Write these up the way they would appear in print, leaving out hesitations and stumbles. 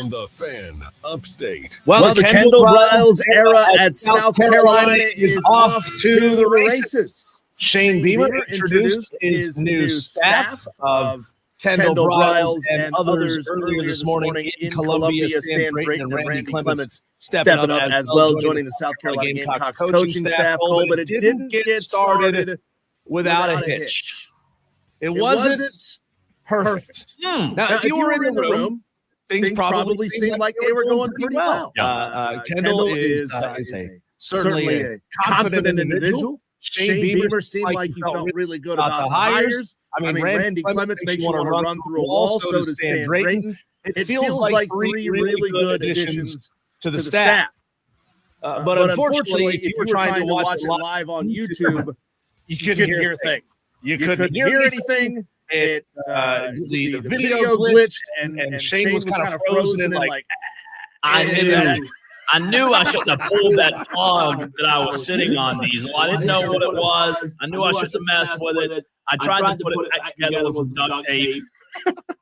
on the Fan Upstate. Well, the Kendall Briles era at South Carolina is off to the races. Shane Beamer introduced his new staff of Kendall Briles and others earlier this morning in Columbia. Stan Drayton and Randy Clements stepping up as well, joining the South Carolina Gamecocks coaching staff. Cole, but it didn't get started without a hitch. It wasn't perfect. Now, if you were in the room, things probably seemed like they were going pretty well. Kendall is certainly a confident individual. Shane Beamer seemed like he felt really good about the hires. I mean, Randy Clements makes you want to run through a wall, so does Stan Drayton. It feels like three really good additions to the staff. But unfortunately, if you were trying to watch it live on YouTube, you couldn't hear a thing. You couldn't hear anything. The video glitched, and Shane was kind of frozen and like, I knew I shouldn't have pulled that plug that I was sitting on, Diesel. I didn't know what it was. I knew I shouldn't have messed with it. I tried to put it back together with some duct tape.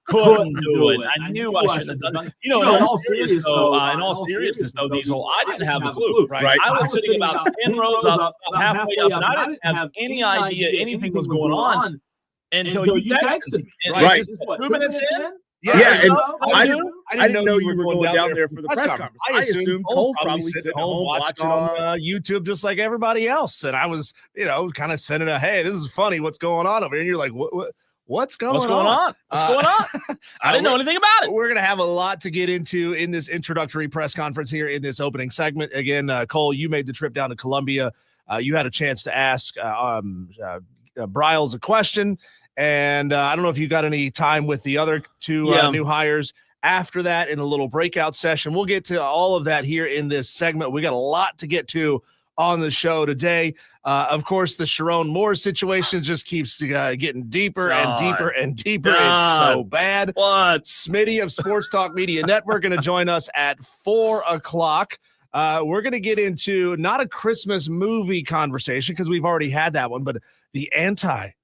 Couldn't do it. I knew I shouldn't have done it. You know, in all seriousness, though, Diesel, I didn't have a clue. Right? I was sitting about 10 rows up, halfway up, and I didn't have any idea anything was going on until you texted me. Right. 2 minutes in? Yeah, and I didn't know you were going down there for the press conference. I assumed Cole's probably sitting at home watching on YouTube just like everybody else. And I was, kind of sending hey, this is funny. What's going on over here? And you're like, what's going on? What's going on? I didn't know anything about it. We're going to have a lot to get into in this introductory press conference here in this opening segment. Again, Cole, you made the trip down to Columbia. You had a chance to ask Briles a question. And I don't know if you got any time with the other two new hires after that in a little breakout session. We'll get to all of that here in this segment. We got a lot to get to on the show today. Of course, the Sherrone Moore situation just keeps getting deeper and deeper and deeper. It's so bad. What? Smitty of Sports Talk Media Network going to join us at 4:00. We're going to get into not a Christmas movie conversation because we've already had that one, but the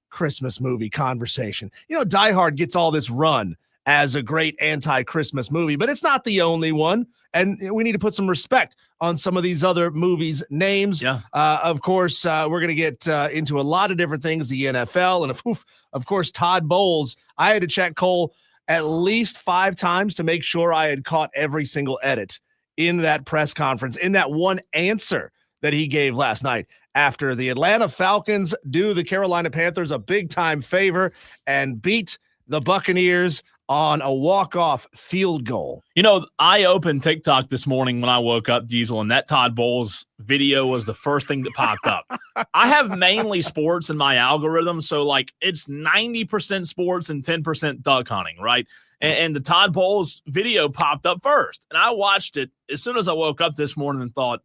Christmas movie conversation. Die Hard gets all this run as a great anti-Christmas movie, but it's not the only one. And we need to put some respect on some of these other movies' names. Yeah. Of course, we're going to get into a lot of different things, the NFL, and of course, Todd Bowles. I had to check Cole at least 5 times to make sure I had caught every single edit in that press conference, in that one answer that he gave last night after the Atlanta Falcons do the Carolina Panthers a big-time favor and beat the Buccaneers on a walk-off field goal. I opened TikTok this morning when I woke up, Diesel, and that Todd Bowles video was the first thing that popped up. I have mainly sports in my algorithm, so it's 90% sports and 10% duck hunting, right? And the Todd Bowles video popped up first, and I watched it as soon as I woke up this morning and thought,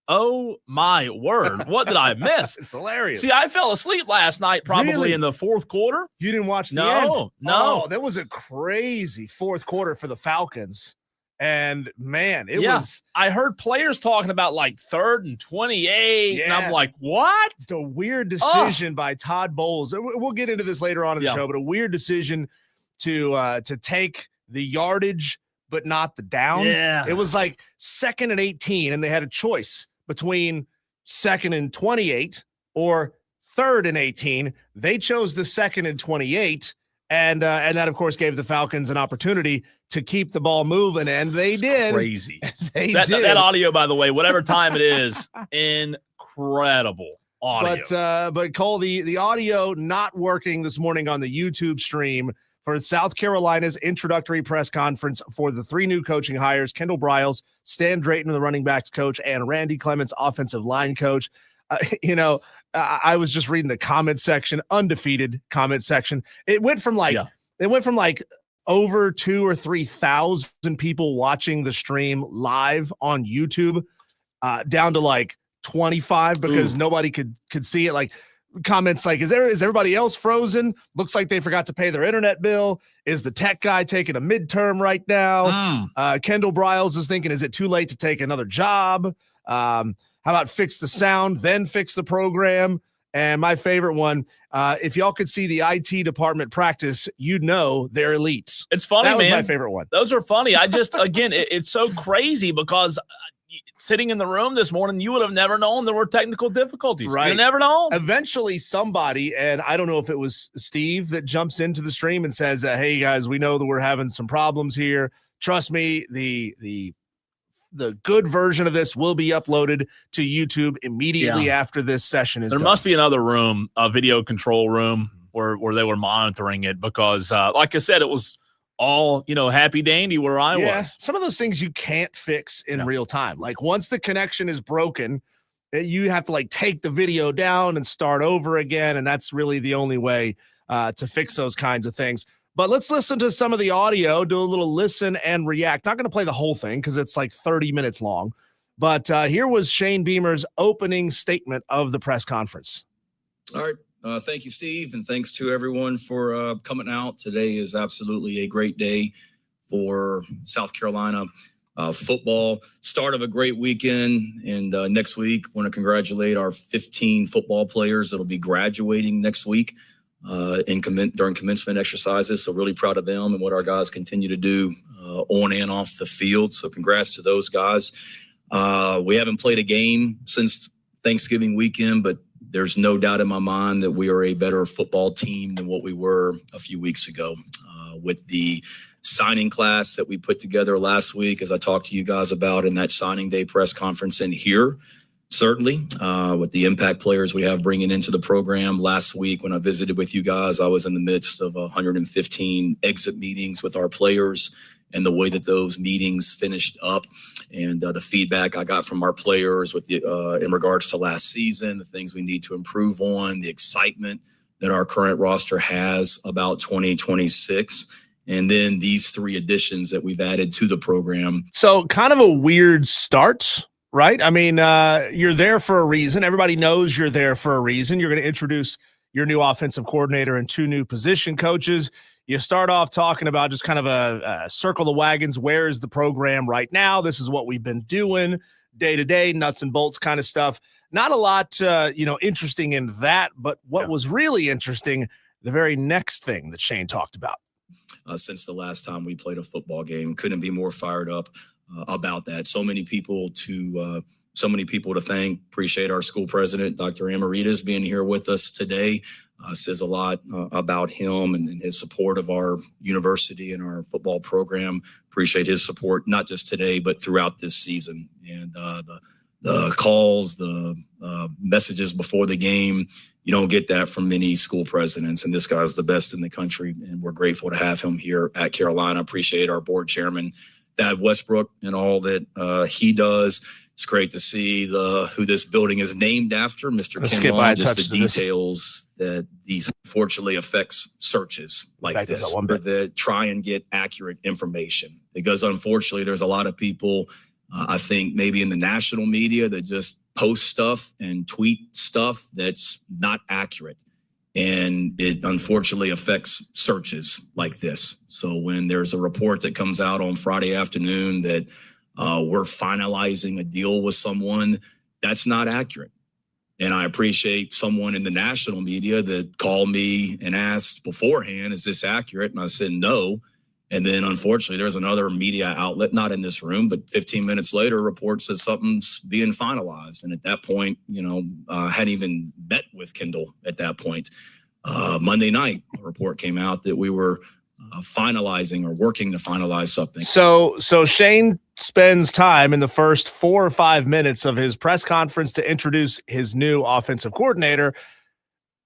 oh my word, what did I miss? It's hilarious. See, I fell asleep last night probably in the fourth quarter. You didn't watch the end? No. That was a crazy fourth quarter for the Falcons. And man, it was. I heard players talking about 3rd and 28. And I'm like, what? It's a weird decision by Todd Bowles. We'll get into this later on in the show, but a weird decision to take the yardage but not the down. Yeah. It was 2nd and 18, and they had a choice between 2nd and 28 or 3rd and 18. They chose the 2nd and 28, and that, of course, gave the Falcons an opportunity to keep the ball moving, and they did. Crazy. They did. That audio, by the way, whatever time it is, incredible audio. But Cole, the audio not working this morning on the YouTube stream for South Carolina's introductory press conference for the 3 new coaching hires, Kendall Briles, Stan Drayton, the running backs coach, and Randy Clements, offensive line coach. I was just reading the comment section, undefeated comment section. It went from over 2,000 or 3,000 people watching the stream live on YouTube down to 25 because nobody could see it. Comments is everybody else frozen? Looks like they forgot to pay their internet bill. Is the tech guy taking a midterm right now? Kendall Briles is thinking, is it too late to take another job? How about fix the sound, then fix the program? And my favorite one, if y'all could see the IT department practice, you'd know they're elites. It's funny, that was man. My favorite one. Those are funny. I just, again, it's so crazy because sitting in the room this morning, you would have never known there were technical difficulties. Right. You never know. Eventually, somebody, and I don't know if it was Steve, that jumps into the stream and says, hey, guys, we know that we're having some problems here. Trust me, the good version of this will be uploaded to YouTube immediately after this session is done. There must be another room, a video control room, where they were monitoring it because, like I said, it was all, happy dandy where I was. Some of those things you can't fix in real time. Like once the connection is broken, you have to take the video down and start over again. And that's really the only way to fix those kinds of things. But let's listen to some of the audio, do a little listen and react. Not going to play the whole thing because it's 30 minutes long. But here was Shane Beamer's opening statement of the press conference. All right. Thank you, Steve, and thanks to everyone for coming out. Today is absolutely a great day for South Carolina football. Start of a great weekend, and next week, want to congratulate our 15 football players that'll be graduating next week during commencement exercises. So really proud of them and what our guys continue to do on and off the field. So congrats to those guys. We haven't played a game since Thanksgiving weekend, but there's no doubt in my mind that we are a better football team than what we were a few weeks ago. With the signing class that we put together last week, as I talked to you guys about in that signing day press conference in here, certainly with the impact players we have bringing into the program. Last week when I visited with you guys, I was in the midst of 115 exit meetings with our players, and the way that those meetings finished up and the feedback I got from our players with in regards to last season, the things we need to improve on, the excitement that our current roster has about 2026, and then these 3 additions that we've added to the program. So kind of a weird start, right? I mean, you're there for a reason. Everybody knows you're there for a reason. You're going to introduce your new offensive coordinator and 2 new position coaches. You start off talking about just kind of a circle the wagons. Where is the program right now? This is what we've been doing day to day, nuts and bolts kind of stuff. Not a lot, interesting in that. But what was really interesting, the very next thing that Shane talked about. Since the last time we played a football game, couldn't be more fired up about that. So many people to thank. Appreciate our school president, Dr. Amaritas, being here with us today. Says a lot about him and his support of our university and our football program. Appreciate his support, not just today, but throughout this season. And the calls, the messages before the game, you don't get that from many school presidents. And this guy's the best in the country, and we're grateful to have him here at Carolina. Appreciate our board chairman, Thad Westbrook, and all that he does. It's great to see who this building is named after, Mr. Ken Long, just the details that these unfortunately affects searches like this that try and get accurate information. Because unfortunately, there's a lot of people, I think maybe in the national media, that just post stuff and tweet stuff that's not accurate. And it unfortunately affects searches like this. So when there's a report that comes out on Friday afternoon that we're finalizing a deal with someone, that's not accurate. And I appreciate someone in the national media that called me and asked beforehand, is this accurate? And I said, no. And then unfortunately, there's another media outlet, not in this room, but 15 minutes later, reports that something's being finalized. And at that point, I hadn't even met with Kendall at that point. Monday night, a report came out that we were finalizing or working to finalize something. So Shane spends time in the first 4 or 5 minutes of his press conference to introduce his new offensive coordinator,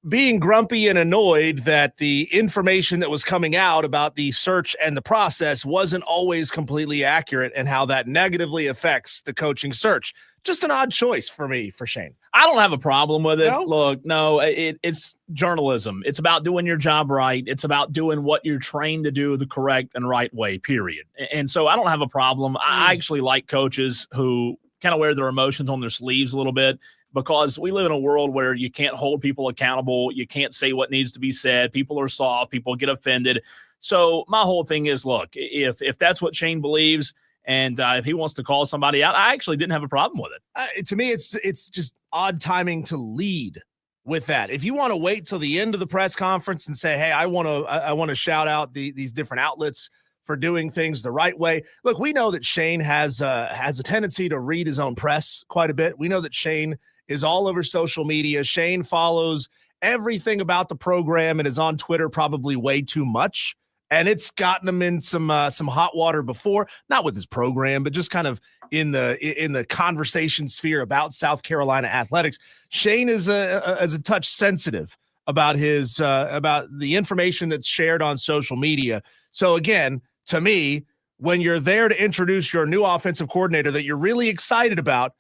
being grumpy and annoyed that the information that was coming out about the search and the process wasn't always completely accurate, and how that negatively affects the coaching search. Just an odd choice for Shane. I don't have a problem with it. No? Look, no, it's journalism. It's about doing your job right. It's about doing what you're trained to do the correct and right way, period. And so I don't have a problem. I actually like coaches who kind of wear their emotions on their sleeves a little bit, because we live in a world where you can't hold people accountable. You can't say what needs to be said. People are soft. People get offended. So my whole thing is, look, if that's what Shane believes, and if he wants to call somebody out, I actually didn't have a problem with it. To me, it's just odd timing to lead with that. If you want to wait till the end of the press conference and say, hey, I want to shout out these different outlets for doing things the right way. Look, we know that Shane has a tendency to read his own press quite a bit. We know that Shane is all over social media. Shane follows everything about the program and is on Twitter probably way too much. And it's gotten him in some hot water before, not with his program, but just kind of in the conversation sphere about South Carolina athletics. Shane is a touch sensitive about his about the information that's shared on social media. So again, to me, when you're there to introduce your new offensive coordinator that you're really excited about,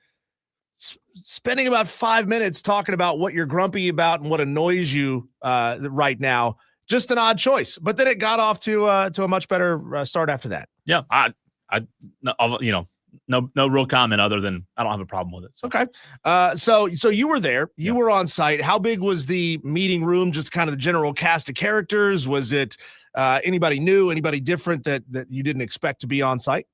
spending about 5 minutes talking about what you're grumpy about and what annoys you right now, just an odd choice. But then it got off to a much better start after that. Yeah, no real comment other than I don't have a problem with it. So. Okay. So you were there. You were on site. How big was the meeting room? Just kind of the general cast of characters? Was it anybody new, anybody different that you didn't expect to be on site?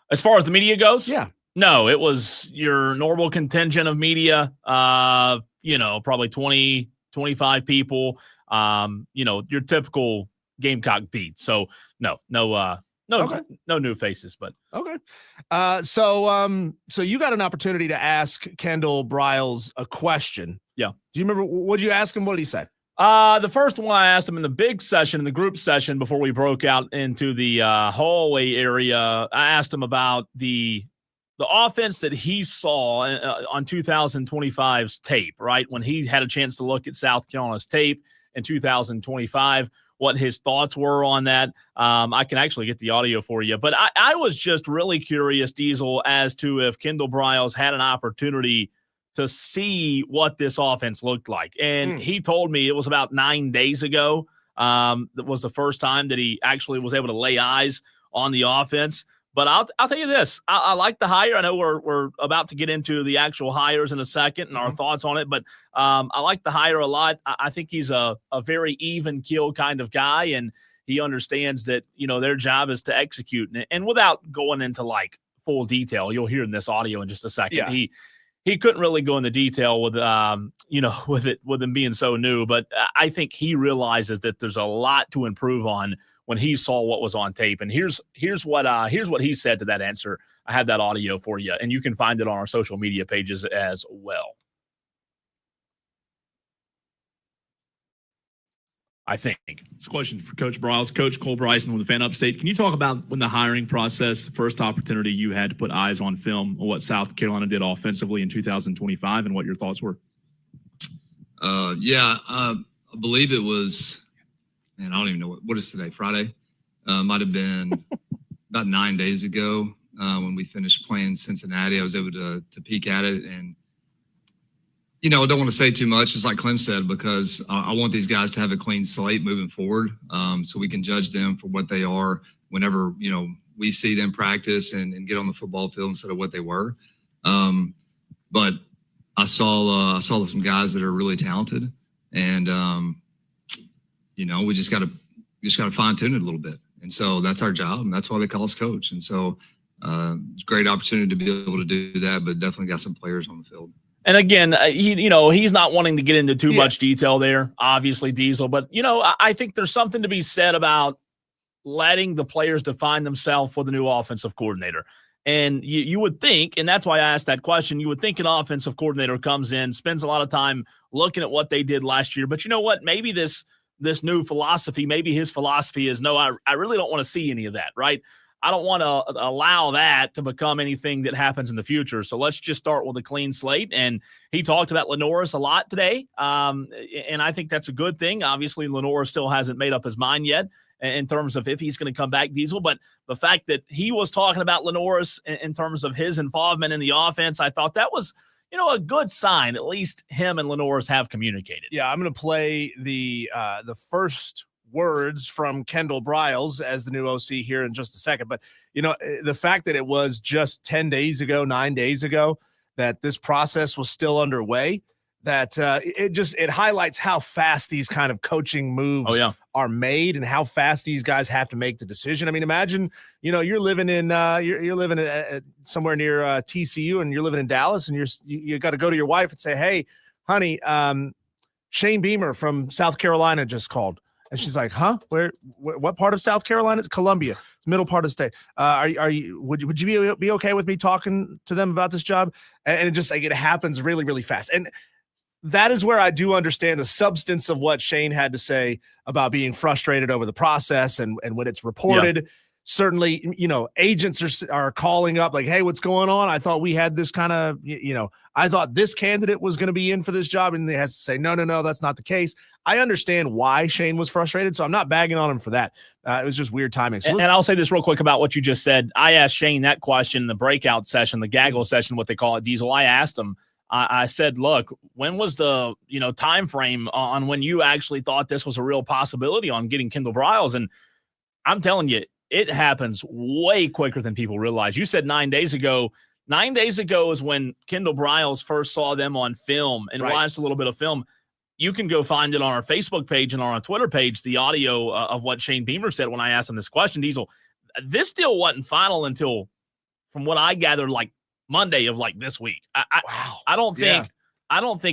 As far as the media goes? Yeah. No, it was your normal contingent of media, probably 20, 25 people, your typical Gamecock beat. So no new faces, but okay. So you got an opportunity to ask Kendall Briles a question. Yeah. Do you remember what you ask him? What did he say? The first one I asked him in the big session, in the group session before we broke out into the hallway area, I asked him about the offense that he saw on 2025's tape, right? When he had a chance to look at South Carolina's tape in 2025, what his thoughts were on that. I can actually get the audio for you, but I was just really curious, Diesel, as to if Kendall Briles had an opportunity to see what this offense looked like. And he told me it was about 9 days ago. That was the first time that he actually was able to lay eyes on the offense. But I'll tell you this, I like the hire. I know we're about to get into the actual hires in a second and our thoughts on it, but I like the hire a lot. I think he's a very even keel kind of guy, and he understands that, their job is to execute. And without going into like full detail, you'll hear in this audio in just a second. Yeah. He couldn't really go into detail with with him being so new, but I think he realizes that there's a lot to improve on when he saw what was on tape. And here's what he said to that answer. I have that audio for you, and you can find it on our social media pages as well. I think it's a question for Coach Briles. Coach Cole Bryson with the Fan Upstate. Can you talk about when the hiring process, the first opportunity you had to put eyes on film on what South Carolina did offensively in 2025 and what your thoughts were? I believe it was, and I don't even know what is today, Friday? Might have been about 9 days ago when we finished playing Cincinnati. I was able to peek at it, and I don't want to say too much, just like Clem said, because I want these guys to have a clean slate moving forward, so we can judge them for what they are whenever, we see them practice and get on the football field instead of what they were. But I saw some guys that are really talented, and, we just got to fine tune it a little bit. And so that's our job, and that's why they call us coach. And so it's a great opportunity to be able to do that, but definitely got some players on the field. And again, he's not wanting to get into too much detail there, obviously, Diesel. But, I think there's something to be said about letting the players define themselves for the new offensive coordinator. And you would think, and that's why I asked that question, you would think an offensive coordinator comes in, spends a lot of time looking at what they did last year. But you know what? Maybe this new philosophy, maybe his philosophy is, no, I really don't want to see any of that, right? I don't want to allow that to become anything that happens in the future. So let's just start with a clean slate. And he talked about Lenoris a lot today. And I think that's a good thing. Obviously, Lenoris still hasn't made up his mind yet in terms of if he's going to come back, Diesel. But the fact that he was talking about Lenoris in terms of his involvement in the offense, I thought that was, a good sign. At least him and Lenoris have communicated. Yeah, I'm going to play the first words from Kendall Briles as the new OC here in just a second. But, the fact that it was just 9 days ago, that this process was still underway, that it highlights how fast these kind of coaching moves are made and how fast these guys have to make the decision. I mean, imagine, you're living in you're living at somewhere near TCU, and you're living in Dallas, and you got to go to your wife and say, hey, honey, Shane Beamer from South Carolina just called. And she's like, huh? What part of South Carolina? It's Columbia. It's middle part of the state. Would you be okay with me talking to them about this job? And it just like, it happens really, really fast. And that is where I do understand the substance of what Shane had to say about being frustrated over the process. And when it's reported, certainly, agents are calling up like, hey, what's going on? I thought we had this kind of, I thought this candidate was going to be in for this job. And they has to say, no, that's not the case. I understand why Shane was frustrated. So I'm not bagging on him for that. It was just weird timing. So and I'll say this real quick about what you just said. I asked Shane that question in the breakout session, the gaggle session, what they call it, Diesel. I asked him, I said, look, when was the, time frame on when you actually thought this was a real possibility on getting Kendall Briles? And I'm telling you, it happens way quicker than people realize. You said 9 days ago. 9 days ago is when Kendall Briles first saw them on film and watched a little bit of film. You can go find it on our Facebook page and on our Twitter page, the audio of what Shane Beamer said when I asked him this question. Diesel, this deal wasn't final until, from what I gathered, like Monday of like this week. I don't think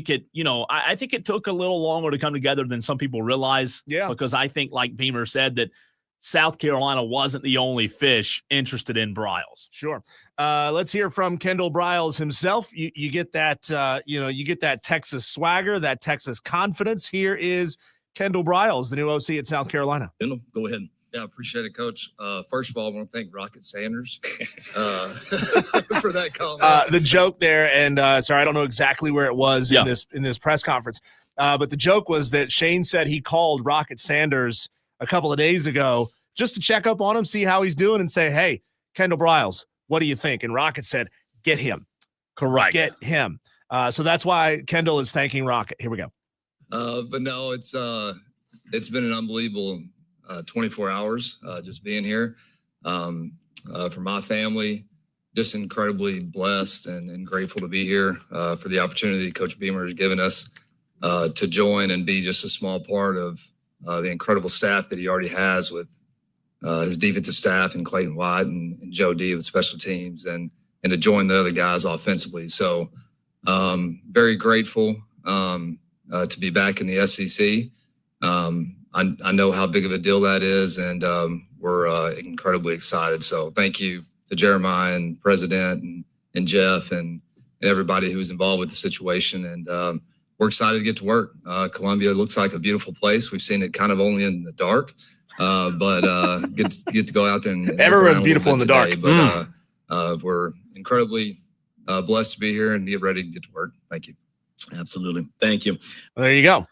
it, I think it took a little longer to come together than some people realize. Yeah. Because I think, like Beamer said, that South Carolina wasn't the only fish interested in Briles. Sure. Let's hear from Kendall Briles himself. You get that, you get that Texas swagger, that Texas confidence. Here is Kendall Briles, the new OC at South Carolina. Kendall, go ahead. Yeah, I appreciate it, Coach. First of all, I want to thank Rocket Sanders for that comment. The joke there, and sorry, I don't know exactly where it was in this press conference, but the joke was that Shane said he called Rocket Sanders a couple of days ago just to check up on him, see how he's doing, and say, hey, Kendall Briles, what do you think? And Rocket said, get him. Correct. Get him. So that's why Kendall is thanking Rocket. Here we go. But no, it's been an unbelievable 24 hours just being here. For my family, just incredibly blessed and grateful to be here for the opportunity Coach Beamer has given us to join and be just a small part of the incredible staff that he already has with his defensive staff and Clayton White and Joe D with special teams and to join the other guys offensively. So very grateful to be back in the SEC. I know how big of a deal that is, and we're incredibly excited. So thank you to Jeremiah and President and Jeff and everybody who was involved with the situation. And we're excited to get to work. Columbia looks like a beautiful place. We've seen it kind of only in the dark, but get to go out there and everywhere's beautiful in the dark. But we're incredibly blessed to be here and get ready to get to work. Thank you. Absolutely. Thank you. Well, there you go.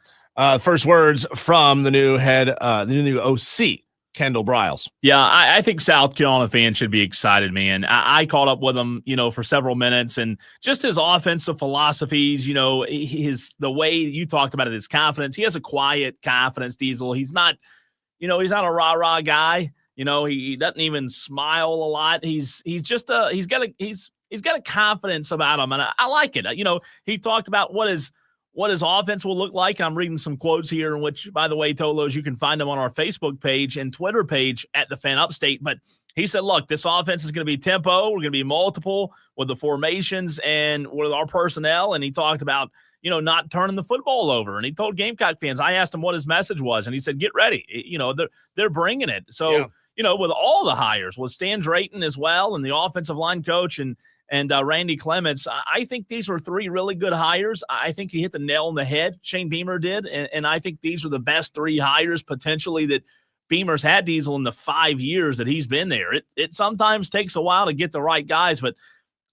First words from the new OC, Kendall Briles. Yeah, I think South Carolina fans should be excited, man. I caught up with him, for several minutes, and just his offensive philosophies, the way you talked about it, his confidence. He has a quiet confidence, Diesel. He's not, he's not a rah-rah guy. He doesn't even smile a lot. He's got a confidence about him, and I like it. He talked about what his offense will look like. I'm reading some quotes here, which, by the way, Tolos, you can find them on our Facebook page and Twitter page at the Fan Upstate. But he said, look, this offense is going to be tempo. We're going to be multiple with the formations and with our personnel. And he talked about, not turning the football over. And he told Gamecock fans, I asked him what his message was, and he said, get ready. They're bringing it. So, with all the hires, with Stan Drayton as well and the offensive line coach and Randy Clements, I think these were three really good hires. I think he hit the nail on the head, Shane Beamer did, and I think these are the best three hires potentially that Beamer's had, Diesel, in the 5 years that he's been there. It sometimes takes a while to get the right guys, but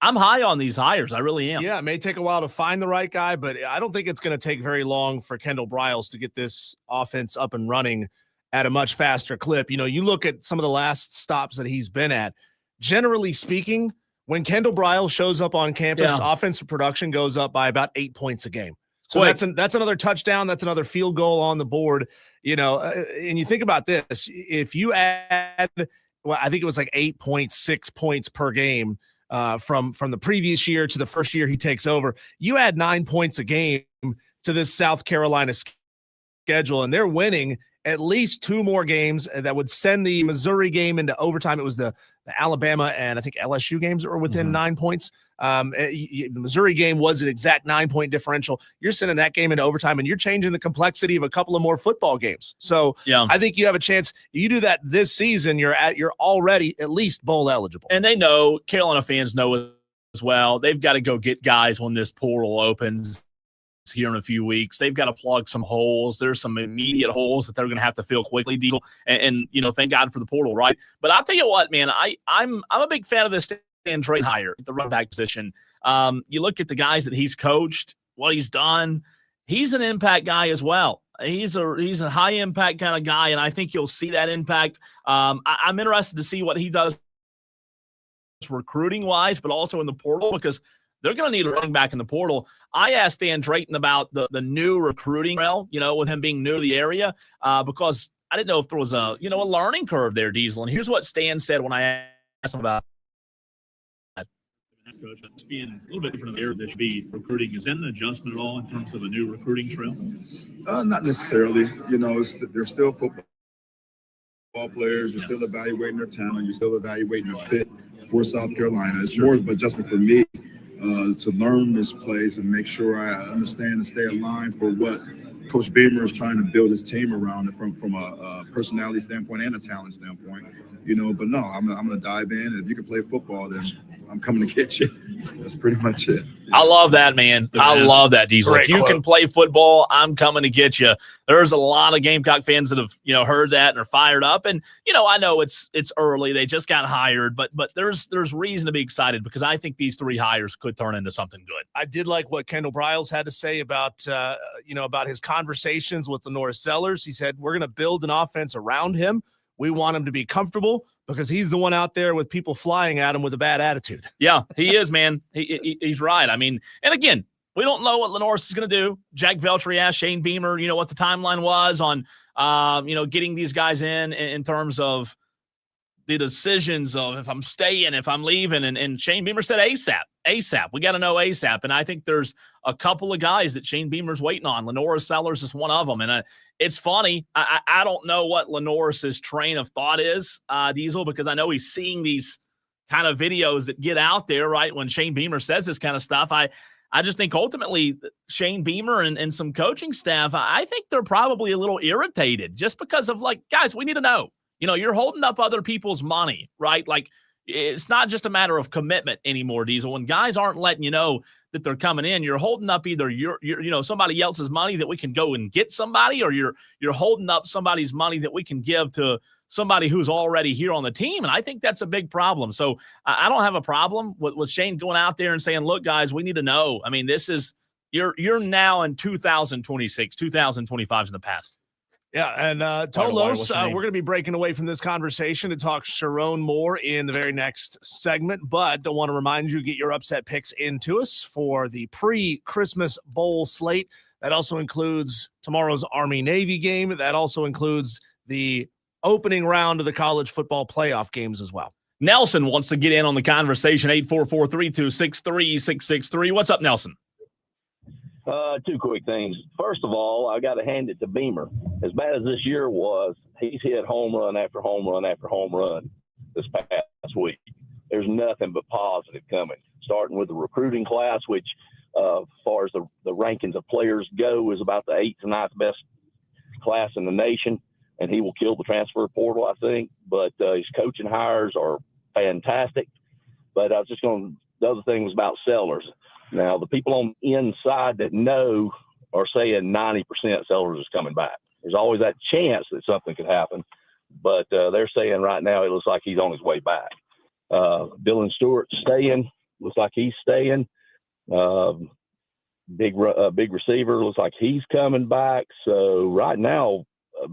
I'm high on these hires. I really am. Yeah, it may take a while to find the right guy, but I don't think it's going to take very long for Kendall Briles to get this offense up and running at a much faster clip. You look at some of the last stops that he's been at, generally speaking, when Kendall Briles shows up on campus, offensive production goes up by about 8 points a game. So that's another touchdown. That's another field goal on the board. And you think about this, if you add, I think it was like 8.6 points per game from the previous year to the first year he takes over, you add 9 points a game to this South Carolina schedule, and they're winning at least two more games that would send the Missouri game into overtime. It was the Alabama and I think LSU games that were within 9 points. The Missouri game was an exact 9-point differential. You're sending that game into overtime, and you're changing the complexity of a couple of more football games. So I think you have a chance. You do that this season, you're already at least bowl eligible. And they know, Carolina fans know as well, they've got to go get guys when this portal opens here in a few weeks. They've got to plug some holes. There's some immediate holes that they're going to have to fill quickly, Diesel. And thank God for the portal, right? But I'll tell you what, man, I'm a big fan of this Stan Drayton hire at the running back position. You look at the guys that he's coached, what he's done. He's an impact guy as well. He's a high impact kind of guy, and I think you'll see that impact. I'm interested to see what he does recruiting wise, but also in the portal, because they're going to need a running back in the portal. I asked Stan Drayton about the new recruiting trail, with him being new to the area, because I didn't know if there was a learning curve there, Diesel. And here's what Stan said when I asked him about that. Coach, it's being a little bit different there. This be recruiting. Is that an adjustment at all in terms of a new recruiting trail? Not necessarily. They're still football players. You're still evaluating their talent. You're still evaluating their fit for South Carolina. It's more of an adjustment for me to learn this place and make sure I understand and stay aligned for what Coach Beamer is trying to build his team around from a personality standpoint and a talent standpoint. But no, I'm going to dive in. And if you can play football, then I'm coming to get you. That's pretty much it. I love that, man. I love that, Diesel. If you can play football, I'm coming to get you. There's a lot of Gamecock fans that have, heard that and are fired up. And, I know it's early. They just got hired, but there's reason to be excited, because I think these 3 hires could turn into something good. I did like what Kendall Briles had to say about, about his conversations with Lenora Sellers. He said, we're going to build an offense around him. We want him to be comfortable because he's the one out there with people flying at him with a bad attitude. Yeah, he is, man. He's right. I mean, and again, we don't know what Lenoris is going to do. Jack Veltri asked Shane Beamer, what the timeline was on, getting these guys in terms of the decisions of if I'm staying, if I'm leaving. And Shane Beamer said ASAP. We got to know ASAP. And I think there's a couple of guys that Shane Beamer's waiting on. Lenora Sellers is one of them. And it's funny. I don't know what Lenoris's train of thought is, Diesel, because I know he's seeing these kind of videos that get out there, right, when Shane Beamer says this kind of stuff. I just think ultimately Shane Beamer and some coaching staff, I think they're probably a little irritated just because of, like, guys, we need to know. You're holding up other people's money, right? Like, it's not just a matter of commitment anymore, Diesel. When guys aren't letting you know that they're coming in, you're holding up either your somebody else's money that we can go and get somebody, or you're holding up somebody's money that we can give to somebody who's already here on the team. And I think that's a big problem. So I don't have a problem with Shane going out there and saying, look, guys, we need to know. I mean, this is you're now in 2026, 2025 is in the past. Yeah, and Tolos, we're going to be breaking away from this conversation to talk Sherrone Moore in the very next segment, but don't want to remind you, get your upset picks into us for the pre-Christmas bowl slate. That also includes tomorrow's Army-Navy game. That also includes the opening round of the college football playoff games as well. Nelson wants to get in on the conversation, 844-326-3663. What's up, Nelson? 2 quick things. First of all, I got to hand it to Beamer. As bad as this year was, he's hit home run after home run after home run this past week. There's nothing but positive coming, starting with the recruiting class, which as far as the rankings of players go, is about the 8th to 9th best class in the nation, and he will kill the transfer portal, I think. But his coaching hires are fantastic. But I was just going to – the other thing was about Sellers. Now, the people on the inside that know are saying 90% Sellers is coming back. There's always that chance that something could happen, but they're saying right now it looks like he's on his way back. Dylan Stewart's staying. Looks like he's staying. Big receiver. Looks like he's coming back. So right now,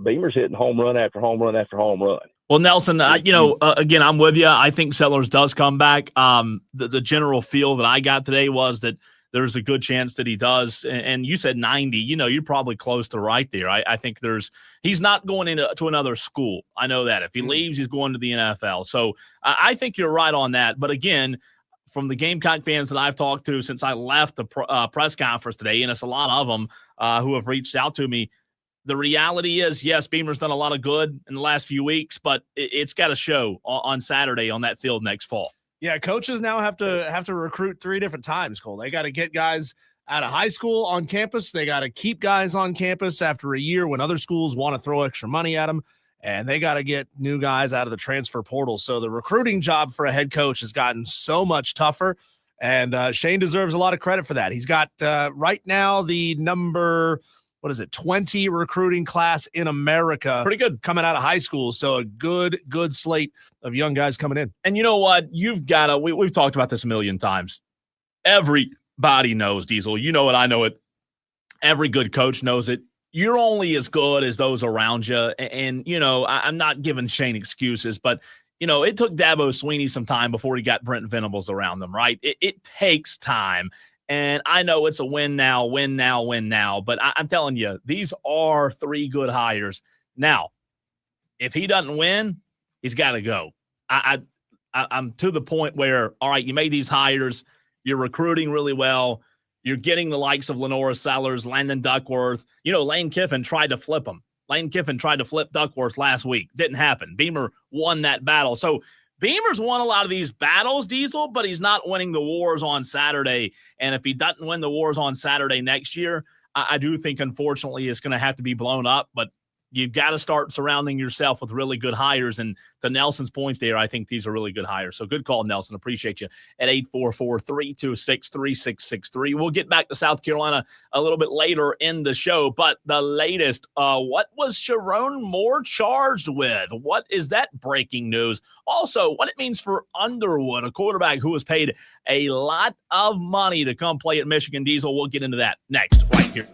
Beamer's hitting home run after home run after home run. Well, Nelson, again, I'm with you. I think Sellers does come back. The general feel that I got today was that there's a good chance that he does. And you said 90. You're probably close to right there. I think he's not going to another school. I know that. If he leaves, he's going to the NFL. So I think you're right on that. But again, from the Gamecock fans that I've talked to since I left the press conference today, and it's a lot of them who have reached out to me, the reality is, yes, Beamer's done a lot of good in the last few weeks, but it's got to show on Saturday on that field next fall. Yeah, coaches now have to recruit 3 different times, Cole. They got to get guys out of high school on campus. They got to keep guys on campus after a year when other schools want to throw extra money at them. And they got to get new guys out of the transfer portal. So the recruiting job for a head coach has gotten so much tougher. And Shane deserves a lot of credit for that. He's got right now the number, 20 recruiting class in America. Pretty good. Coming out of high school. So a good slate of young guys coming in. And you know what? You've got to, we've talked about this a million times. Everybody knows, Diesel. You know it. I know it. Every good coach knows it. You're only as good as those around you. And you know, I'm not giving Shane excuses, but you know, it took Dabo Sweeney some time before he got Brent Venables around them, right? It takes time. And I know it's a win now. But I'm telling you, these are 3 good hires. Now, if he doesn't win, he's got to go. I'm to the point where, all right, you made these hires. You're recruiting really well. You're getting the likes of Lenora Sellers, Landon Duckworth. You know, Lane Kiffin tried to flip him. Lane Kiffin tried to flip Duckworth last week. Didn't happen. Beamer won that battle. So Beamer's won a lot of these battles, Diesel, but he's not winning the wars on Saturday. And if he doesn't win the wars on Saturday next year, I do think, unfortunately, it's going to have to be blown up. But you've got to start surrounding yourself with really good hires. And to Nelson's point there, I think these are really good hires. So good call, Nelson. Appreciate you at 844-326-3663. We'll get back to South Carolina a little bit later in the show. But the latest, what was Sherrone Moore charged with? What is that breaking news? Also, what it means for Underwood, a quarterback who was paid a lot of money to come play at Michigan. Diesel, we'll get into that next right here.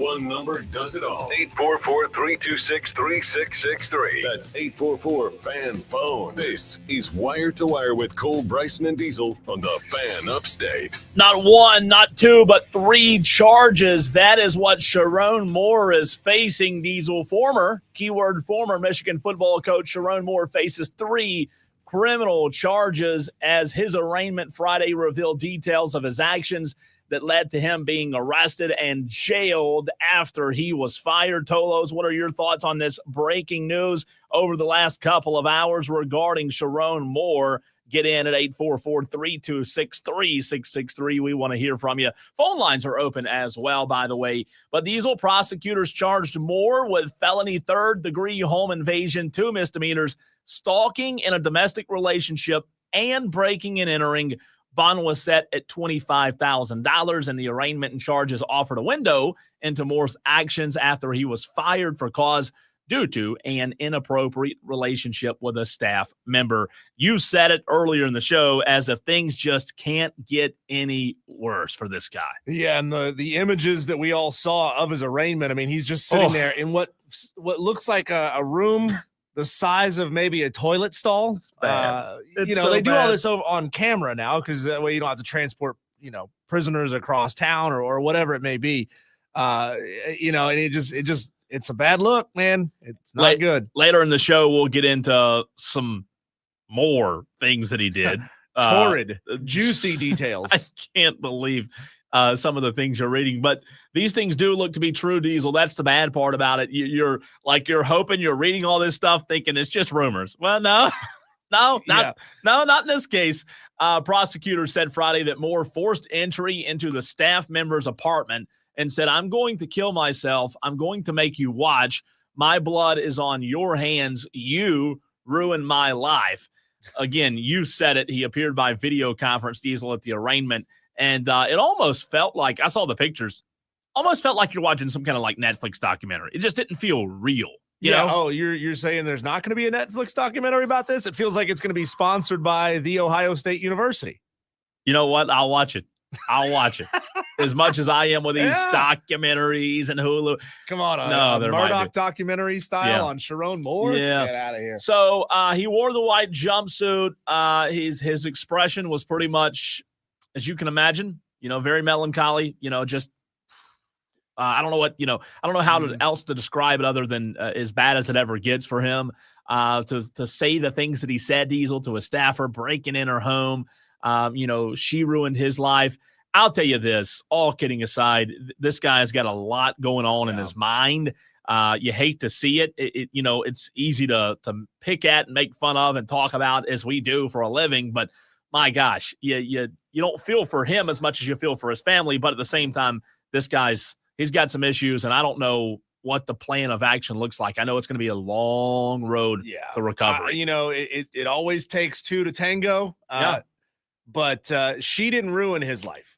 one number does it all. 844-326-3663. That's 844-FAN-PHONE. This is Wire to Wire with Cole, Bryson, and Diesel on the Fan Upstate. Not one, not two, but 3 charges. That is what Sherrone Moore is facing. Diesel, former Michigan football coach Sherrone Moore faces 3 criminal charges as his arraignment Friday revealed details of his actions that led to him being arrested and jailed after he was fired. Tolos, what are your thoughts on this breaking news over the last couple of hours regarding Sherrone Moore? Get in at 844-326-3663. We want to hear from you. Phone lines are open as well, by the way. But Diesel prosecutors charged Moore with felony third-degree home invasion, 2 misdemeanors, stalking in a domestic relationship, and breaking and entering. Bond was set at $25,000, and the arraignment and charges offered a window into Moore's actions after he was fired for cause due to an inappropriate relationship with a staff member. You said it earlier in the show, as if things just can't get any worse for this guy. Yeah, and the images that we all saw of his arraignment, I mean, he's just sitting there in what looks like a room the size of maybe a toilet stall. They do all this over on camera now because that way you don't have to transport, prisoners across town or whatever it may be. And it's a bad look, man. It's not good. Later in the show, we'll get into some more things that he did. Torrid, juicy details. I can't believe some of the things you're reading, but these things do look to be true, Diesel. That's the bad part about it. You're hoping you're reading all this stuff thinking it's just rumors. Well, no. No, not in this case. Prosecutors said Friday that Moore forced entry into the staff member's apartment and said, "I'm going to kill myself. I'm going to make you watch. My blood is on your hands. You ruined my life." Again, you said it. He appeared by video conference, Diesel, at the arraignment. And it almost felt like, I saw the pictures, almost felt like you're watching some kind of like Netflix documentary. It just didn't feel real. You know? Oh, you're saying there's not going to be a Netflix documentary about this? It feels like it's going to be sponsored by The Ohio State University. You know what? I'll watch it. As much as I am with these documentaries and Hulu. Come on, they're Murdoch documentary style on Sherrone Moore. Yeah. Get out of here. So he wore the white jumpsuit. His expression was pretty much, as you can imagine, very melancholy. Just I don't know how else to describe it other than as bad as it ever gets for him. To say the things that he said, Diesel, to a staffer breaking in her home. She ruined his life. I'll tell you this, all kidding aside, this guy's got a lot going on in his mind. You hate to see it. It's easy to pick at and make fun of and talk about as we do for a living. But my gosh, you don't feel for him as much as you feel for his family. But at the same time, he's got some issues, and I don't know what the plan of action looks like. I know it's going to be a long road to recovery. It always takes 2 to tango. But she didn't ruin his life.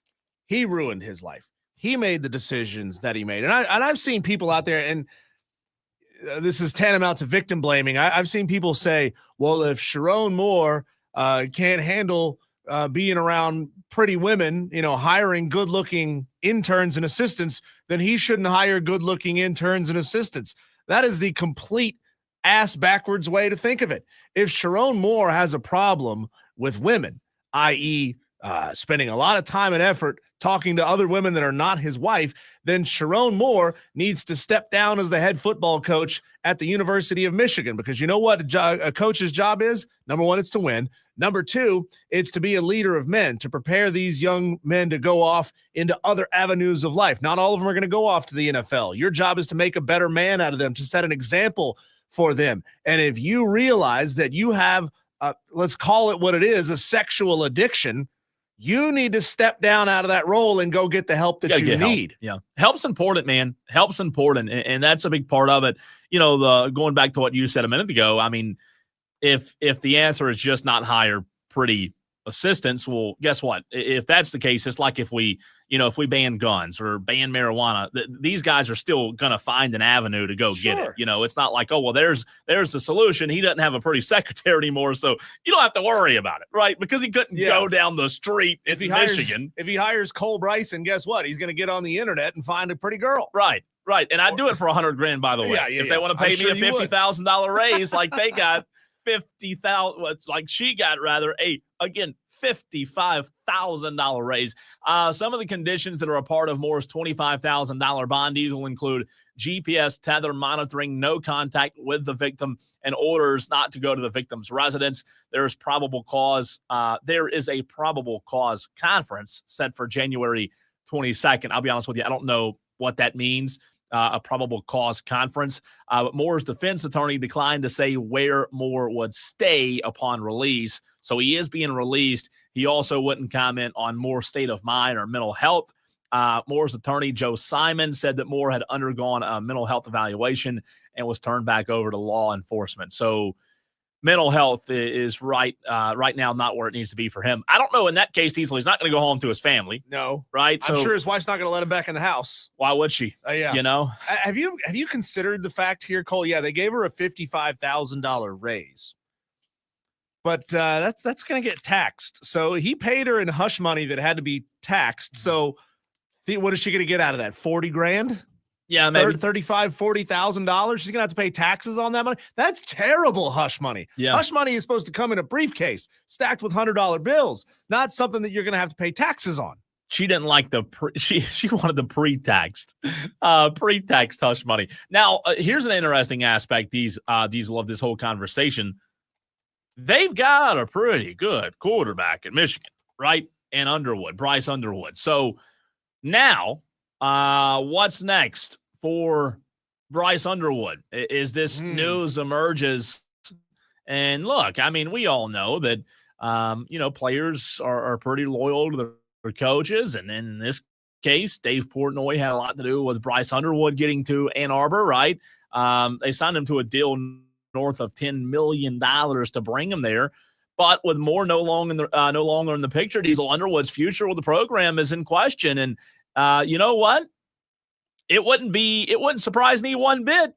He ruined his life. He made the decisions that he made. And I've seen people out there, and this is tantamount to victim blaming. I've seen people say, well, if Sherrone Moore can't handle being around pretty women, hiring good-looking interns and assistants, then he shouldn't hire good-looking interns and assistants. That is the complete ass-backwards way to think of it. If Sherrone Moore has a problem with women, i.e., spending a lot of time and effort talking to other women that are not his wife, then Sherrone Moore needs to step down as the head football coach at the University of Michigan, because you know what a coach's job is? Number 1, it's to win. Number 2, it's to be a leader of men, to prepare these young men to go off into other avenues of life. Not all of them are going to go off to the NFL. Your job is to make a better man out of them, to set an example for them. And if you realize that you have let's call it what it is, a sexual addiction, you need to step down out of that role and go get the help that you need. Yeah. Help's important, man. Help's important. And that's a big part of it. Going back to what you said a minute ago, I mean, if the answer is just not hire pretty assistants, well, guess what? If that's the case, it's like if we ban guns or ban marijuana, these guys are still going to find an avenue to go get it. It's not like, oh, well, there's the solution. He doesn't have a pretty secretary anymore, so you don't have to worry about it, right? Because he couldn't go down the street in Michigan. If he hires Cole Bryson, guess what? He's going to get on the internet and find a pretty girl. Right. Right, and I'd do it for $100,000, by the way. If they want to pay me a $50,000 raise, like they got $55,000 raise. Some of the conditions that are a part of Moore's $25,000 bond deal will include GPS tether monitoring, no contact with the victim, and orders not to go to the victim's residence. There is a probable cause conference set for January 22nd. I'll be honest with you, I don't know what that means. A probable cause conference. But Moore's defense attorney declined to say where Moore would stay upon release. So he is being released. He also wouldn't comment on Moore's state of mind or mental health. Moore's attorney, Joe Simon, said that Moore had undergone a mental health evaluation and was turned back over to law enforcement. So mental health is right now not where it needs to be for him. I don't know in that case, Diesel, he's not going to go home to his family. No. Right? I'm sure his wife's not going to let him back in the house. Why would she? Yeah. You know? Have you considered the fact here, Cole? Yeah, they gave her a $55,000 raise. But that's going to get taxed. So he paid her in hush money that had to be taxed. So what is she going to get out of that? $40,000? Yeah, maybe $35,000, $40,000. She's gonna have to pay taxes on that money. That's terrible hush money. Yeah. Hush money is supposed to come in a briefcase stacked with $100 bills, not something that you're gonna have to pay taxes on. She didn't like she wanted the pre-taxed hush money. Now, here's an interesting aspect. These love this whole conversation. They've got a pretty good quarterback in Michigan, right? And Bryce Underwood. So now, what's next for Bryce Underwood? Is this news emerges? And look, I mean, we all know that, players are pretty loyal to their coaches. And in this case, Dave Portnoy had a lot to do with Bryce Underwood getting to Ann Arbor, right? They signed him to a deal north of $10 million to bring him there. But with Moore no longer in the picture, Diesel, Underwood's future with the program is in question. And you know what? It wouldn't surprise me one bit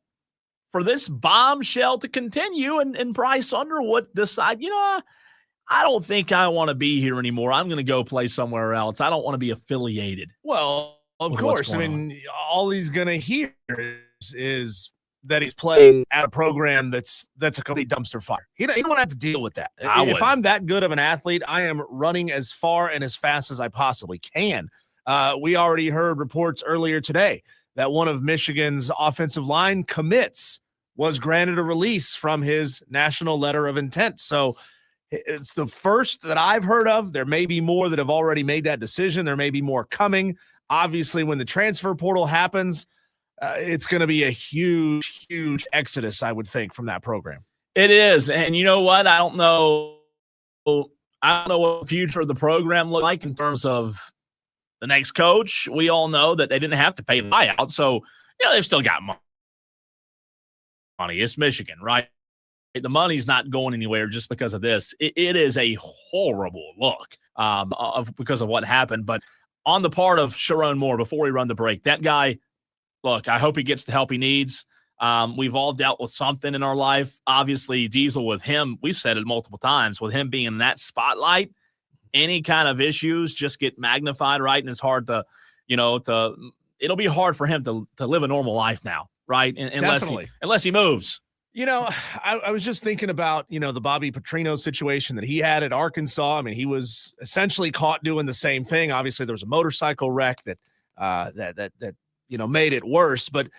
for this bombshell to continue and Bryce Underwood decide, I don't think I want to be here anymore. I'm going to go play somewhere else. I don't want to be affiliated. Well, of course. I mean, all he's going to hear is that he's playing at a program that's a complete dumpster fire. He don't want to have to deal with that. If I'm that good of an athlete, I am running as far and as fast as I possibly can. We already heard reports earlier today that one of Michigan's offensive line commits was granted a release from his national letter of intent. So it's the first that I've heard of. There may be more that have already made that decision. There may be more coming. Obviously, when the transfer portal happens, it's going to be a huge, huge exodus, I would think, from that program. It is. And you know what? I don't know what the future of the program looks like in terms of the next coach. We all know that they didn't have to pay the buyout. So, they've still got money. It's Michigan, right? The money's not going anywhere just because of this. It is a horrible look because of what happened. But on the part of Sherrone Moore, before we run the break, that guy, look, I hope he gets the help he needs. We've all dealt with something in our life. Obviously, Diesel, with him, we've said it multiple times, with him being in that spotlight, any kind of issues just get magnified, right? And it's hard to, it'll be hard for him to live a normal life now, right? Unless he moves. I was just thinking about, the Bobby Petrino situation that he had at Arkansas. I mean, he was essentially caught doing the same thing. Obviously, there was a motorcycle wreck that made it worse. But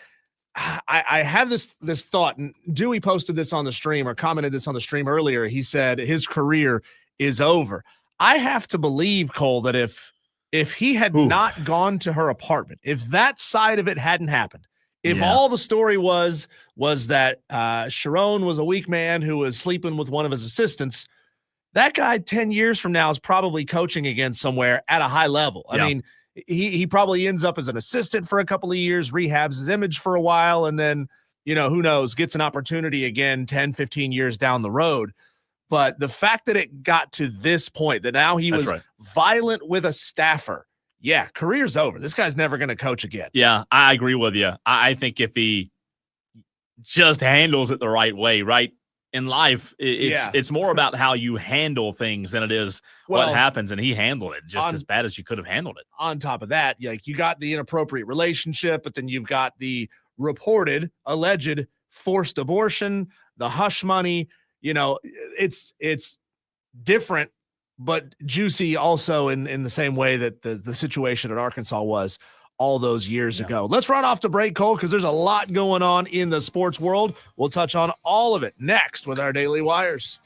I have this thought, and Dewey posted this on the stream or commented this on the stream earlier. He said his career is over. I have to believe, Cole, that if he had not gone to her apartment, if that side of it hadn't happened, if all the story was that Sherrone was a weak man who was sleeping with one of his assistants, that guy 10 years from now is probably coaching again somewhere at a high level. I mean, he probably ends up as an assistant for a couple of years, rehabs his image for a while, and then, who knows, gets an opportunity again 10, 15 years down the road. But the fact that it got to this point, that now he was violent with a staffer, career's over. This guy's never going to coach again. Yeah, I agree with you. I think if he just handles it the right way, right? in life, it's more about how you handle things than it is what happens. And he handled it just as bad as you could have handled it. On top of that, like, you got the inappropriate relationship, but then you've got the reported, alleged forced abortion, the hush money. You know, it's different, but juicy also in the same way that the situation at Arkansas was all those years ago. Let's run off to break, Cole, because there's a lot going on in the sports world. We'll touch on all of it next with our Daily Wires.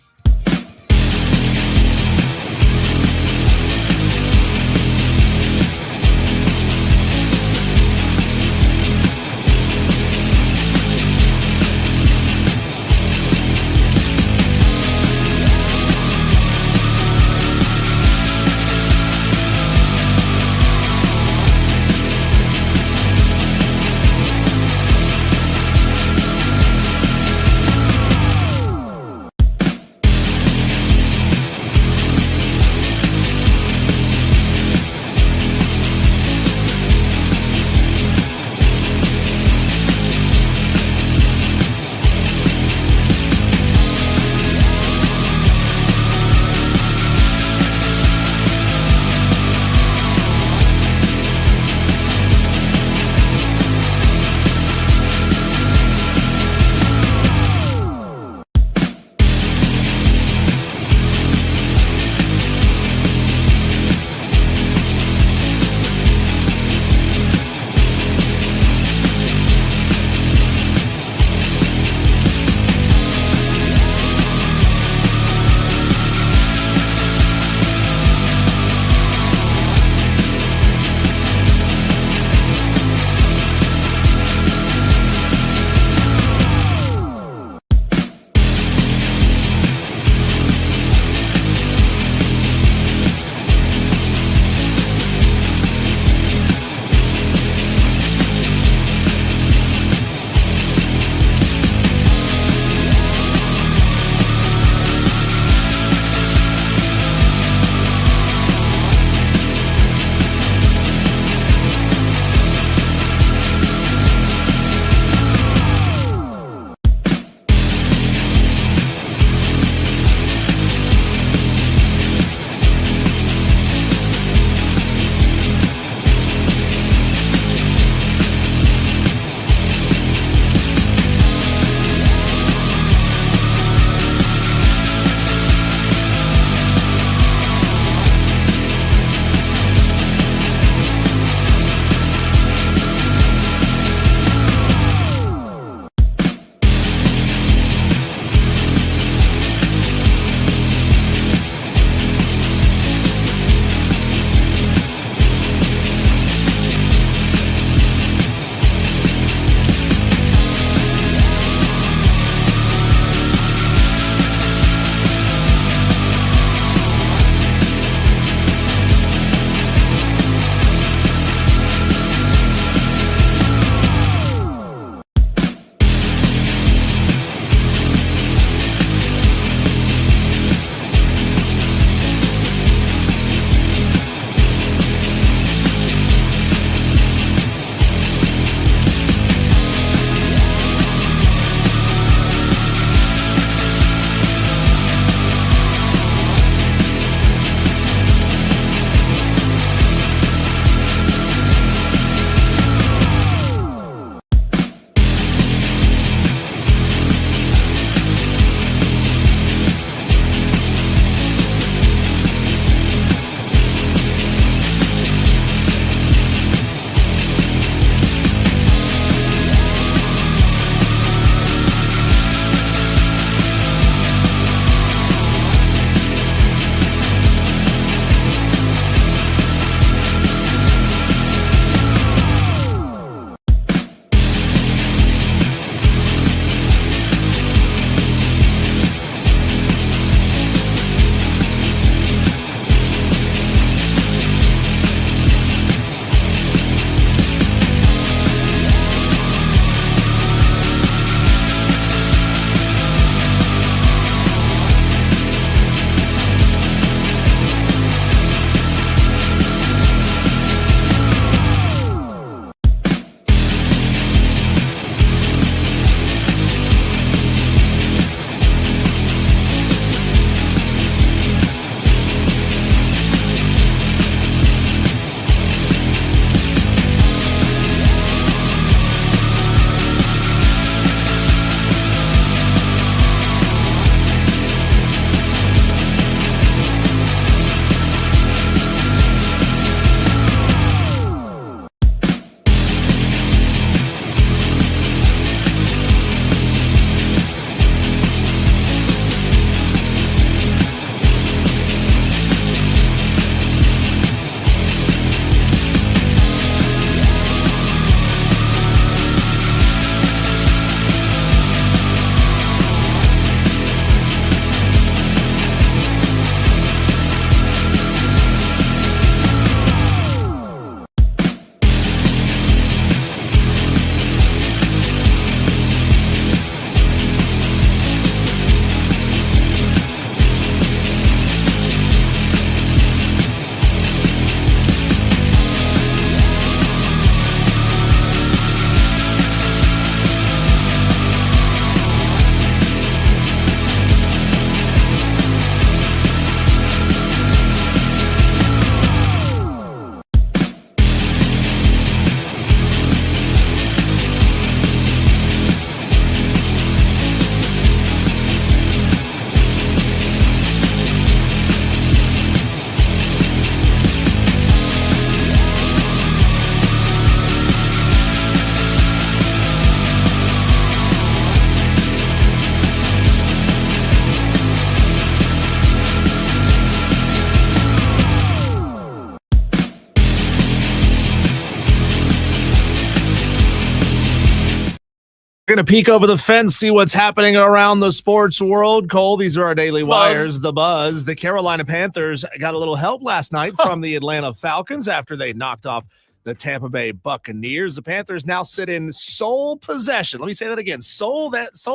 We're going to peek over the fence, see what's happening around the sports world. Cole, these are our daily wires. The buzz. The Carolina Panthers got a little help last night from the Atlanta Falcons after they knocked off the Tampa Bay Buccaneers. The Panthers now sit in sole possession. Let me say that again. Sole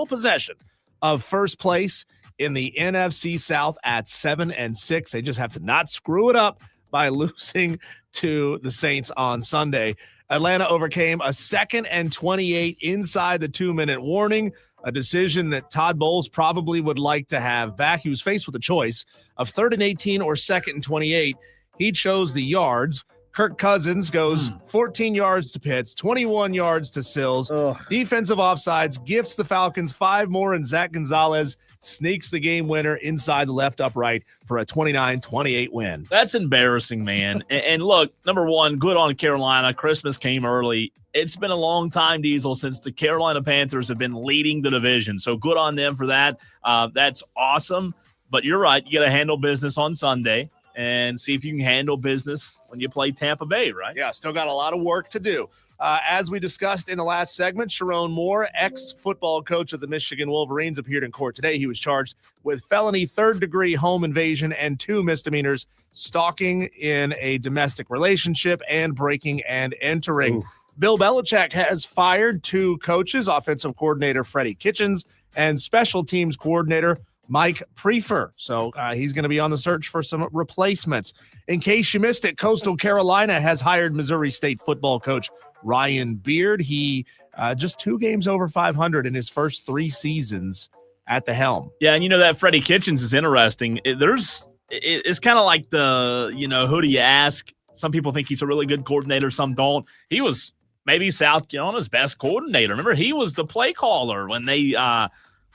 possession of first place in the NFC South at 7-6. They just have to not screw it up by losing to the Saints on Sunday. Atlanta overcame a 2nd and 28 inside the 2-minute warning, a decision that Todd Bowles probably would like to have back. He was faced with a choice of 3rd and 18 or 2nd and 28. He chose the yards. Kirk Cousins goes 14 yards to Pitts, 21 yards to Sills. Defensive offsides, gifts the Falcons 5 more, and Zach Gonzalez sneaks the game winner inside the left upright for a 29-28 win. That's embarrassing, man. And look, number one, good on Carolina. Christmas came early. It's been a long time, Diesel, since the Carolina Panthers have been leading the division. So good on them for that. That's awesome. But you're right. You got to handle business on Sunday and see if you can handle business when you play Tampa Bay, right? Yeah, still got a lot of work to do. As we discussed in the last segment, Sherrone Moore, ex-football coach of the Michigan Wolverines, appeared in court today. He was charged with felony 3rd-degree home invasion and 2 misdemeanors, stalking in a domestic relationship and breaking and entering. Bill Belichick has fired 2 coaches, offensive coordinator Freddie Kitchens and special teams coordinator Mike Prefer. So he's going to be on the search for some replacements. In case you missed it, Coastal Carolina has hired Missouri State football coach Ryan Beard. He just 2 games over 500 in his first 3 seasons at the helm. Yeah, and that Freddie Kitchens is interesting. It's kind of like who do you ask? Some people think he's a really good coordinator, some don't. He was maybe South Carolina's best coordinator. Remember, he was the play caller when they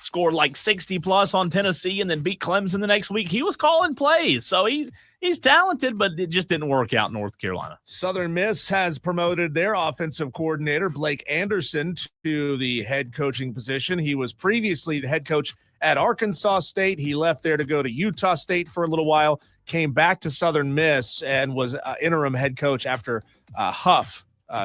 scored like 60-plus on Tennessee and then beat Clemson the next week. He was calling plays. So he's talented, but it just didn't work out in North Carolina. Southern Miss has promoted their offensive coordinator, Blake Anderson, to the head coaching position. He was previously the head coach at Arkansas State. He left there to go to Utah State for a little while, came back to Southern Miss, and was interim head coach after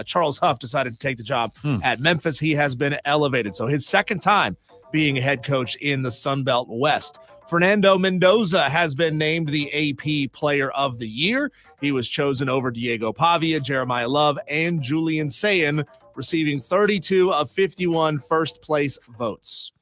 Charles Huff decided to take the job at Memphis. He has been elevated. So his second time being a head coach in the Sun Belt West. Fernando Mendoza has been named the AP Player of the Year. He was chosen over Diego Pavia, Jeremiah Love, and Julian Sayin, receiving 32 of 51 first-place votes.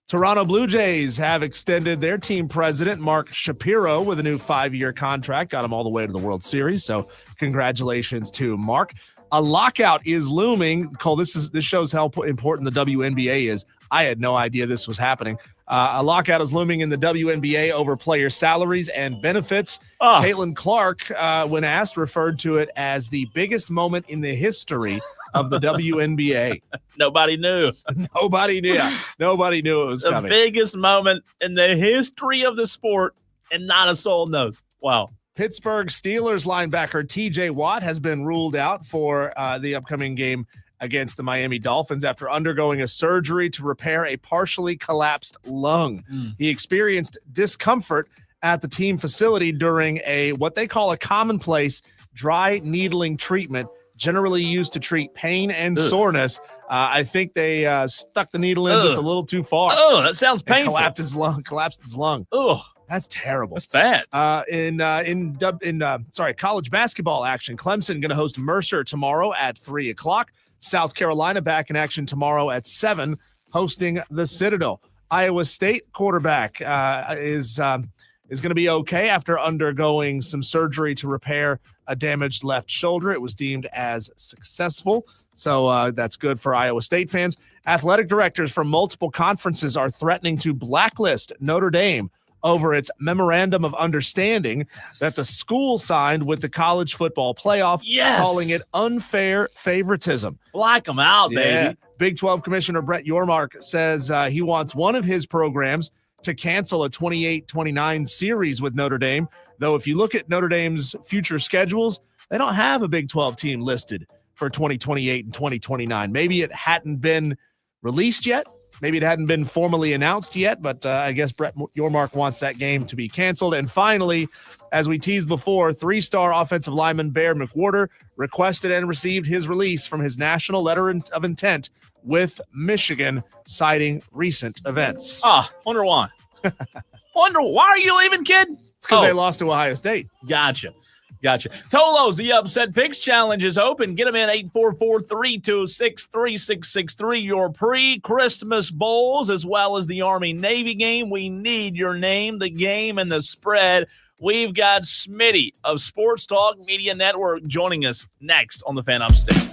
Toronto Blue Jays have extended their team president, Mark Shapiro, with a new 5-year contract. Got him all the way to the World Series, so congratulations to Mark. A lockout is looming. Cole, this shows how important the WNBA is. I had no idea this was happening. A lockout is looming in the WNBA over player salaries and benefits. Caitlin Clark, when asked, referred to it as the biggest moment in the history of the WNBA. Nobody knew. Nobody knew it was coming. The biggest moment in the history of the sport, and not a soul knows. Wow. Pittsburgh Steelers linebacker T.J. Watt has been ruled out for the upcoming game against the Miami Dolphins after undergoing a surgery to repair a partially collapsed lung. He experienced discomfort at the team facility during what they call a commonplace dry needling treatment, generally used to treat pain and soreness. I think they stuck the needle in just a little too far. Oh, that sounds painful. Collapsed his lung. Oh. That's terrible. That's bad. College basketball action. Clemson going to host Mercer tomorrow at 3:00. South Carolina back in action tomorrow at 7, hosting the Citadel. Iowa State quarterback is going to be okay after undergoing some surgery to repair a damaged left shoulder. It was deemed as successful, so that's good for Iowa State fans. Athletic directors from multiple conferences are threatening to blacklist Notre Dame over its memorandum of understanding that the school signed with the college football playoff, calling it unfair favoritism. Black them out, baby. Big 12 Commissioner Brett Yormark says he wants one of his programs to cancel a 28-29 series with Notre Dame, though if you look at Notre Dame's future schedules, they don't have a Big 12 team listed for 2028 and 2029. Maybe it hadn't been released yet, Maybe it hadn't been formally announced yet, but I guess Brett Yormark wants that game to be canceled. And finally, as we teased before, 3-star offensive lineman Bear McWhorter requested and received his release from his national letter of intent with Michigan, citing recent events. Wonder why. Wonder why are you leaving, kid? It's because they lost to Ohio State. Gotcha. Tolo's The Upset Picks Challenge is open. Get them in 844-326-3663. Your pre-Christmas bowls as well as the Army-Navy game. We need your name, the game, and the spread. We've got Smitty of Sports Talk Media Network joining us next on the Fan Upstate.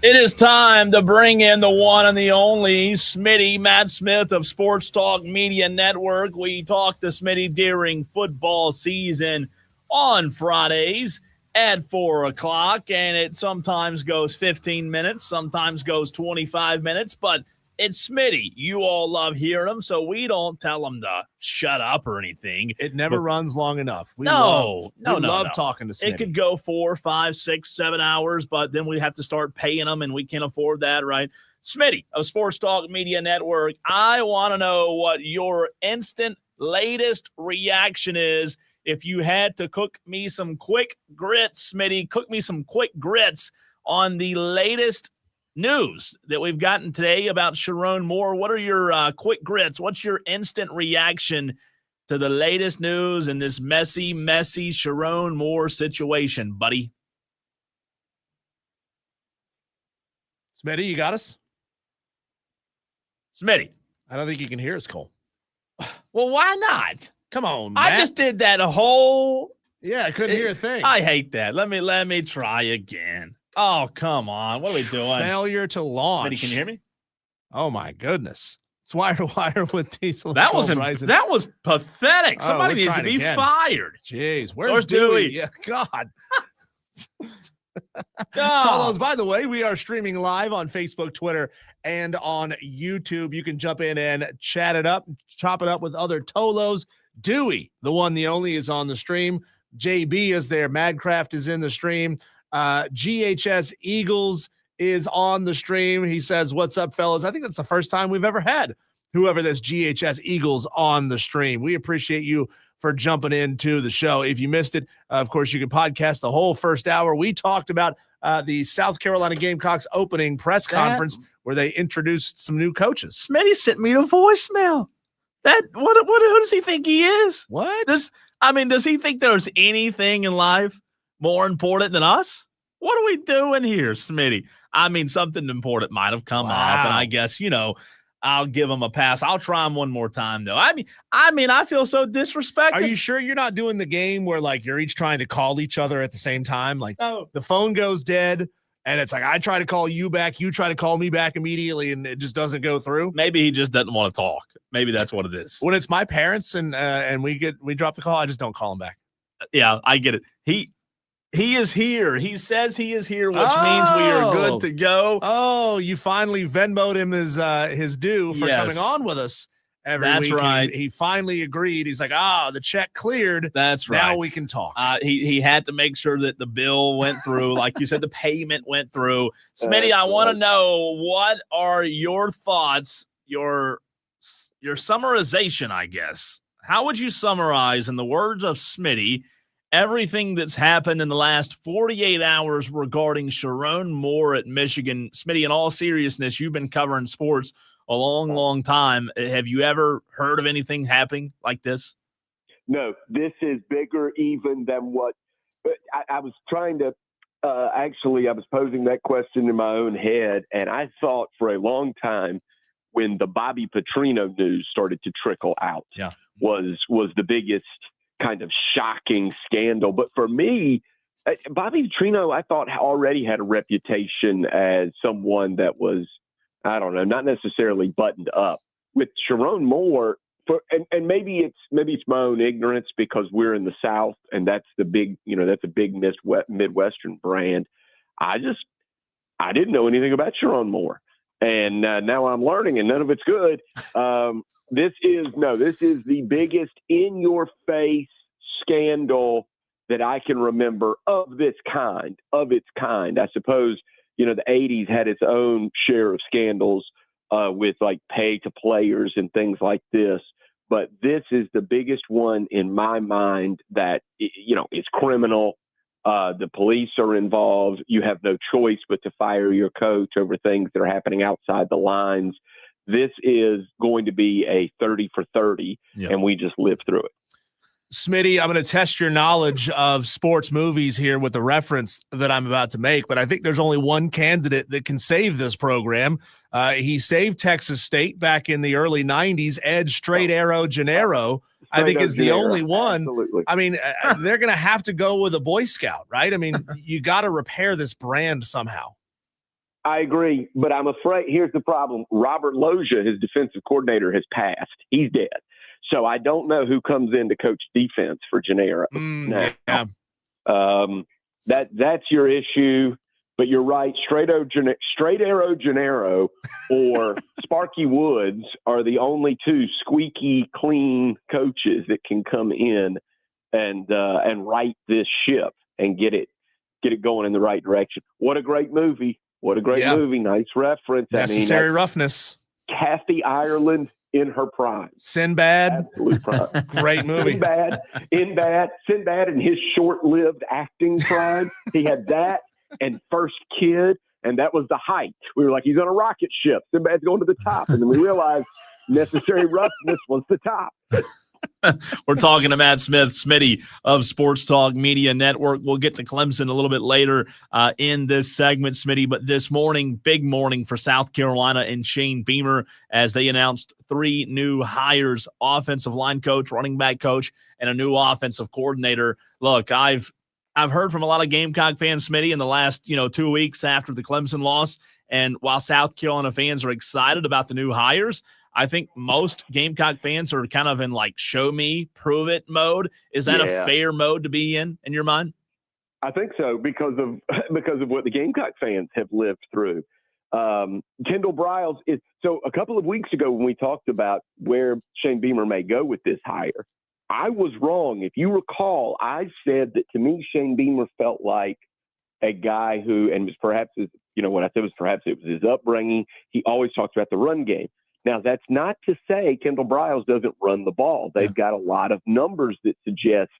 It is time to bring in the one and the only Smitty, Matt Smith of Sports Talk Media Network. We talk to Smitty during football season on Fridays at 4 o'clock, and it sometimes goes 15 minutes, sometimes goes 25 minutes, but it's Smitty. You all love hearing him, so we don't tell him to shut up or anything. It never runs long enough. We love talking to Smitty. It could go 4, 5, 6, 7 hours, but then we have to start paying them, and we can't afford that, right? Smitty of Sports Talk Media Network, I want to know what your instant latest reaction is if you had to cook me some quick grits, Smitty. Cook me some quick grits on the latest news that we've gotten today about Sherrone Moore. What are your quick grits? What's your instant reaction to the latest news in this messy Sherrone Moore situation, buddy? Smitty, you got us? Smitty. I don't think you can hear us, Cole. Well, why not? Come on, Matt. I just did that whole... Yeah, I couldn't hear a thing. I hate that. Let me try again. Oh, come on. What are we doing? Failure to launch. Smitty, can you hear me? Oh, my goodness. It's wire to wire with Diesel. That was pathetic. Somebody needs to be fired. Jeez. Where's Dewey? Yeah, God. Tolos, by the way, we are streaming live on Facebook, Twitter, and on YouTube. You can jump in and chat it up, chop it up with other Tolos. Dewey, the one, the only, is on the stream. JB is there. Madcraft is in the stream. GHS Eagles is on the stream. He says, what's up, fellas? I think that's the first time we've ever had whoever this GHS Eagles on the stream. We appreciate you for jumping into the show. If you missed it, of course, you can podcast the whole first hour. We talked about the South Carolina Gamecocks opening press conference where they introduced some new coaches. Smitty sent me a voicemail. Who does he think he is? What? Does he think there's anything in life more important than us? What are we doing here, Smitty? Something important might have come up, and I guess, I'll give him a pass. I'll try him one more time, though. I feel so disrespected. Are you sure you're not doing the game where, you're each trying to call each other at the same time? The phone goes dead, and it's I try to call you back, you try to call me back immediately, and it just doesn't go through? Maybe he just doesn't want to talk. Maybe that's what it is. When it's my parents and we drop the call, I just don't call them back. Yeah, I get it. He is here. He says he is here, which means we are good to go. Oh, you finally Venmo'd him his due for coming on with us every week. That's right. He finally agreed. He's like, the check cleared. That's right. Now we can talk. He had to make sure that the bill went through. Like you said, the payment went through. Smitty, I want to know, what are your thoughts, your summarization, I guess. How would you summarize, in the words of Smitty, everything that's happened in the last 48 hours regarding Sherrone Moore at Michigan? Smitty, in all seriousness, you've been covering sports a long time. Have you ever heard of anything happening like this? No, this is bigger even than what I was trying to I was posing that question in my own head, and I thought for a long time when the Bobby Petrino news started to trickle out was the biggest kind of shocking scandal. But for me, Bobby Petrino, I thought, already had a reputation as someone that was, I don't know, not necessarily buttoned up. With Sherrone Moore, and maybe it's my own ignorance because we're in the South and that's the big, that's a big Midwestern brand. I didn't know anything about Sherrone Moore, and now I'm learning, and none of it's good. This is the biggest in-your-face scandal that I can remember of its kind. I suppose, the 80s had its own share of scandals with pay to players and things like this. But this is the biggest one in my mind that, is criminal. The police are involved. You have no choice but to fire your coach over things that are happening outside the lines. This is going to be a 30 for 30, and we just lived through it. Smitty, I'm going to test your knowledge of sports movies here with the reference that I'm about to make, but I think there's only one candidate that can save this program. He saved Texas State back in the early 90s. Ed Straight Arrow Gennaro, I think, is the only one. Absolutely. They're going to have to go with a Boy Scout, right? You got to repair this brand somehow. I agree, but I'm afraid here's the problem. Robert Loggia, his defensive coordinator, has passed. He's dead. So I don't know who comes in to coach defense for Gennaro. That's your issue, but you're right. Straight Arrow Gennaro or Sparky Woods are the only two squeaky clean coaches that can come in and right this ship and get it going in the right direction. What a great movie. What a great movie. Nice reference. Necessary Roughness. Kathy Ireland in her prime. Sinbad. Absolute prime. Great movie. Sinbad in his short-lived acting prime. He had that and First Kid, and that was the height. We were like, he's on a rocket ship. Sinbad's going to the top. And then we realized Necessary Roughness was the top. We're talking to Matt Smith, Smitty of Sports Talk Media Network. We'll get to Clemson a little bit later in this segment, Smitty. But this morning, big morning for South Carolina and Shane Beamer as they announced 3 new hires: offensive line coach, running back coach, and a new offensive coordinator. Look, I've heard from a lot of Gamecock fans, Smitty, in the last 2 weeks after the Clemson loss. And while South Carolina fans are excited about the new hires, I think most Gamecock fans are kind of in like show me, prove it mode. Is that a fair mode to be in your mind? I think so because of what the Gamecock fans have lived through. Kendall Briles is so. A couple of weeks ago when we talked about where Shane Beamer may go with this hire, I was wrong. If you recall, I said that to me Shane Beamer felt like a guy who, and was perhaps what I said was perhaps it was his upbringing. He always talked about the run game. Now, that's not to say Kendall Briles doesn't run the ball. They've got a lot of numbers that suggest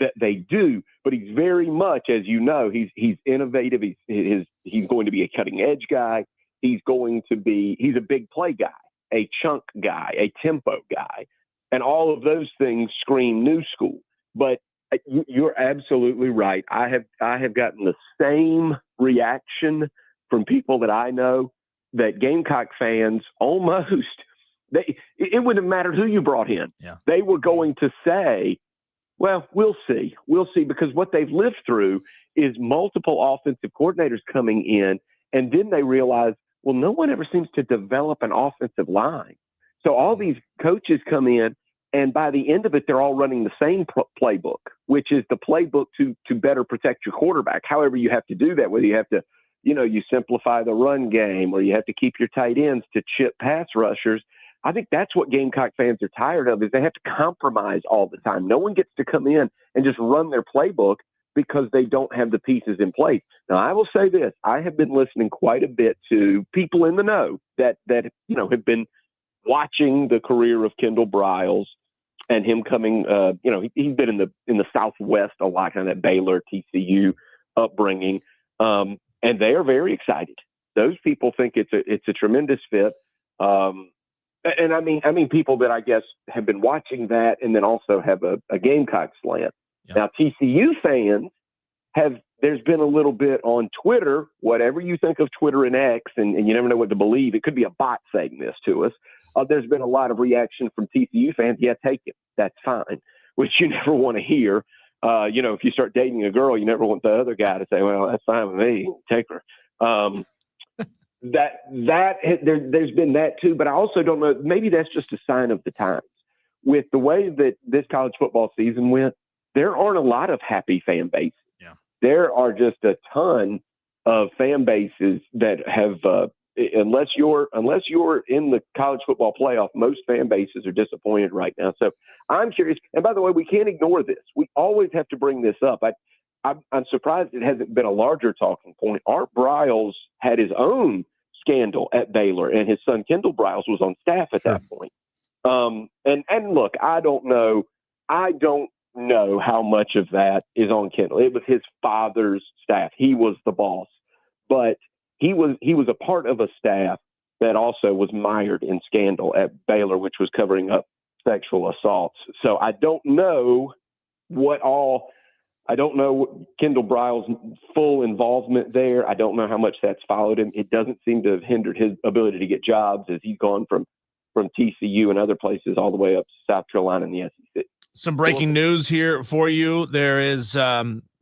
that they do, but he's very much, as you know, he's innovative. He's going to be a cutting edge guy. He's a big play guy, a chunk guy, a tempo guy, and all of those things scream new school. But you're absolutely right. I have gotten the same reaction from people that I know, that Gamecock fans it wouldn't have mattered who you brought in. Yeah. They were going to say, well, we'll see, because what they've lived through is multiple offensive coordinators coming in, and then they realize, well, no one ever seems to develop an offensive line. So all these coaches come in, and by the end of it, they're all running the same playbook, which is the playbook to better protect your quarterback. However you have to do that, whether you have to you simplify the run game or you have to keep your tight ends to chip pass rushers. I think that's what Gamecock fans are tired of, is they have to compromise all the time. No one gets to come in and just run their playbook because they don't have the pieces in place. Now, I will say this. I have been listening quite a bit to people in the know that have been watching the career of Kendall Briles and him coming, he's been in the Southwest a lot, kind of that Baylor, TCU upbringing. And they are very excited. Those people think it's a tremendous fit. And I mean people that I guess have been watching that and then also have a Gamecock slant. Yeah. Now TCU fans there's been a little bit on Twitter, whatever you think of Twitter and X, and you never know what to believe. It could be a bot saying this to us. There's been a lot of reaction from TCU fans. Yeah, take it. That's fine, which you never want to hear. If you start dating a girl, you never want the other guy to say, well, that's fine with me. Take her. There's been that too, but I also don't know, maybe that's just a sign of the times. With the way that this college football season went, there aren't a lot of happy fan bases. Yeah. There are just a ton of fan bases that have, unless you're in the college football playoff, most fan bases are disappointed right now. So I'm curious. And by the way, we can't ignore this. We always have to bring this up. I'm surprised it hasn't been a larger talking point. Art Briles had his own scandal at Baylor, and his son Kendall Briles was on staff at that point. And look, I don't know how much of that is on Kendall. It was his father's staff. He was the boss, but he was a part of a staff that also was mired in scandal at Baylor, which was covering up sexual assaults. So I don't know Kendall Briles' full involvement there. I don't know how much that's followed him. It doesn't seem to have hindered his ability to get jobs as he's gone from TCU and other places all the way up to South Carolina and the SEC. Some breaking news here for you. There is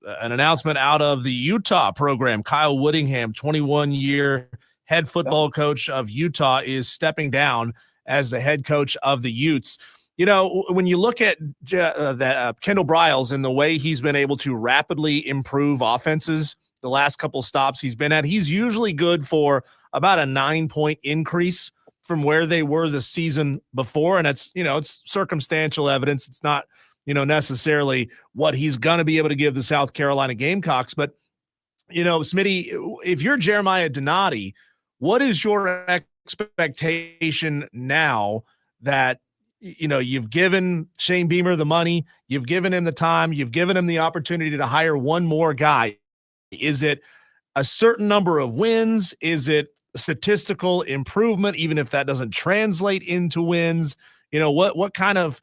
an announcement out of the Utah program. Kyle Whittingham, 21-year head football coach of Utah, is stepping down as the head coach of the Utes. You know, when you look at Kendall Briles and the way he's been able to rapidly improve offenses the last couple stops he's been at, he's usually good for about a 9-point increase from where they were the season before. And it's, it's circumstantial evidence. It's not, necessarily what he's going to be able to give the South Carolina Gamecocks. But, Smitty, if you're Jeremiah Donati, what is your expectation now that, you've given Shane Beamer the money, you've given him the time, you've given him the opportunity to hire one more guy? Is it a certain number of wins? Is it statistical improvement, even if that doesn't translate into wins? What kind of,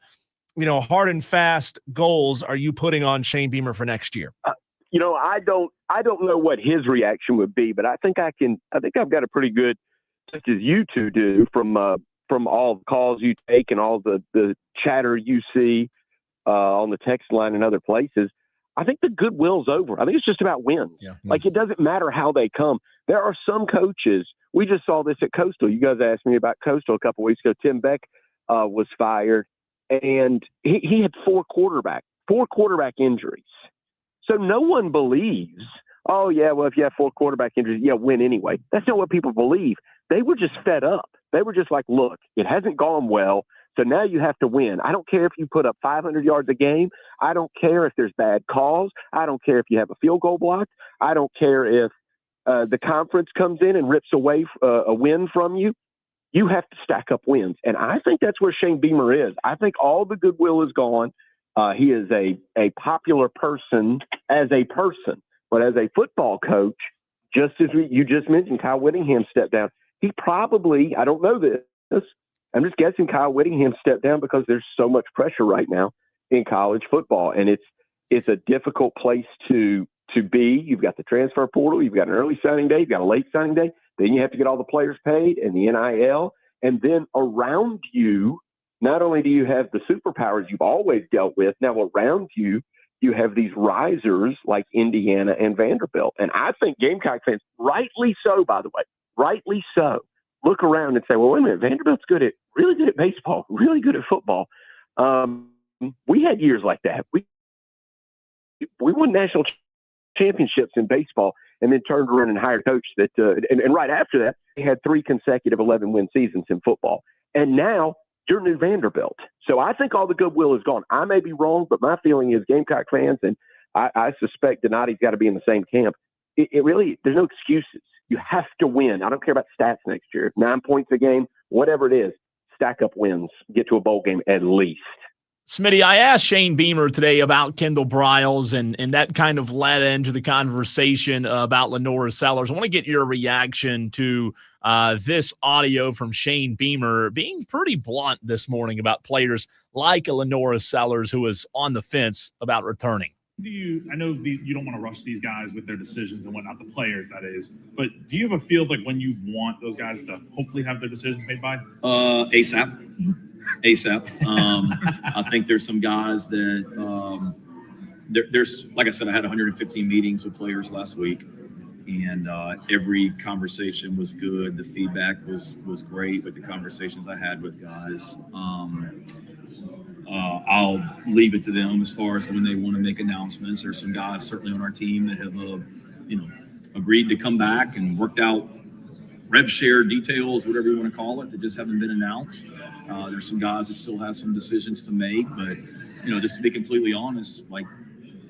hard and fast goals are you putting on Shane Beamer for next year? I don't know what his reaction would be, but I think I've got a pretty good, just as you two do, from all the calls you take and all the chatter you see on the text line and other places. I think the goodwill's over. I think it's just about wins. Yeah. Like, it doesn't matter how they come. There are some coaches. We just saw this at Coastal. You guys asked me about Coastal a couple weeks ago. Tim Beck was fired, and he had four quarterback injuries. So no one believes, oh, yeah, well, if you have four quarterback injuries, win anyway. That's not what people believe. They were just fed up. They were just like, look, it hasn't gone well, so now you have to win. I don't care if you put up 500 yards a game. I don't care if there's bad calls. I don't care if you have a field goal blocked. I don't care if the conference comes in and rips away a win from you. You have to stack up wins. And I think that's where Shane Beamer is. I think all the goodwill is gone. He is a popular person as a person, but as a football coach, just as you just mentioned, Kyle Whittingham stepped down. He probably, I don't know this, I'm just guessing Kyle Whittingham stepped down because there's so much pressure right now in college football. And it's a difficult place to be. You've got the transfer portal, you've got an early signing day, you've got a late signing day, then you have to get all the players paid and the NIL. And then around you, not only do you have the superpowers you've always dealt with, now around you, you have these risers like Indiana and Vanderbilt. And I think Gamecock fans, rightly so, by the way, rightly so, look around and say, well, wait a minute, Vanderbilt's really good at baseball, really good at football. We had years like that. We won national championships in baseball and then turned around and hired a coach that, and right after that, they had 3 consecutive 11-win seasons in football. And now you're new Vanderbilt. So I think all the goodwill is gone. I may be wrong, but my feeling is Gamecock fans, and I suspect Donati's got to be in the same camp. It really, there's no excuses. You have to win. I don't care about stats next year. 9 points a game, whatever it is, stack up wins, get to a bowl game at least. Smitty, I asked Shane Beamer today about Kendall Briles, and that kind of led into the conversation about Lenora Sellers. I want to get your reaction to this audio from Shane Beamer being pretty blunt this morning about players like Lenora Sellers, who was on the fence about returning. I know you don't want to rush these guys with their decisions and whatnot, the players, that is, but do you have a feel like when you want those guys to hopefully have their decisions made by? ASAP. I think there's some guys that there's, like I said, I had 115 meetings with players last week, and every conversation was good. The feedback was great with the conversations I had with guys. I'll leave it to them as far as when they want to make announcements. There's some guys certainly on our team that have, agreed to come back and worked out rev share details, whatever you want to call it, that just haven't been announced. There's some guys that still have some decisions to make, but, just to be completely honest, like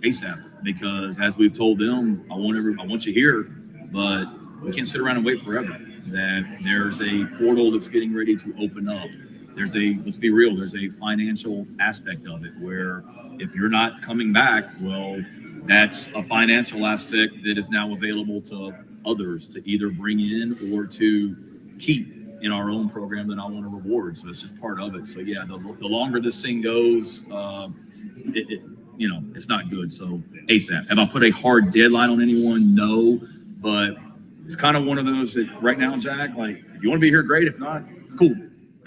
ASAP, because as we've told them, I want you here, but we can't sit around and wait forever. That there's a portal that's getting ready to open up. Let's be real, there's a financial aspect of it where if you're not coming back, well, that's a financial aspect that is now available to others to either bring in or to keep in our own program that I want to reward. So it's just part of it. So yeah, the longer this thing goes, it's not good. So ASAP. Have I put a hard deadline on anyone? No, but it's kind of one of those that right now, Jack, like if you want to be here, great. If not, cool.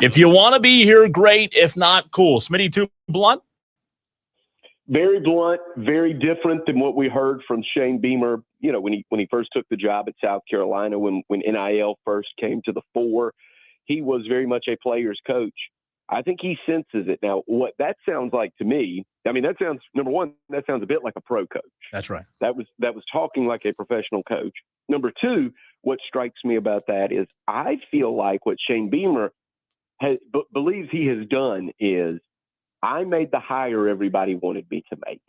If you want to be here, great. If not, cool. Smitty, too blunt? Very blunt, very different than what we heard from Shane Beamer, when he first took the job at South Carolina, when NIL first came to the fore. He was very much a player's coach. I think he senses it. Now, what that sounds like to me, that sounds, number one, that sounds a bit like a pro coach. That's right. That was talking like a professional coach. Number two, what strikes me about that is I feel like what Shane Beamer believes he has done is, I made the hire everybody wanted me to make.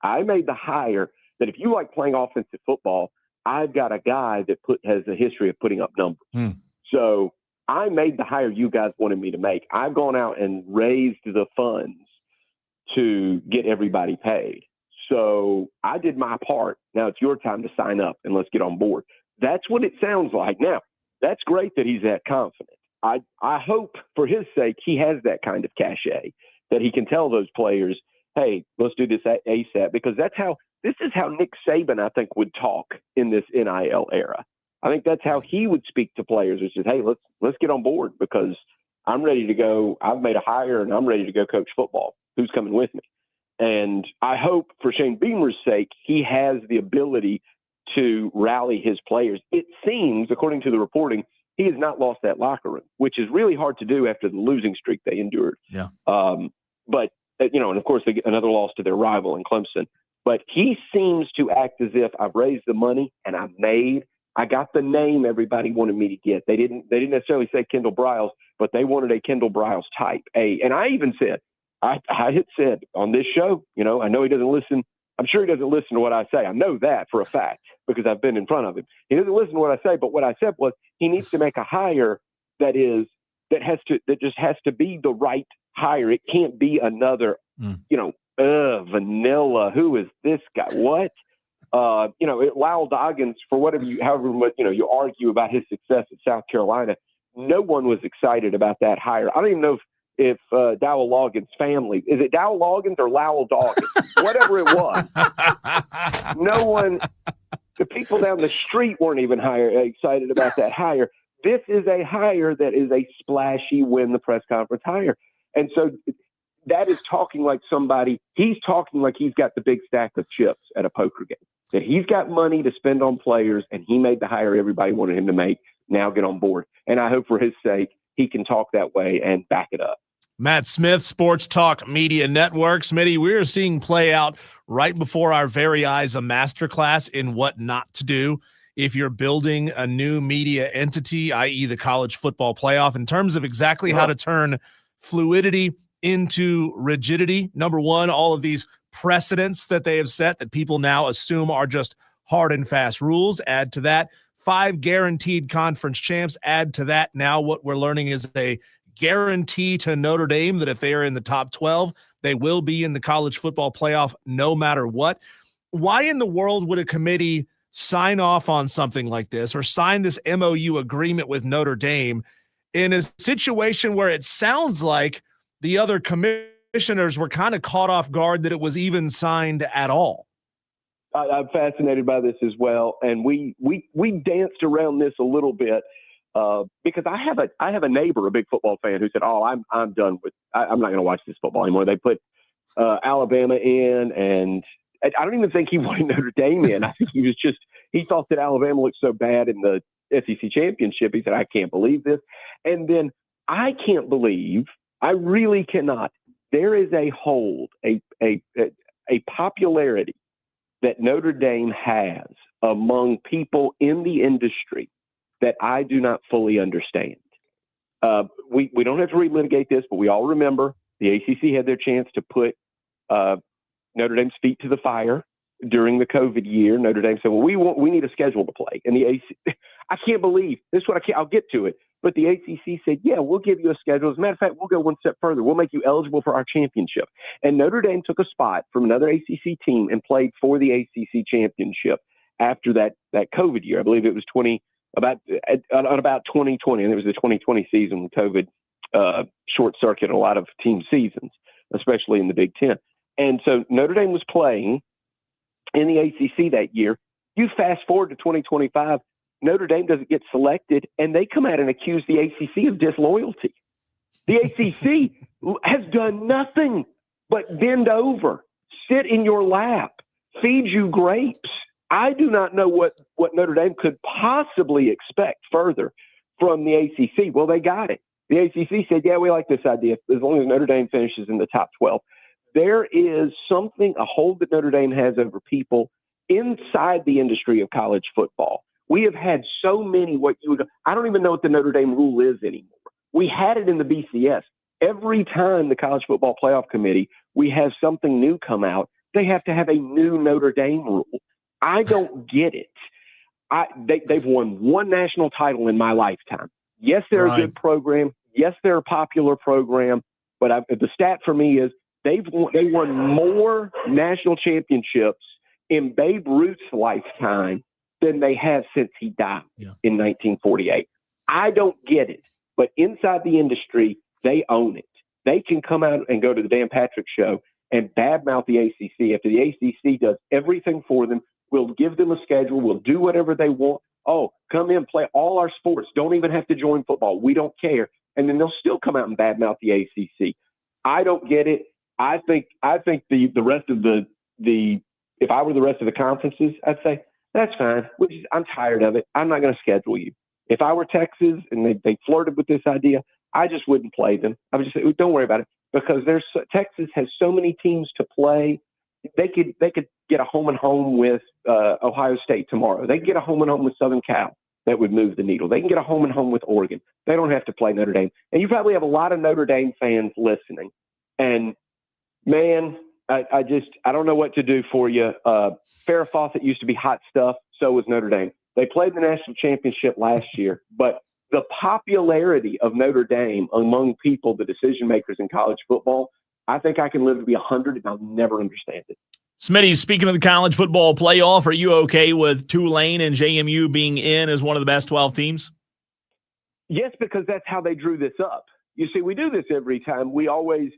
I made the hire that if you like playing offensive football, I've got a guy that has a history of putting up numbers. So I made the hire you guys wanted me to make. I've gone out and raised the funds to get everybody paid. So I did my part. Now it's your time to sign up and let's get on board. That's what it sounds like. Now, that's great that he's that confident. I hope for his sake he has that kind of cachet, that he can tell those players, hey, let's do this ASAP, because this is how Nick Saban, I think, would talk in this NIL era. I think that's how he would speak to players, which is, hey, let's get on board because I'm ready to go. I've made a hire and I'm ready to go coach football. Who's coming with me? And I hope for Shane Beamer's sake, he has the ability to rally his players. It seems, according to the reporting, he has not lost that locker room, which is really hard to do after the losing streak they endured. Yeah. But, and of course, they get another loss to their rival in Clemson. But he seems to act as if I've raised the money and I got the name everybody wanted me to get. They didn't necessarily say Kendall Briles, but they wanted a Kendall Briles type. And I even said, I had said on this show, I know he doesn't listen. I'm sure he doesn't listen to what I say. I know that for a fact because I've been in front of him. He doesn't listen to what I say, but what I said was he needs to make a hire that just has to be the right hire. It can't be another, vanilla. Who is this guy? What? Lyle Doggins, for however much, you argue about his success at South Carolina, no one was excited about that hire. I don't even know if Dowell Loggins' family, is it Dowell Loggins or Lowell Doggins? Whatever it was. No one, the people down the street weren't even excited about that hire. This is a hire that is a splashy win the press conference hire. And so that is talking like he's talking like he's got the big stack of chips at a poker game, that he's got money to spend on players and he made the hire everybody wanted him to make. Now get on board. And I hope for his sake, he can talk that way and back it up. Matt Smith, Sports Talk Media Network. Smitty, we're seeing play out right before our very eyes a masterclass in what not to do if you're building a new media entity, i.e. the college football playoff, in terms of exactly how to turn fluidity into rigidity. Number one, all of these precedents that they have set that people now assume are just hard and fast rules. Add to that 5 guaranteed conference champs. Add to that now what we're learning is a guarantee to Notre Dame that if they are in the top 12, they will be in the college football playoff no matter what. Why in the world would a committee sign off on something like this or sign this MOU agreement with Notre Dame in a situation where it sounds like the other commissioners were kind of caught off guard that it was even signed at all? I'm fascinated by this as well. And we danced around this a little bit because I have a neighbor, a big football fan, who said, "Oh, I'm done with. I'm not going to watch this football anymore." They put Alabama in, and I don't even think he wanted Notre Dame in. I think he thought that Alabama looked so bad in the SEC championship. He said, "I can't believe this," and then I can't believe. I really cannot. There is a hold, a popularity that Notre Dame has among people in the industry that I do not fully understand. We don't have to relitigate this, but we all remember the ACC had their chance to put Notre Dame's feet to the fire during the COVID year. Notre Dame said, "Well, we need a schedule to play," and the ACC. I can't believe this. I'll get to it. But the ACC said, "Yeah, we'll give you a schedule. As a matter of fact, we'll go one step further. We'll make you eligible for our championship." And Notre Dame took a spot from another ACC team and played for the ACC championship after that COVID year. I believe it was about 2020, and it was the 2020 season when COVID short circuit a lot of team seasons, especially in the Big Ten. And so Notre Dame was playing in the ACC that year. You fast forward to 2025. Notre Dame doesn't get selected, and they come out and accuse the ACC of disloyalty. The ACC has done nothing but bend over, sit in your lap, feed you grapes. I do not know what Notre Dame could possibly expect further from the ACC. Well, they got it. The ACC said, yeah, we like this idea as long as Notre Dame finishes in the top 12. There is a hold that Notre Dame has over people inside the industry of college football. We have had so many I don't even know what the Notre Dame rule is anymore. We had it in the BCS. Every time the College Football Playoff Committee, we have something new come out, they have to have a new Notre Dame rule. I don't get it. They've won one national title in my lifetime. Yes, they're a good program. Yes, they're a popular program. But the stat for me is they won more national championships in Babe Ruth's lifetime than they have since he died in 1948. I don't get it. But inside the industry, they own it. They can come out and go to the Dan Patrick Show and badmouth the ACC after the ACC does everything for them. We'll give them a schedule. We'll do whatever they want. Oh, come in, play all our sports. Don't even have to join football. We don't care. And then they'll still come out and badmouth the ACC. I don't get it. I think the rest of the if I were the rest of the conferences, I'd say that's fine. I'm tired of it. I'm not going to schedule you. If I were Texas and they flirted with this idea, I just wouldn't play them. I would just say, don't worry about it, because Texas has so many teams to play. They could get a home and home with Ohio State tomorrow. They can get a home and home with Southern Cal. That would move the needle. They can get a home and home with Oregon. They don't have to play Notre Dame. And you probably have a lot of Notre Dame fans listening. And man, I don't know what to do for you. Farrah Fawcett used to be hot stuff. So was Notre Dame. They played the national championship last year, but the popularity of Notre Dame among people, the decision makers in college football, I think I can live to be 100 and I'll never understand it. Smitty, speaking of the college football playoff, are you okay with Tulane and JMU being in as one of the best 12 teams? Yes, because that's how they drew this up. You see, we do this every time. We always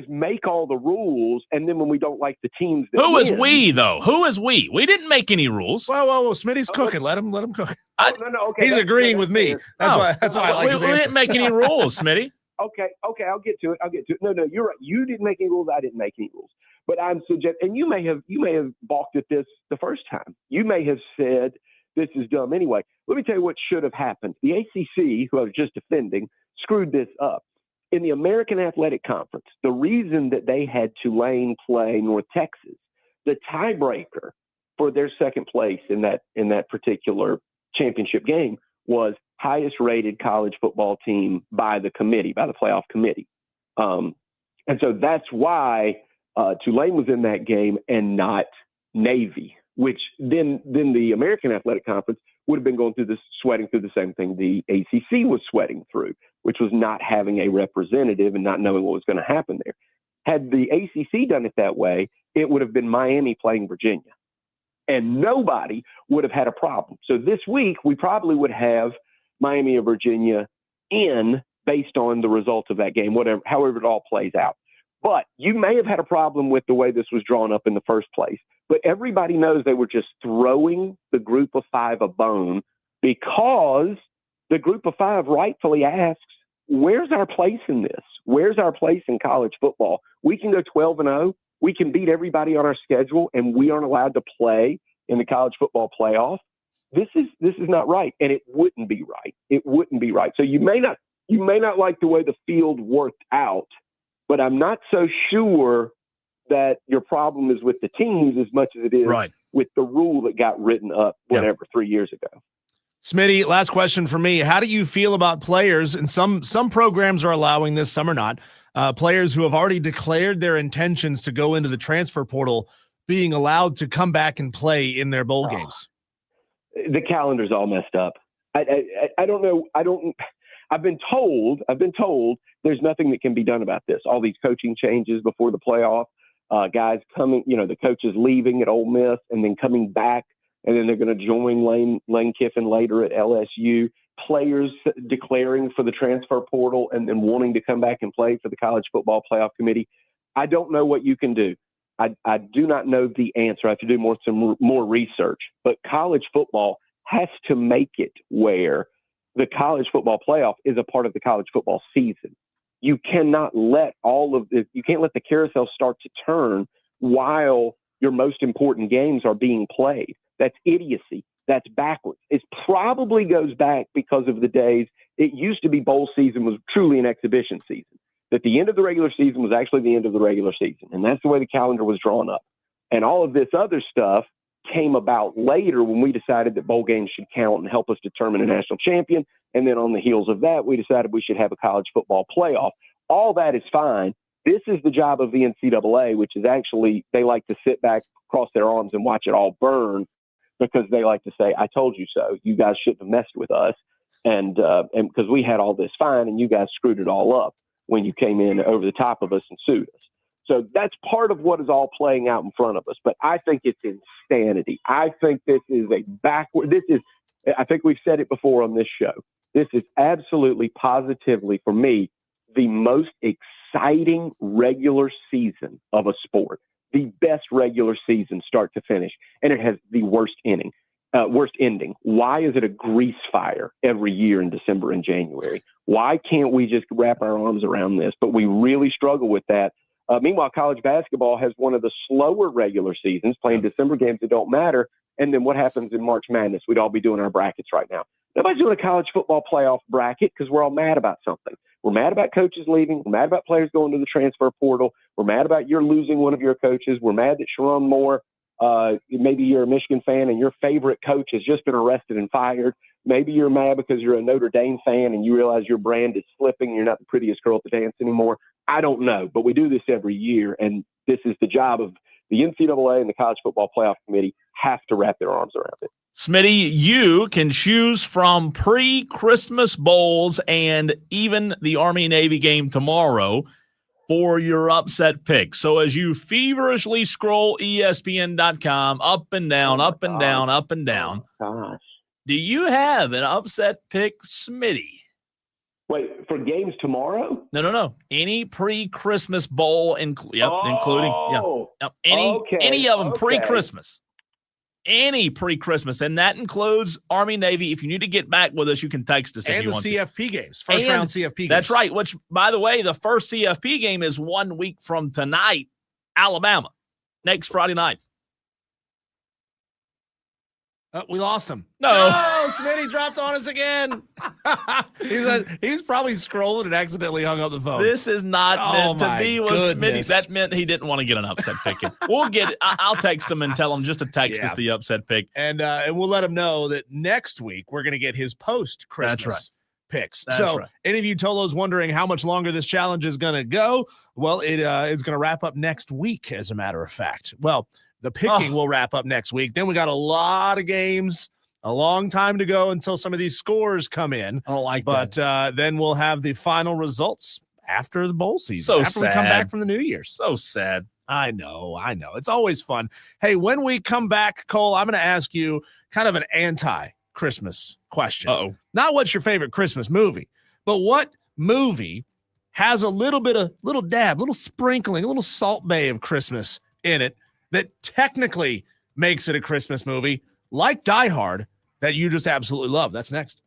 make all the rules, and then when we don't like the teams that Who is we, though? Who is we? We didn't make any rules. Whoa. Smitty's cooking. Let him cook. No, okay. He's agreeing with me. That's why I like his answer. We didn't make any rules, Smitty. Okay, I'll get to it. No, you're right. You didn't make any rules. I didn't make any rules. But I'm suggesting, and you may have balked at this the first time. You may have said this is dumb anyway. Let me tell you what should have happened. The ACC, who I was just defending, screwed this up. In the American Athletic Conference, the reason that they had Tulane play North Texas, the tiebreaker for their second place in that particular championship game was highest rated college football team by the playoff committee. And so that's why Tulane was in that game and not Navy, which then the American Athletic Conference would have been sweating through the same thing the ACC was sweating through, which was not having a representative and not knowing what was going to happen there. Had the ACC done it that way, it would have been Miami playing Virginia, and nobody would have had a problem. So this week, we probably would have Miami or Virginia in based on the result of that game, however it all plays out. But you may have had a problem with the way this was drawn up in the first place. But everybody knows they were just throwing the group of five a bone, because the group of five rightfully asks, where's our place in this? Where's our place in college football? We can go 12-0. We can beat everybody on our schedule, and we aren't allowed to play in the college football playoff. This is not right, and it wouldn't be right. It wouldn't be right. So you may not like the way the field worked out, but I'm not so sure that your problem is with the teams as much as it is with the rule that got written up 3 years ago. Smitty, last question for me. How do you feel about players, and some programs are allowing this, some are not, players who have already declared their intentions to go into the transfer portal being allowed to come back and play in their bowl games? The calendar's all messed up. I don't know. I've been told there's nothing that can be done about this. All these coaching changes before the playoff, guys coming, the coaches leaving at Ole Miss and then coming back, and then they're going to join Lane Kiffin later at LSU. Players declaring for the transfer portal and then wanting to come back and play for the College Football Playoff Committee. I don't know what you can do. I do not know the answer. I have to do some more research. But college football has to make it where the College Football Playoff is a part of the college football season. You cannot let you can't let the carousel start to turn while your most important games are being played. That's idiocy. That's backwards. It probably goes back because of the days it used to be bowl season was truly an exhibition season, that the end of the regular season was actually the end of the regular season. And that's the way the calendar was drawn up. And all of this other stuff came about later when we decided that bowl games should count and help us determine a national champion. And then on the heels of that, we decided we should have a college football playoff. All that is fine. This is the job of the NCAA, which is actually, they like to sit back, cross their arms, and watch it all burn, because they like to say, I told you so. You guys shouldn't have messed with us. And because we had all this fine and you guys screwed it all up when you came in over the top of us and sued us. So that's part of what is all playing out in front of us. But I think it's insanity. I think this is I think we've said it before on this show. This is absolutely, positively, for me, the most exciting regular season of a sport. The best regular season start to finish. And it has the worst ending. Why is it a grease fire every year in December and January? Why can't we just wrap our arms around this? But we really struggle with that. Meanwhile, college basketball has one of the slower regular seasons, playing December games that don't matter. And then what happens in March Madness? We'd all be doing our brackets right now. Nobody's doing a college football playoff bracket because we're all mad about something. We're mad about coaches leaving. We're mad about players going to the transfer portal. We're mad about you're losing one of your coaches. We're mad that Sherrone Moore, maybe you're a Michigan fan and your favorite coach has just been arrested and fired. Maybe you're mad because you're a Notre Dame fan and you realize your brand is slipping. You're not the prettiest girl at the dance anymore. I don't know, but we do this every year, and this is the job of the NCAA and the College Football Playoff Committee have to wrap their arms around it. Smitty, you can choose from pre-Christmas bowls and even the Army-Navy game tomorrow for your upset pick. So as you feverishly scroll ESPN.com up and down, up and down, up and down, do you have an upset pick, Smitty? Wait, for games tomorrow? No. Any pre-Christmas bowl, including any of them pre-Christmas. Any pre-Christmas, and that includes Army-Navy. If you need to get back with us, you can text us. And if you the want CFP games, first-round CFP games. That's right, which, by the way, the first CFP game is 1 week from tonight, Alabama, next Friday night. We lost him. No, Smitty dropped on us again. He's probably scrolling and accidentally hung up the phone. This is not meant to be with Smitty. That meant he didn't want to get an upset pick. We'll get it. I'll text him and tell him just to text us the upset pick. And we'll let him know that next week we're going to get his post-Christmas picks. Any of you Tolos wondering how much longer this challenge is going to go, well, it is going to wrap up next week, as a matter of fact. Well, the picking will wrap up next week. Then we got a lot of games, a long time to go until some of these scores come in. I don't like that. But then we'll have the final results after the bowl season, after we come back from the New Year's. So sad. I know. It's always fun. Hey, when we come back, Cole, I'm going to ask you kind of an anti-Christmas question. Not what's your favorite Christmas movie, but what movie has a little dab, little sprinkling, a little Salt Bay of Christmas in it that technically makes it a Christmas movie, like Die Hard, that you just absolutely love. That's next.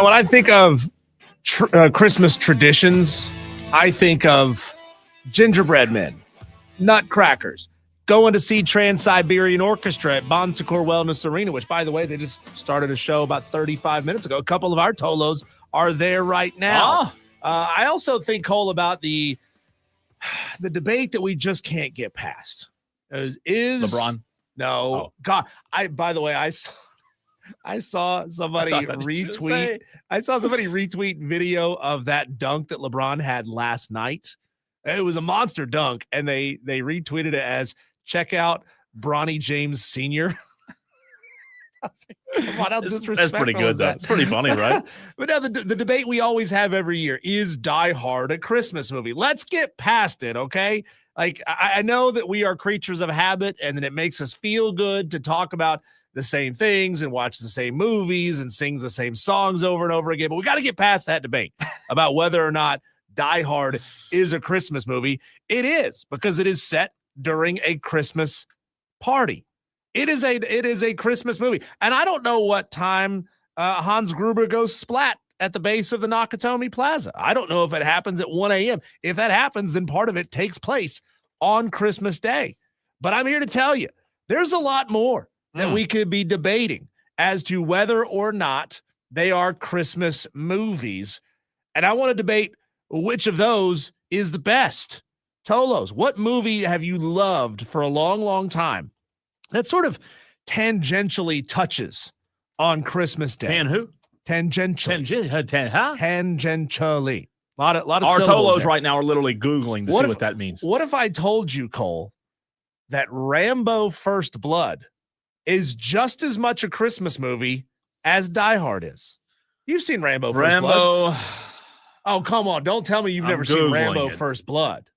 When I think of Christmas traditions, I think of gingerbread men, nutcrackers, going to see Trans-Siberian Orchestra at Bon Secours Wellness Arena, which, by the way, they just started a show about 35 minutes ago. A couple of our Tolos are there right now. I also think, Cole, about the debate that we just can't get past. Is LeBron? No. Oh. God, by the way, I saw somebody retweet. I saw somebody retweet video of that dunk that LeBron had last night. It was a monster dunk, and they retweeted it as "check out Bronny James Sr." I was like, come on, how disrespectful That's pretty good, though. It's pretty funny, right? But now the debate we always have every year is Die Hard a Christmas movie? Let's get past it, okay? Like, I know that we are creatures of habit, and that it makes us feel good to talk about the same things and watch the same movies and sing the same songs over and over again. But we got to get past that debate about whether or not Die Hard is a Christmas movie. It is, because it is set during a Christmas party. It is a Christmas movie. And I don't know what time Hans Gruber goes splat at the base of the Nakatomi Plaza. I don't know if it happens at 1 a.m. If that happens, then part of it takes place on Christmas Day. But I'm here to tell you, there's a lot more that we could be debating as to whether or not they are Christmas movies. And I want to debate which of those is the best. Tolos, what movie have you loved for a long, long time that sort of tangentially touches on Christmas Day? Tangentially. Tangentially. A lot of Our syllables Tolos there. right now are literally Googling to see what that means. What if I told you, Cole, that Rambo First Blood is just as much a Christmas movie as Die Hard is? You've seen Rambo First Blood. Oh, come on. Don't tell me you've never seen Rambo First Blood.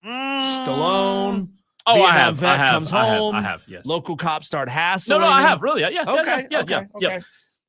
Stallone. Oh, Vietnam I have. vet comes home. I have, yes. Local cops start hassling. No, I him. have. Really? Yeah. Okay.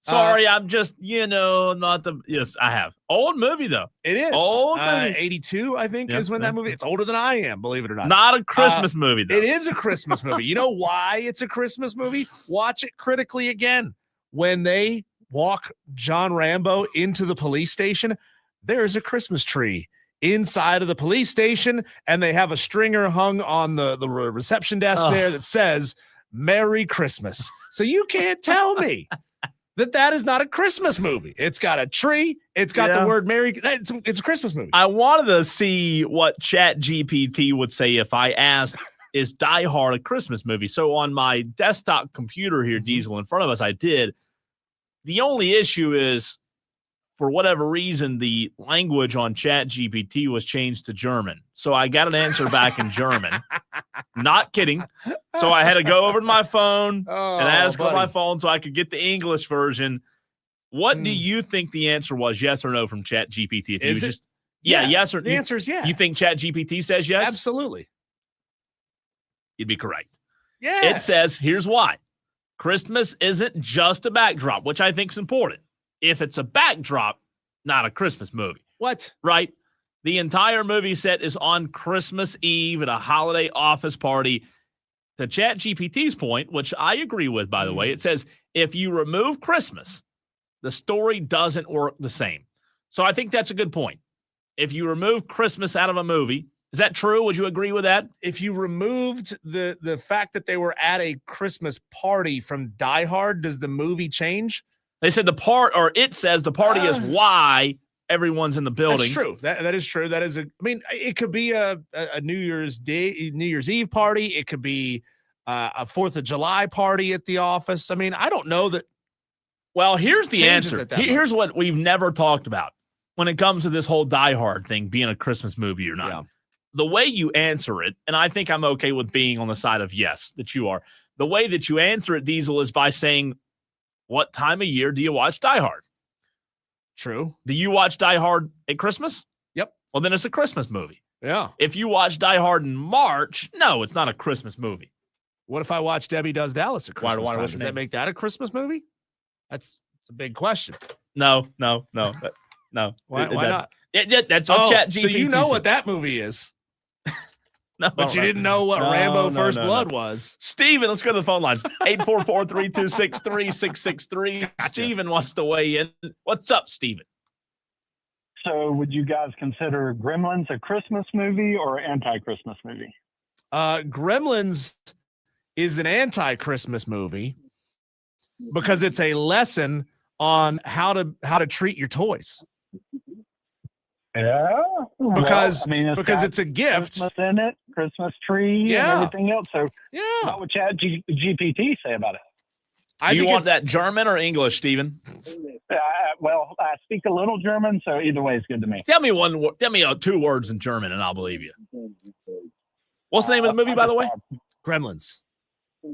Sorry, I'm just, not the. Yes, I have. Old movie, though. It is. Old movie. 82, I think, is when that movie. It's older than I am, believe it or not. Not a Christmas movie, though. It is a Christmas movie. You know why it's a Christmas movie? Watch it critically again. When they walk John Rambo into the police station, there's a Christmas tree inside of the police station, and they have a stringer hung on the reception desk there that says Merry Christmas. So you can't tell me that is not a Christmas movie. It's got a tree. It's got the word Merry. It's a Christmas movie. I wanted to see what ChatGPT would say if I asked, is Die Hard a Christmas movie? So on my desktop computer here, Diesel, in front of us, I did. The only issue is, for whatever reason, the language on ChatGPT was changed to German. So I got an answer back in German. Not kidding. So I had to go over to my phone and ask on my phone so I could get the English version. What do you think the answer was, yes or no, from ChatGPT? If Is you it? just yes or the answer is yes. You think ChatGPT says yes? Absolutely. You'd be correct. Yeah. It says, here's why. Christmas isn't just a backdrop, which I think is important. If it's a backdrop, not a Christmas movie. What? Right? The entire movie set is on Christmas Eve at a holiday office party. To ChatGPT's point, which I agree with, by the way, it says if you remove Christmas, the story doesn't work the same. So I think that's a good point. If you remove Christmas out of a movie, is that true? Would you agree with that? If you removed the fact that they were at a Christmas party from Die Hard, does the movie change? They said it says the party is why everyone's in the building. That's true. That is true. That is it could be a New Year's Eve party. It could be a 4th of July party at the office. I mean, I don't know that. Well, here's the changes answer. it that Here's much. what we've never talked about when it comes to this whole Die Hard thing being a Christmas movie or not. Yeah. The way you answer it, and I think I'm okay with being on the side of yes, that you are. The way that you answer it, Diesel, is by saying, what time of year do you watch Die Hard? True. Do you watch Die Hard at Christmas? Yep. Well, then it's a Christmas movie. Yeah. If you watch Die Hard in March, no, it's not a Christmas movie. What if I watch Debbie Does Dallas at Christmas time? what's Does your that name? make that a Christmas movie? That's a big question. No. No. Why not? That's what ChatGPT so you know said. what that movie is. No, but you didn't know what Rambo First Blood was. Steven, let's go to the phone lines. 844-326-3663. Gotcha. Steven wants to weigh in. What's up, Steven? So would you guys consider Gremlins a Christmas movie or an anti-Christmas movie? Gremlins is an anti-Christmas movie because it's a lesson on how to treat your toys. Yeah, because it's it's a gift. Christmas in it, Christmas tree, and everything else. So, what would Chat GPT say about it? Do you want that German or English, Steven? Well, I speak a little German, so either way is good to me. Tell me 2 words in German, and I'll believe you. What's the name of the movie, by the way? Gremlins.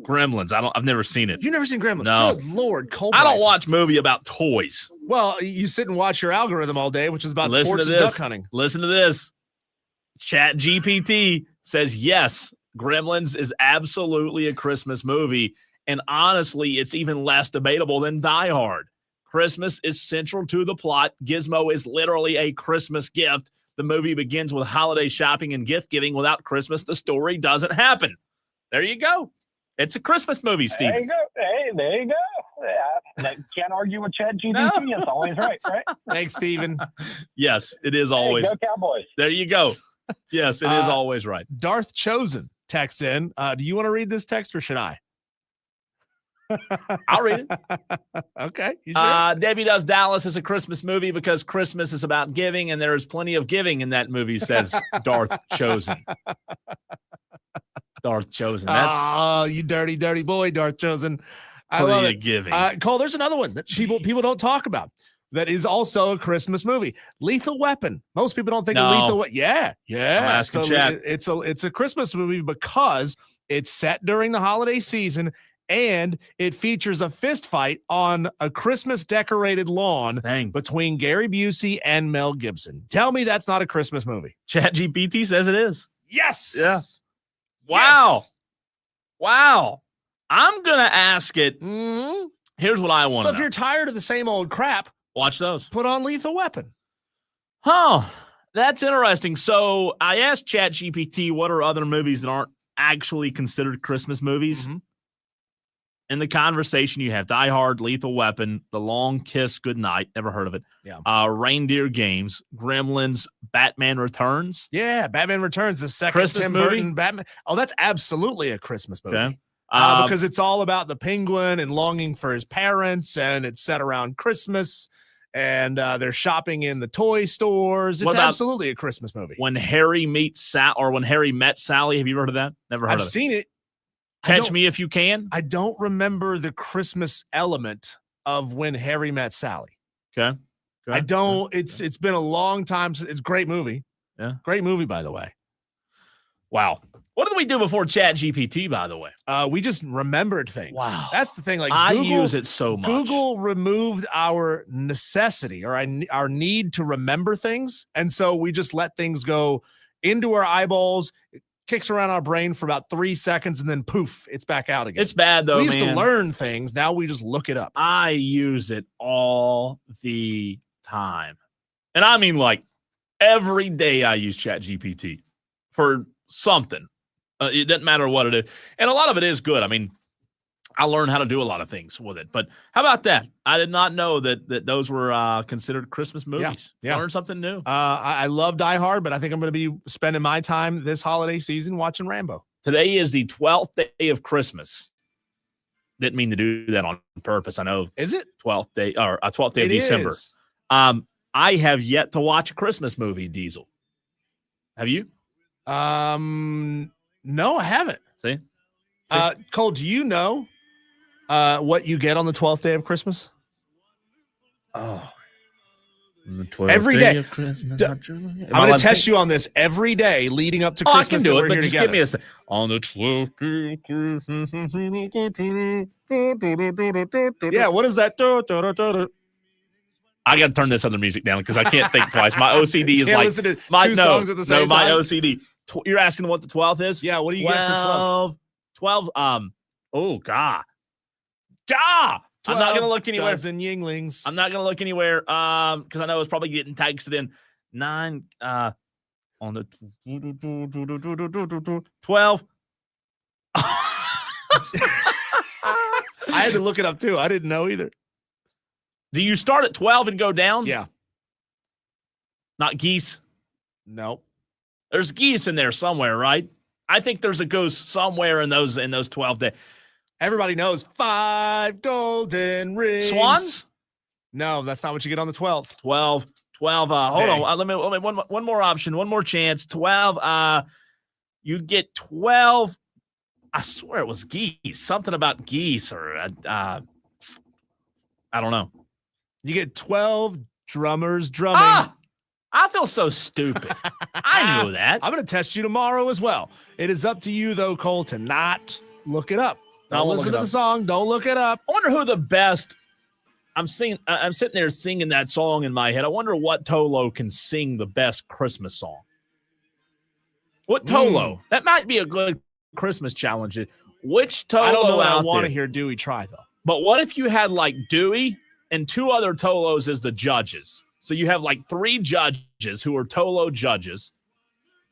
Gremlins. I've never seen it. You've never seen Gremlins? No. Good Lord, Cole. I don't watch movie about toys. Well, you sit and watch your algorithm all day, which is about sports and duck hunting. Listen to this. Chat GPT says, yes, Gremlins is absolutely a Christmas movie. And honestly, it's even less debatable than Die Hard. Christmas is central to the plot. Gizmo is literally a Christmas gift. The movie begins with holiday shopping and gift giving. Without Christmas, the story doesn't happen. There you go. It's a Christmas movie, Steve. There you go. Hey, there you go. Can't argue with Chat GPT. It's always right? Thanks, Steven. Yes, it is always. Go Cowboys. There you go. Yes, it is always right. Darth Chosen texts in. Do you want to read this text or should I? I'll read it. Okay. You sure? Debbie Does Dallas is a Christmas movie because Christmas is about giving, and there is plenty of giving in that movie, says Darth Chosen. Darth Chosen. That's you dirty, dirty boy, Darth Chosen. I plenty love of it. giving. Cole, there's another one that people don't talk about that is also a Christmas movie. Lethal Weapon. Most people don't think of Lethal Weapon. Yeah. I'm asking Chad. It's a Christmas movie because it's set during the holiday season. And it features a fist fight on a Christmas decorated lawn between Gary Busey and Mel Gibson. Tell me that's not a Christmas movie. ChatGPT says it is. Yes. Yeah. Wow. Yes. Wow. I'm going to ask it. Mm-hmm. Here's what I want to know. So if you're tired of the same old crap, watch those. Put on Lethal Weapon. Huh. That's interesting. So I asked ChatGPT what are other movies that aren't actually considered Christmas movies. Mm-hmm. In the conversation, you have Die Hard, Lethal Weapon, The Long Kiss Goodnight, never heard of it. Yeah. Reindeer Games, Gremlins, Batman Returns. Yeah, Batman Returns, the second Christmas Tim movie? Burton Batman. Oh, that's absolutely a Christmas movie. Okay. Because it's all about the penguin and longing for his parents, and it's set around Christmas, and they're shopping in the toy stores. It's absolutely a Christmas movie. When Harry Met Sally, have you heard of that? Never heard of it. I've seen it. Catch Me If You Can. I don't remember the Christmas element of When Harry Met Sally. Okay. I don't. It's been a long time. It's a great movie. Yeah. Great movie, by the way. Wow. What did we do before ChatGPT, by the way? We just remembered things. Wow. That's the thing. Like I Google, use it so much. Google removed our necessity or our need to remember things. And so we just let things go into our eyeballs. It kicks around our brain for about 3 seconds and then poof, it's back out again. It's bad though, We used to learn things. Now we just look it up. I use it all the time. And I mean like every day I use ChatGPT for something. It doesn't matter what it is. And a lot of it is good. I mean, I learned how to do a lot of things with it. But how about that? I did not know that those were considered Christmas movies. Yeah. Learned something new. I love Die Hard, but I think I'm going to be spending my time this holiday season watching Rambo. Today is the 12th day of Christmas. Didn't mean to do that on purpose. I know. Is it? 12th day or 12th day of December. Is. I have yet to watch a Christmas movie, Diesel. Have you? No, I haven't. See? Cole, do you know what you get on the 12th day of Christmas? Oh. The 12th every day of Christmas. I'm going to test you on this every day leading up to Christmas. I can do it, but just together. give me a second. On the 12th day of Christmas. Yeah, what is that? I got to turn this other music down because I can't think twice. My OCD is listen to two songs at the same my time? OCD. You're asking what the 12th is? Yeah, what do you get for 12? 12, oh, God. I'm not going to look anywhere. Dozen Yinglings. I'm not going to look anywhere because I know it's probably getting texted in. 9, On the 12. I had to look it up too. I didn't know either. Do you start at 12 and go down? Yeah. Not geese? No. There's geese in there somewhere, right? I think there's a goose somewhere in those 12 days. Everybody knows 5 golden rings. Swans? No, that's not what you get on the 12th. 12. Hold on. Let me one more option, one more chance. 12. You get 12. I swear it was geese. Something about geese or I don't know. You get 12 drummers drumming. I feel so stupid. I knew that. I'm going to test you tomorrow as well. It is up to you, though, Cole, to not look it up. Don't listen to the song. Don't look it up. I wonder who the best. I'm sitting there singing that song in my head. I wonder what Tolo can sing the best Christmas song. What Tolo? That might be a good Christmas challenge. Which Tolo? I don't know. I want to hear Dewey try though. But what if you had like Dewey and 2 other Tolos as the judges? So you have like 3 judges who are Tolo judges,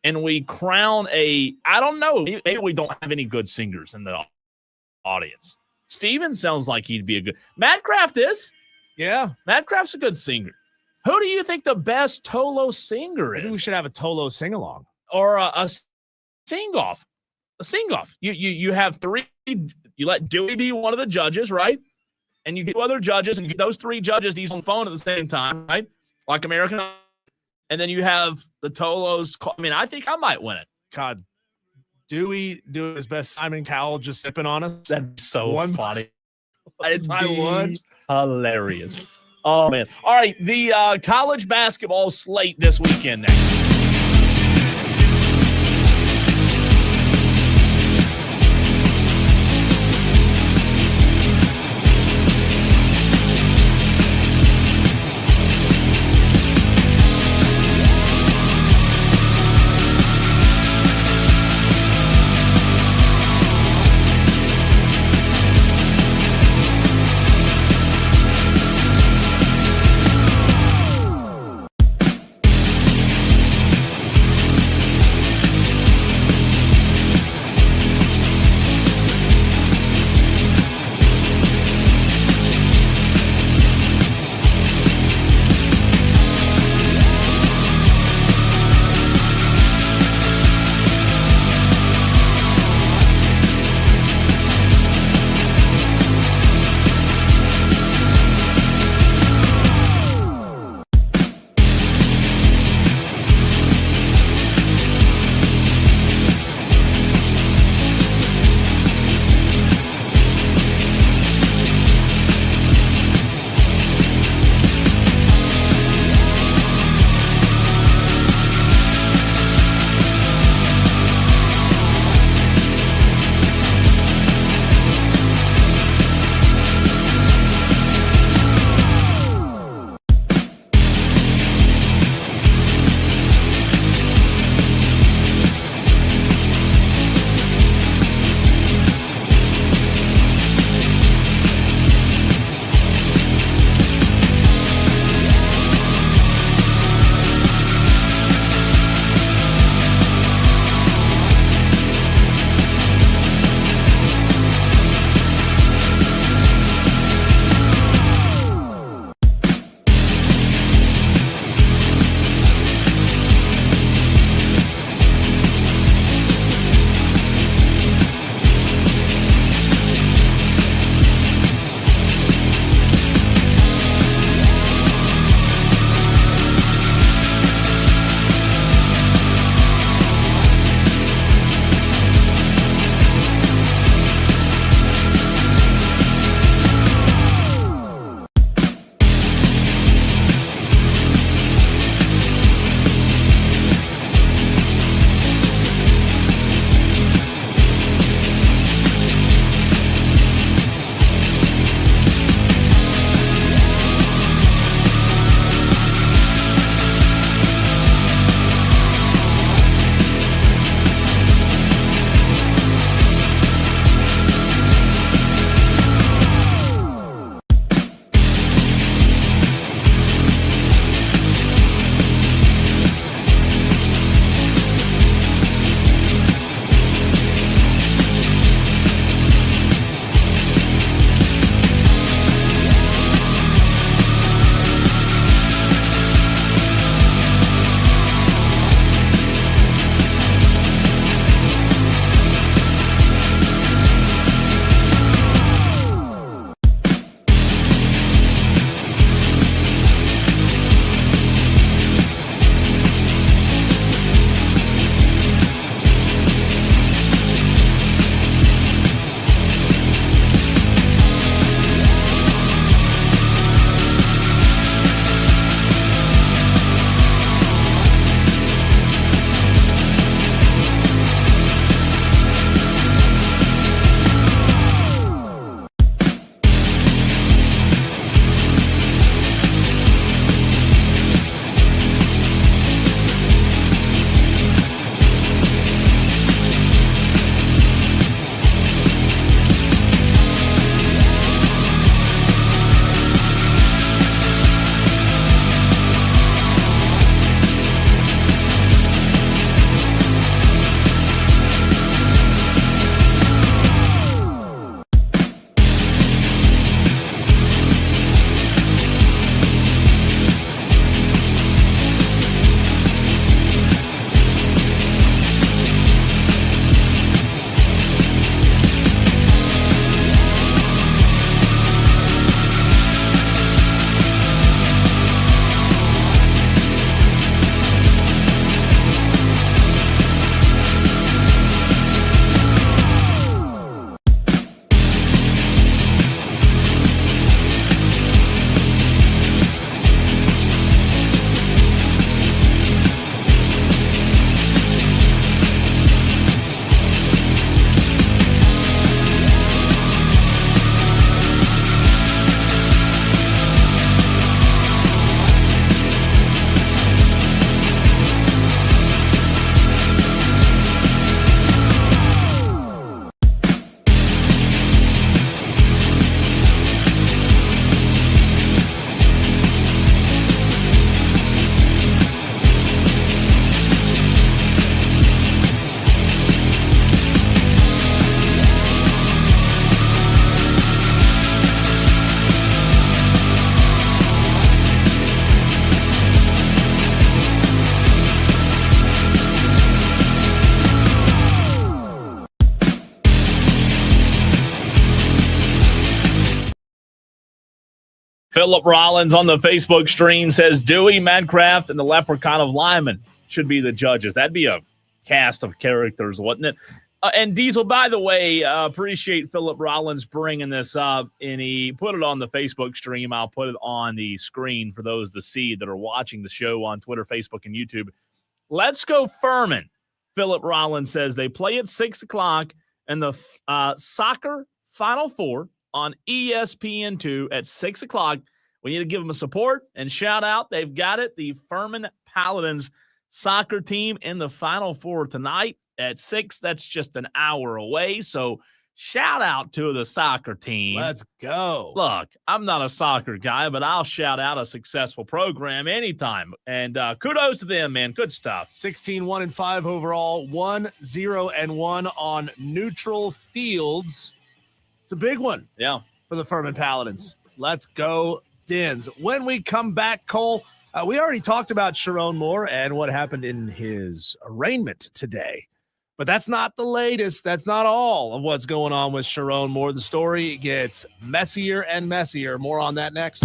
and we crown I don't know. Maybe we don't have any good singers in the audience. Steven sounds like he'd be a good. Madcraft is. Yeah. Madcraft's a good singer. Who do you think the best Tolo singer is? Maybe we should have a Tolo sing-along. Or a sing-off. A sing-off. You have 3. You let Dewey be one of the judges, right? And you get 2 other judges, and you get those 3 judges these on the phone at the same time, right? Like American. And then you have the Tolos. I mean, I think I might win it. God. Dewey doing his best Simon Cowell just sipping on us. That's so funny. I would. Hilarious. Oh, man. All right. The college basketball slate this weekend next. Philip Rollins on the Facebook stream says Dewey, Medcraft, and the Leprechaun of Lyman should be the judges. That'd be a cast of characters, wouldn't it? And Diesel, by the way, appreciate Philip Rollins bringing this up, and he put it on the Facebook stream. I'll put it on the screen for those to see that are watching the show on Twitter, Facebook, and YouTube. Let's go Furman. Philip Rollins says they play at 6 o'clock and the soccer Final Four on ESPN2 at 6 o'clock. We need to give them a support and shout out. They've got it. The Furman Paladins soccer team in the Final Four tonight at 6. That's just an hour away. So shout out to the soccer team. Let's go. Look, I'm not a soccer guy, but I'll shout out a successful program anytime. And kudos to them, man. Good stuff. 16-1-5 overall, 1-0-1 on neutral fields. It's a big one. Yeah. For the Furman Paladins. Let's go, Dins. When we come back, Cole, we already talked about Sherrone Moore and what happened in his arraignment today. But that's not the latest. That's not all of what's going on with Sherrone Moore. The story gets messier and messier. More on that next.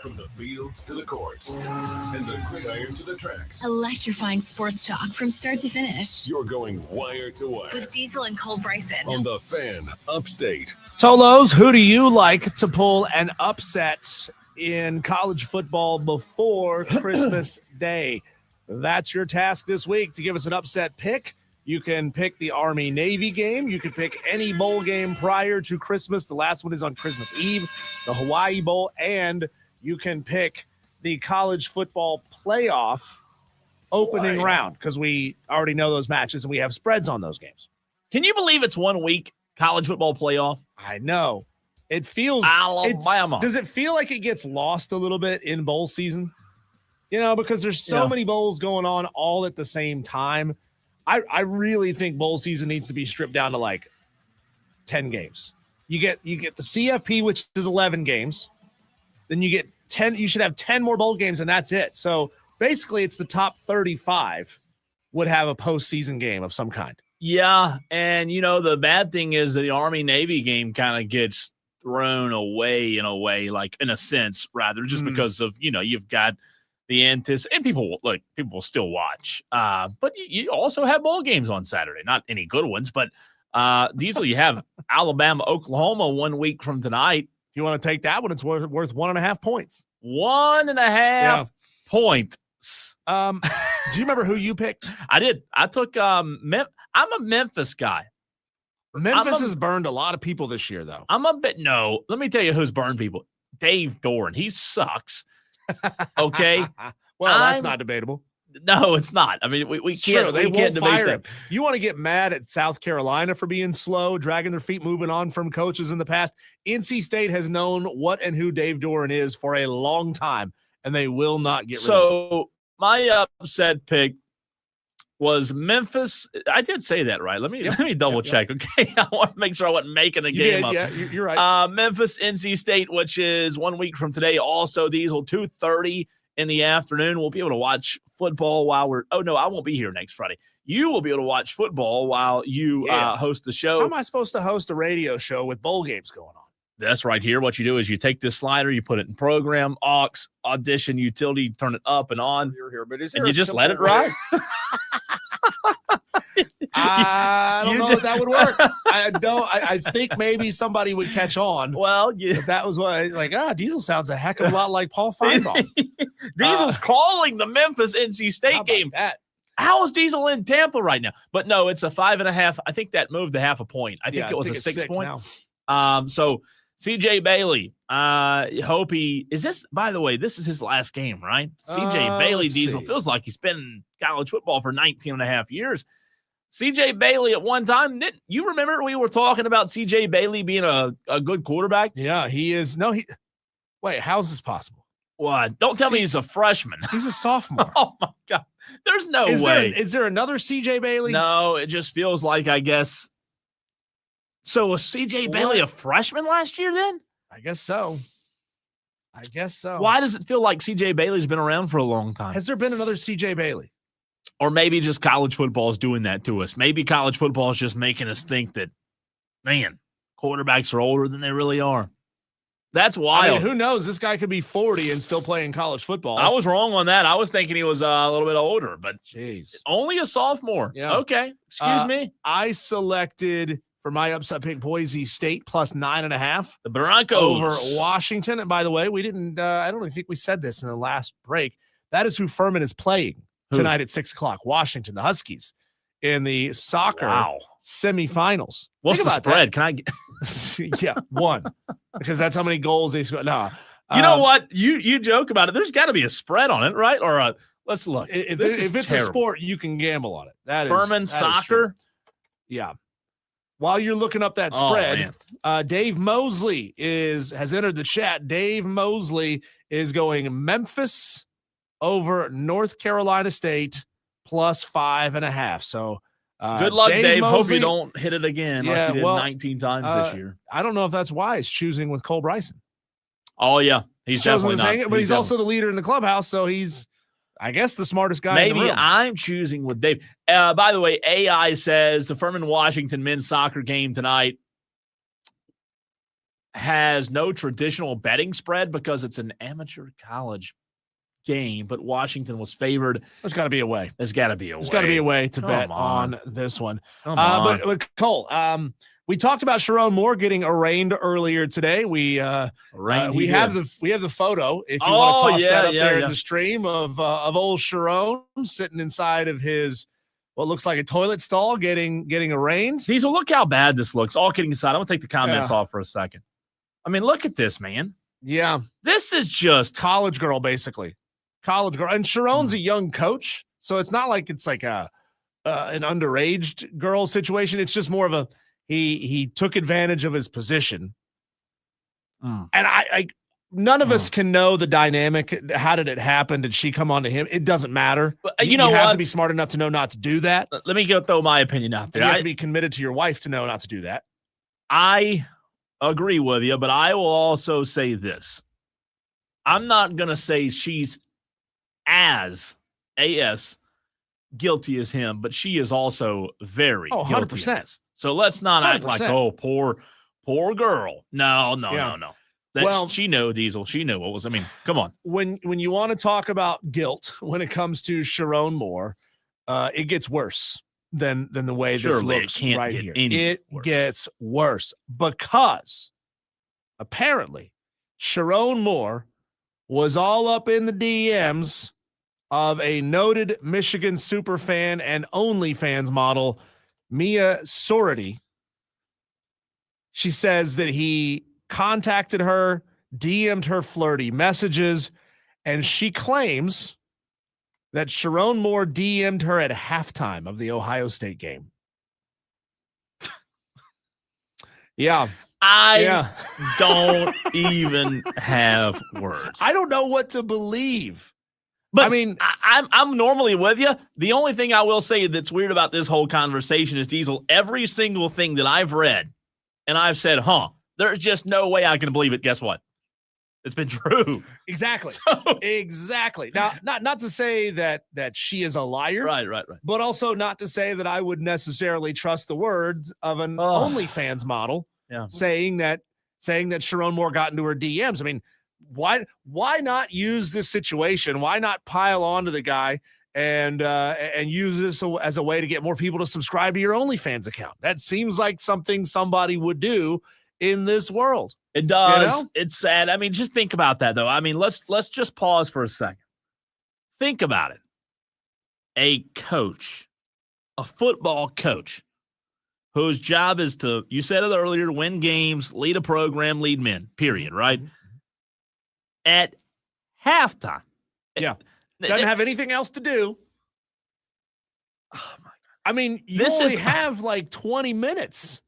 From the fields to the courts and the gridiron to the tracks. Electrifying sports talk from start to finish. You're going wire to wire. With Diesel and Cole Bryson. On the Fan Upstate. Tolos, who do you like to pull an upset in college football before Christmas Day? That's your task this week, to give us an upset pick. You can pick the Army-Navy game. You can pick any bowl game prior to Christmas. The last one is on Christmas Eve, the Hawaii Bowl, and you can pick the college football playoff opening round, because we already know those matches and we have spreads on those games. Can you believe it's 1 week college football playoff? I know. It feels Alabama. Does it feel like it gets lost a little bit in bowl season? You know, because there's so many bowls going on all at the same time. I really think bowl season needs to be stripped down to like 10 games. You get the CFP, which is 11 games. Then you get 10. You should have 10 more bowl games, and that's it. So basically, it's the top 35 would have a postseason game of some kind. Yeah, and the bad thing is that the Army-Navy game kind of gets thrown away in a way, like in a sense, rather, just because of you've got the antis, and people will still watch. But you also have bowl games on Saturday, not any good ones, but Diesel, you have Alabama, Oklahoma 1 week from tonight. If you want to take that one, it's worth 1.5 points. 1.5 points. Do you remember who you picked? I did. I took I'm a Memphis guy. Memphis has burned a lot of people this year, though. No, let me tell you who's burned people. Dave Doran. He sucks. Okay. Well, that's not debatable. No, it's not. I mean, we can't. They can't won't fire debate him. You want to get mad at South Carolina for being slow, dragging their feet, moving on from coaches in the past. NC State has known what and who Dave Doran is for a long time, and they will not get rid of him. So my upset pick was Memphis. I did say that right. Let me double check. Okay, I want to make sure I wasn't making a game up. Yeah, you're right. Memphis, NC State, which is 1 week from today. Also, Diesel 2:30 in the afternoon. We'll be able to watch football while we're. Oh no, I won't be here next Friday. You will be able to watch football while you host the show. How am I supposed to host a radio show with bowl games going on? That's right here. What you do is you take this slider, you put it in program, aux, audition, utility, turn it up and on, and you just let it ride. I don't know if that would work. I think maybe somebody would catch on. Well, if that was what Diesel sounds a heck of a lot like Paul Feinbaum. Diesel's calling the Memphis NC State game. How is Diesel in Tampa right now? But no, it's a 5.5. I think that moved to half a point. I think it was a 6 point. Now. So CJ Bailey, hope he is this. By the way, this is his last game, right? CJ Bailey, Diesel feels like he's been in college football for 19 and a half years. CJ Bailey at one time, didn't you remember we were talking about CJ Bailey being a good quarterback? Yeah, he is. No, wait, how's this possible? What? Don't tell me he's a freshman. He's a sophomore. Oh my God. There's no way. Is there another CJ Bailey? No, it just feels like, I guess. So was CJ Bailey a freshman last year then? I guess so. Why does it feel like CJ Bailey's been around for a long time? Has there been another CJ Bailey? Or maybe just college football is doing that to us. Maybe college football is just making us think that, man, quarterbacks are older than they really are. That's wild. I mean, who knows? This guy could be 40 and still playing college football. I was wrong on that. I was thinking he was a little bit older, but jeez, only a sophomore. Yeah. Okay. Excuse me. I selected for my upset pick Boise State plus 9.5. The Broncos over Washington. And by the way, we didn't. I don't even think we said this in the last break. That is who Furman is playing tonight at 6:00. Washington, the Huskies, in the soccer semifinals. What's the spread? That. Can I get? Yeah, 1, because that's how many goals they score. No, you know what? You joke about it. There's got to be a spread on it, right? Or let's look. If it's a sport, you can gamble on it. That is Furman soccer. Yeah. While you're looking up that spread, Dave Mosley has entered the chat. Dave Mosley is going Memphis over North Carolina State plus 5.5. So good luck, Dave. Mosley, hope you don't hit it again like you did 19 times this year. I don't know if that's wise, choosing with Cole Bryson. Oh, yeah. He's definitely not. But he's also the leader in the clubhouse, so he's, I guess, the smartest guy in the room. Maybe I'm choosing with Dave. By the way, AI says the Furman-Washington men's soccer game tonight. has no traditional betting spread because it's an amateur college game, but Washington was favored. There's got to be a way. There's got to be a way. There's got to be a way to bet on this one. Come on. But Cole, we talked about Sherrone Moore getting arraigned earlier today. We have the photo. If you want to toss that up there in the stream of old Sherrone sitting inside of his what looks like a toilet stall, getting arraigned. Diesel, look how bad this looks. All kidding aside, I'm gonna take the comments off for a second. I mean, look at this, man. Yeah, this is just college girl, basically. College girl, and Sherrone's a young coach, so it's not like it's like an underage girl situation. It's just more of a he took advantage of his position, and I none of us can know the dynamic. How did it happen? Did she come on to him? It doesn't matter. You know, have to be smart enough to know not to do that. Let me go throw my opinion out there. You have to be committed to your wife to know not to do that. I agree with you, but I will also say this. I'm not going to say she's as guilty as him, but she is also very guilty. 100%. So let's not act like, 100%. poor girl. No. She know Diesel. She knew what was. I mean, come on. When you want to talk about guilt, when it comes to Sherrone Moore, it gets worse than the way this looks right here. It gets worse because apparently Sherrone Moore was all up in the DMs of a noted Michigan superfan and OnlyFans model, Mia Sorority. She says that he contacted her, DM'd her flirty messages, and she claims that Sherrone Moore DM'd her at halftime of the Ohio State game. I don't even have words. I don't know what to believe. But I mean, I'm normally with you. The only thing I will say that's weird about this whole conversation is, Diesel, every single thing that I've read and I've said, there's just no way I can believe it. Guess what? It's been true. Exactly. Exactly. Now, not to say that she is a liar. Right. But also not to say that I would necessarily trust the words of an OnlyFans model saying that Sherrone Moore got into her DMs. I mean, why not use this situation? Why not pile on to the guy and use this as a way to get more people to subscribe to your OnlyFans account? That seems like something somebody would do in this world. It does. You know? It's sad. I mean, just think about that, though. I mean, let's just pause for a second. Think about it. A coach, a football coach, whose job is to, you said it earlier, win games, lead a program, lead men, period, right? At halftime. Yeah. Doesn't have anything else to do. Oh, my God. I mean, you only have like 20 minutes.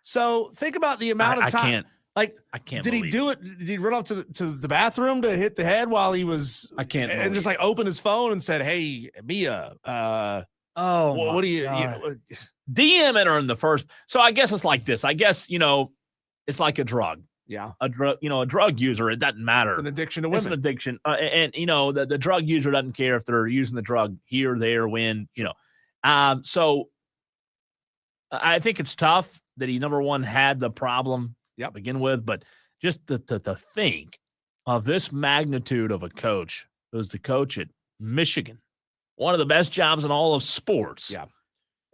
So think about the amount of time. I can't. Did he do it? Did he run up to the bathroom to hit the head while he was? I can't. And just like open his phone and said, "Hey, Mia, what do you DMing her in the first?" So I guess it's like this. I guess it's like a drug. Yeah, a drug user. It doesn't matter. It's an addiction to women. It's an addiction, and the drug user doesn't care if they're using the drug here, there, when. So I think it's tough that he, number one, had the problem to begin with, but just to think of this magnitude of a coach who's the coach at Michigan, one of the best jobs in all of sports. Yeah.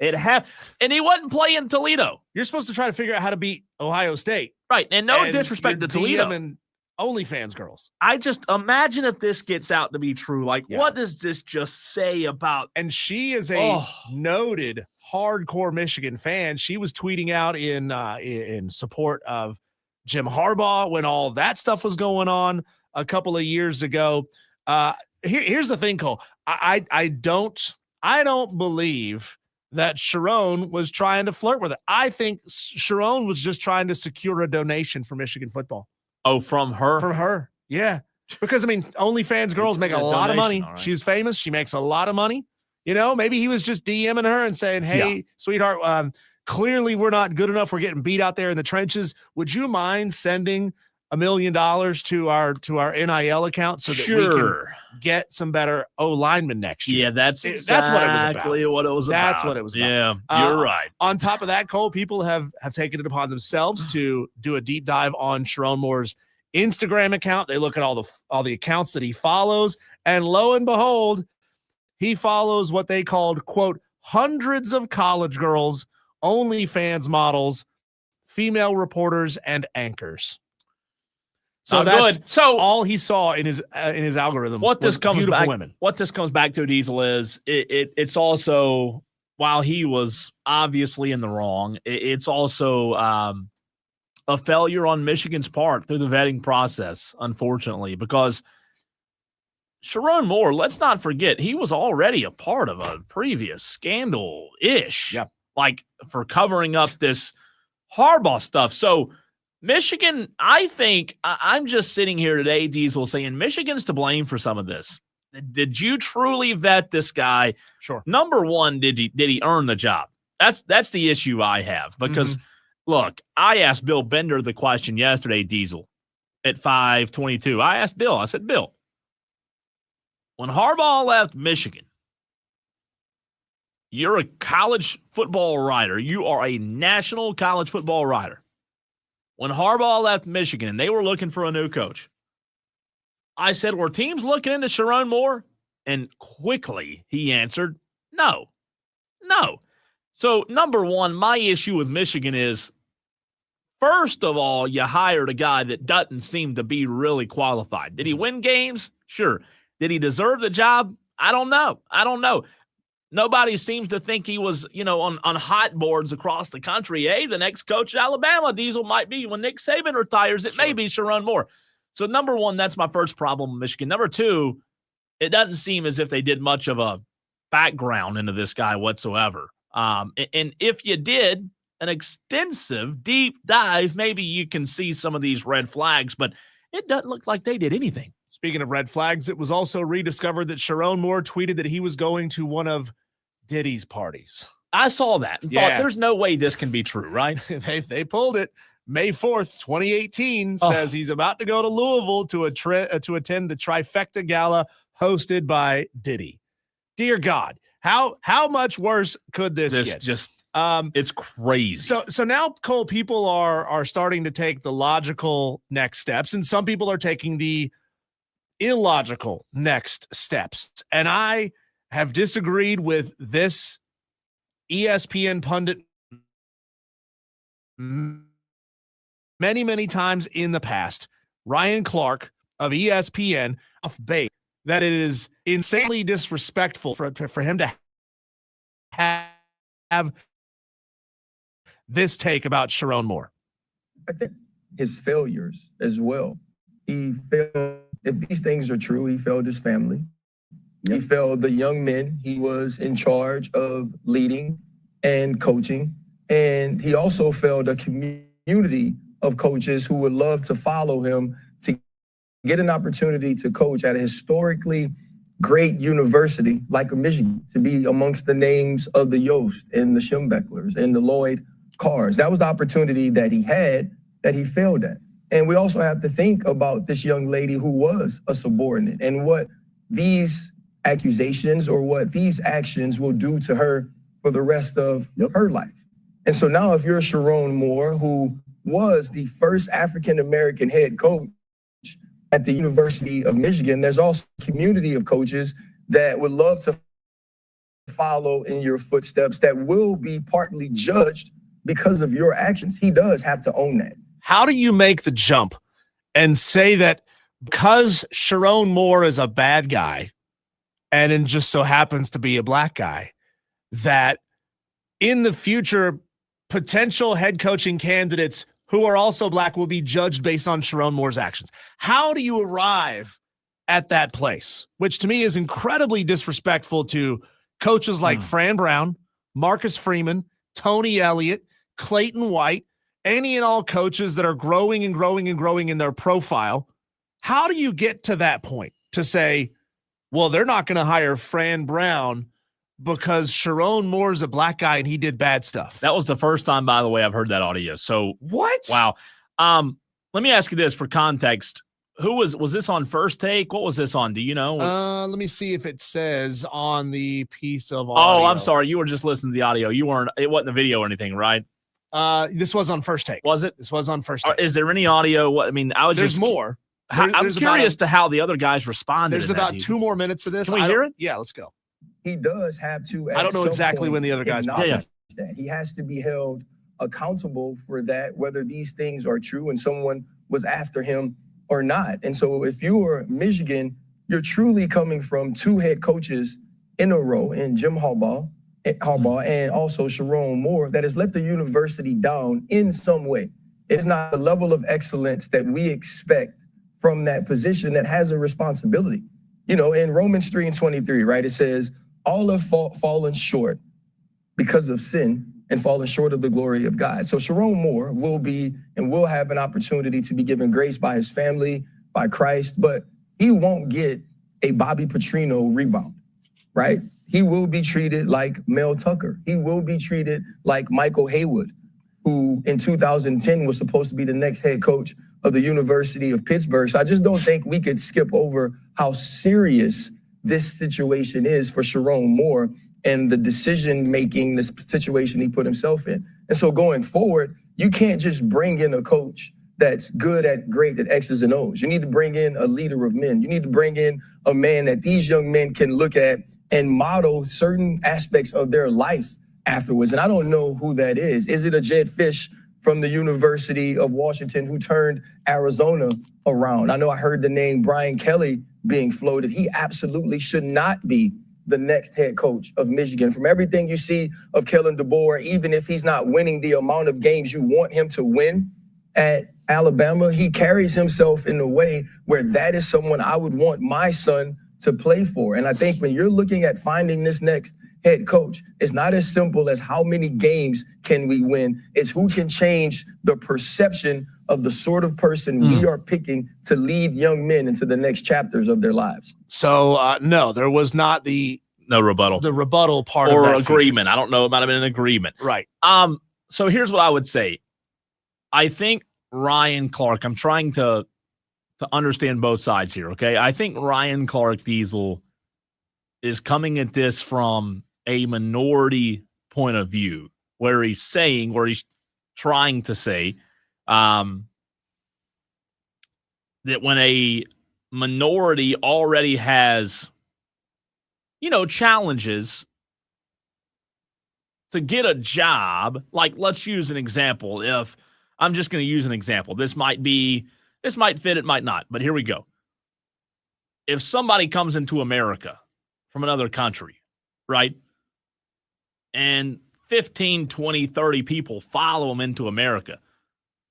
And he wasn't playing Toledo. You're supposed to try to figure out how to beat Ohio State. Right. And no disrespect to Toledo. And OnlyFans girls. I just imagine if this gets out to be true. Like, what does this just say about? And she is a noted hardcore Michigan fan. She was tweeting out in support of Jim Harbaugh when all that stuff was going on a couple of years ago. Here's the thing, Cole. I don't believe that Sherrone was trying to flirt with it. I think Sherrone was just trying to secure a donation for Michigan football. Oh, from her? From her, yeah. Because, I mean, OnlyFans girls make a lot of money. Right. She's famous. She makes a lot of money. Maybe he was just DMing her and saying, hey, sweetheart, clearly we're not good enough. We're getting beat out there in the trenches. Would you mind sending $1 million to our NIL account so that we can get some better linemen next year. Yeah, that's what it was about. That's what it was about. Yeah, you're right. On top of that, Cole, people have taken it upon themselves to do a deep dive on Sherrone Moore's Instagram account. They look at all the accounts that he follows, and lo and behold, he follows what they called, quote, hundreds of college girls, OnlyFans models, female reporters, and anchors. So that's good. So all he saw in his algorithm. What this comes back to, Diesel, is it's also, while he was obviously in the wrong, it's also a failure on Michigan's part through the vetting process, unfortunately, because Sherrone Moore, let's not forget, he was already a part of a previous scandal-ish, like for covering up this Harbaugh stuff. So Michigan, I think, I'm just sitting here today, Diesel, saying Michigan's to blame for some of this. Did you truly vet this guy? Sure. Number one, did he earn the job? That's the issue I have, because look, I asked Bill Bender the question yesterday, Diesel, at 5:22. I asked Bill, I said, Bill, when Harbaugh left Michigan, you're a college football writer. You are a national college football writer. When Harbaugh left Michigan and they were looking for a new coach, I said, were teams looking into Sherrone Moore? And quickly he answered, no. So, number one, my issue with Michigan is, first of all, you hired a guy that doesn't seem to be really qualified. Did he win games? Sure. Did he deserve the job? I don't know. Nobody seems to think he was, on hot boards across the country. Hey, the next coach at Alabama, Diesel, might be when Nick Saban retires. It may be Sherrone Moore. So, number one, that's my first problem with Michigan. Number two, it doesn't seem as if they did much of a background into this guy whatsoever. And if you did an extensive deep dive, maybe you can see some of these red flags, but it doesn't look like they did anything. Speaking of red flags, it was also rediscovered that Sherrone Moore tweeted that he was going to one of Diddy's parties. I saw that and thought, there's no way this can be true, right? They pulled it. May 4th, 2018 says he's about to go to Louisville to attend the Trifecta Gala hosted by Diddy. Dear God, how much worse could this get? It's crazy. So now, Cole, people are starting to take the logical next steps, and some people are taking the illogical next steps. And I have disagreed with this ESPN pundit many times in the past. Ryan Clark of ESPN that it is insanely disrespectful for him to have this take about Sherrone Moore. I think his failures as well. He failed. If these things are true, he failed his family. He failed the young men he was in charge of leading and coaching. And he also failed a community of coaches who would love to follow him to get an opportunity to coach at a historically great university like a Michigan, to be amongst the names of the Yost and the Schembechlers and the Lloyd Carrs. That was the opportunity that he had that he failed at. And we also have to think about this young lady who was a subordinate and what these accusations or what these actions will do to her for the rest of her life. And so now if you're Sherrone Moore, who was the first African-American head coach at the University of Michigan, there's also a community of coaches that would love to follow in your footsteps that will be partly judged because of your actions. He does have to own that. How do you make the jump and say that because Sherrone Moore is a bad guy and it just so happens to be a black guy, that in the future, potential head coaching candidates who are also black will be judged based on Sherrone Moore's actions? How do you arrive at that place, which to me is incredibly disrespectful to coaches like Fran Brown, Marcus Freeman, Tony Elliott, Clayton White, any and all coaches that are growing and growing and growing in their profile? How do you get to that point to say, well, they're not going to hire Fran Brown because Sherrone Moore's a black guy and he did bad stuff? That was the first time, by the way, I've heard that audio. So what? Wow. Let me ask you this for context. Who was this on First Take? What was this on? Do you know? Let me see if it says on the piece of audio. Oh, I'm sorry. You were just listening to the audio. It wasn't the video or anything, right? This was on First Take. Was it? This was on First Take. Is there any audio? There's more. I'm curious to how the other guys responded. There's about 2 more minutes of this. Can we hear it? Yeah, let's go. He does have to. I don't know exactly when the other guys. That. He has to be held accountable for that, whether these things are true and someone was after him or not. And so if you're Michigan, you're truly coming from 2 head coaches in a row, in Jim Harbaugh and also Sherrone Moore, that has let the university down in some way. It's not the level of excellence that we expect from that position that has a responsibility. You know, in Romans 3:23, right, it says, all have fallen short because of sin and fallen short of the glory of God. So Sherrone Moore will have an opportunity to be given grace by his family, by Christ, but he won't get a Bobby Petrino rebound, right? He will be treated like Mel Tucker. He will be treated like Michael Haywood, who in 2010 was supposed to be the next head coach of the University of Pittsburgh. So I just don't think we could skip over how serious this situation is for Sherrone Moore and the decision-making, the situation he put himself in. And so going forward, you can't just bring in a coach that's great at X's and O's. You need to bring in a leader of men. You need to bring in a man that these young men can look at and model certain aspects of their life afterwards. And I don't know who that is. Is it a Jed Fish from the University of Washington who turned Arizona around? I know I heard the name Brian Kelly being floated. He absolutely should not be the next head coach of Michigan. From everything you see of Kellen DeBoer, even if he's not winning the amount of games you want him to win at Alabama, he carries himself in a way where that is someone I would want my son to play for. And I think when you're looking at finding this next head coach, it's not as simple as how many games can we win. It's who can change the perception of the sort of person we are picking to lead young men into the next chapters of their lives. So, no, there was not no rebuttal. The rebuttal part or of that agreement. feature. I don't know. It might have been an agreement. Right. So here's what I would say. I think Ryan Clark, I'm trying to understand both sides here, okay? I think Ryan Clark Diesel is coming at this from a minority point of view, where he's trying to say that when a minority already has, challenges to get a job, like let's use an example. If I'm just going to use an example, this might fit, it might not, but here we go. If somebody comes into America from another country, right? And 15, 20, 30 people follow them into America.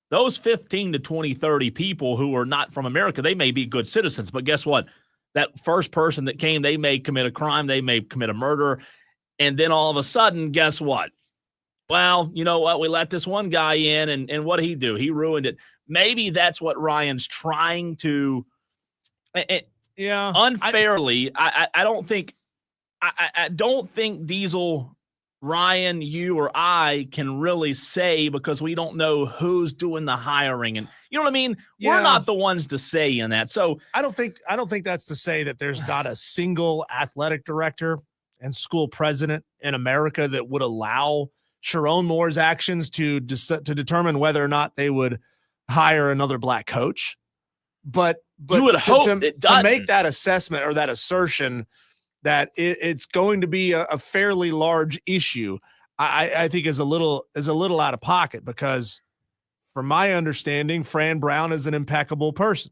Those 15 to 20, 30 people who are not from America, they may be good citizens, but guess what? That first person that came, they may commit a crime, they may commit a murder, and then all of a sudden, guess what? Well, you know what? We let this one guy in, and what did he do? He ruined it. Maybe that's what Ryan's trying to unfairly. I don't think Diesel, Ryan, you or I can really say, because we don't know who's doing the hiring, and you know what I mean? Yeah. We're not the ones to say in that. So I don't think that's to say that there's not a single athletic director and school president in America that would allow Sherrone Moore's actions to determine whether or not they would hire another black coach. But you would hope to make that assessment or that assertion that it's going to be a fairly large issue, I think is a little out of pocket, because from my understanding, Fran Brown is an impeccable person.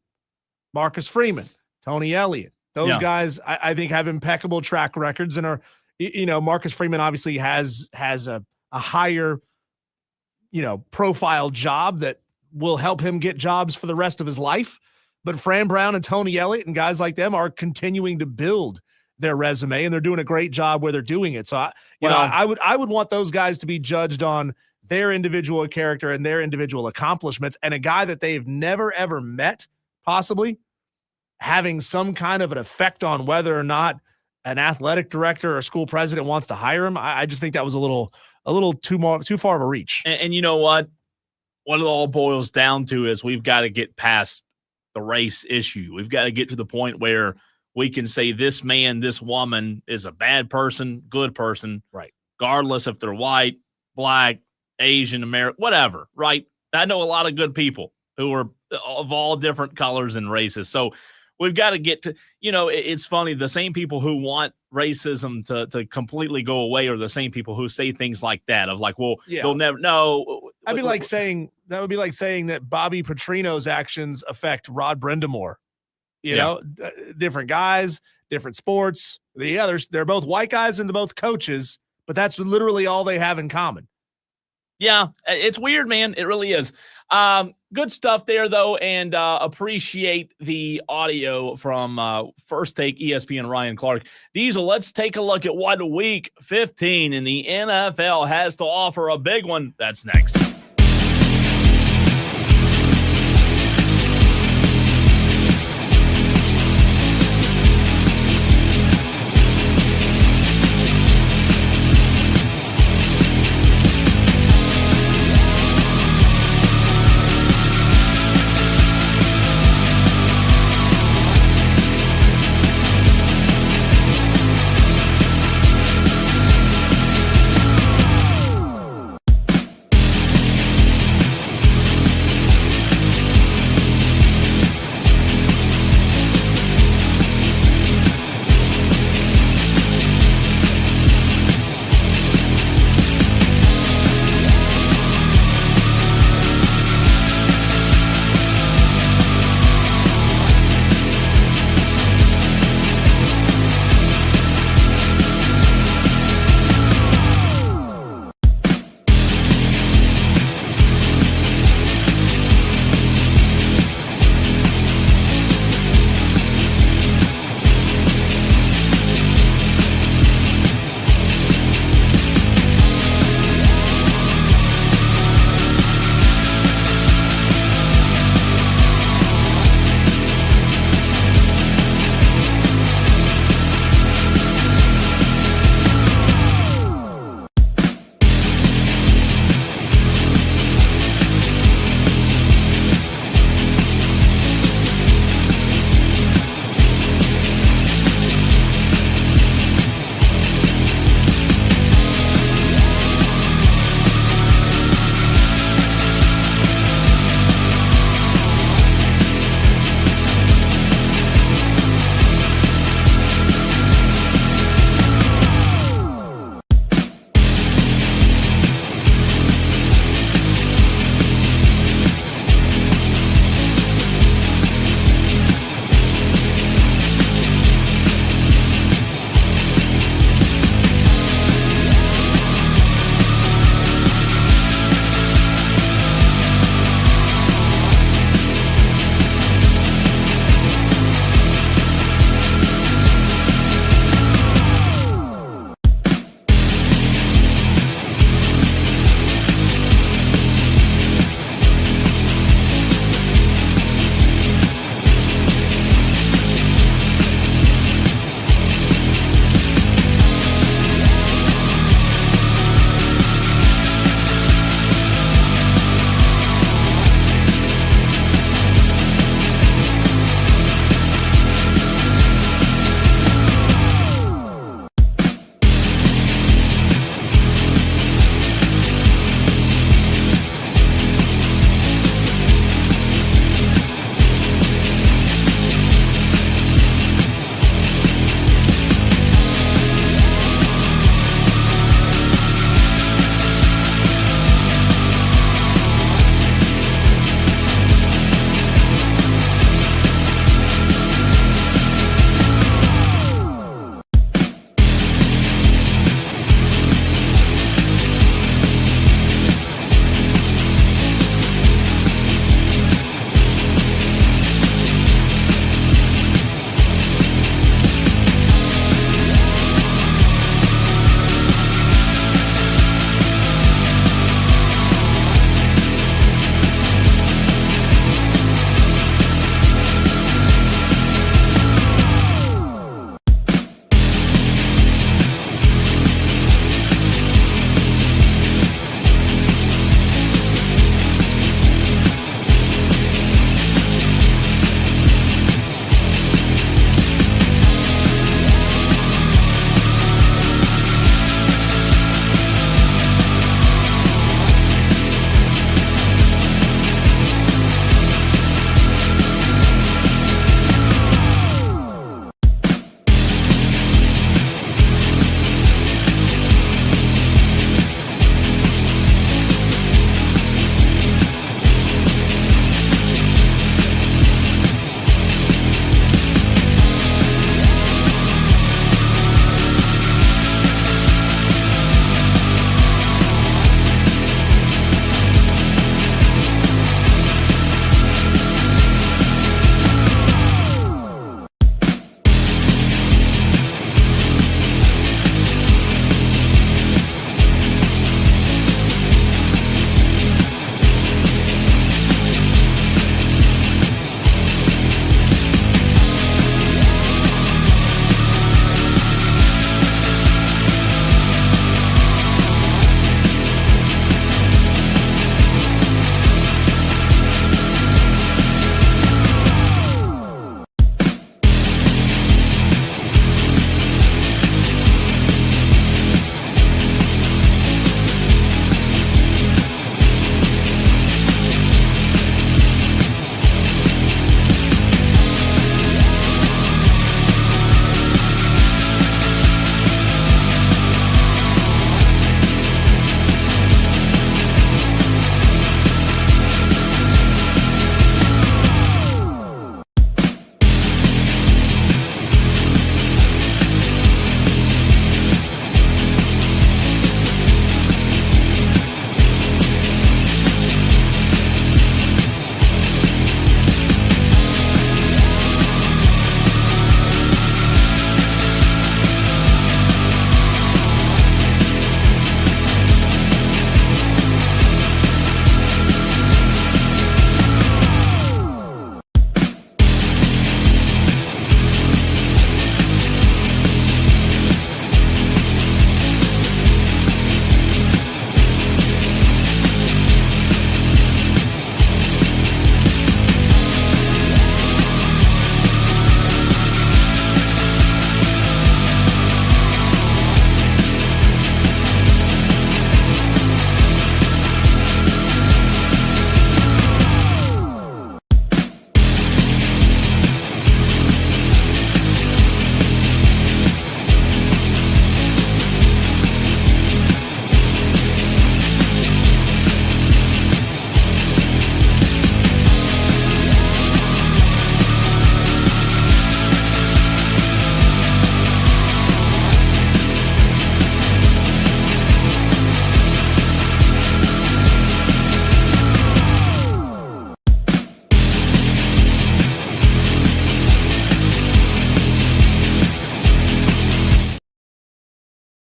Marcus Freeman, Tony Elliott, those guys I think have impeccable track records and are, Marcus Freeman obviously has a higher, profile job that will help him get jobs for the rest of his life. But Fran Brown and Tony Elliott and guys like them are continuing to build their resume, and they're doing a great job where they're doing it. So I would want those guys to be judged on their individual character and their individual accomplishments, and a guy that they've never ever met possibly having some kind of an effect on whether or not an athletic director or school president wants to hire him. I just think that was a little too far of a reach. And you know what? what it all boils down to is we've got to get past the race issue. We've got to get to the point where we can say this man, this woman is a bad person, good person, right? Regardless if they're white, black, Asian, American, whatever, right? I know a lot of good people who are of all different colors and races. So we've got to get to, it's funny. The same people who want racism to completely go away are the same people who say things like that of like, well, they'll never know. That would be like saying that Bobby Petrino's actions affect Rod Brindamore. You know, different guys, different sports. The others, they're both white guys and they're both coaches, but that's literally all they have in common. Yeah, it's weird, man. It really is. Good stuff there, though, and appreciate the audio from First Take ESPN Ryan Clark. Diesel, let's take a look at what Week 15 in the NFL has to offer. A big one. That's next.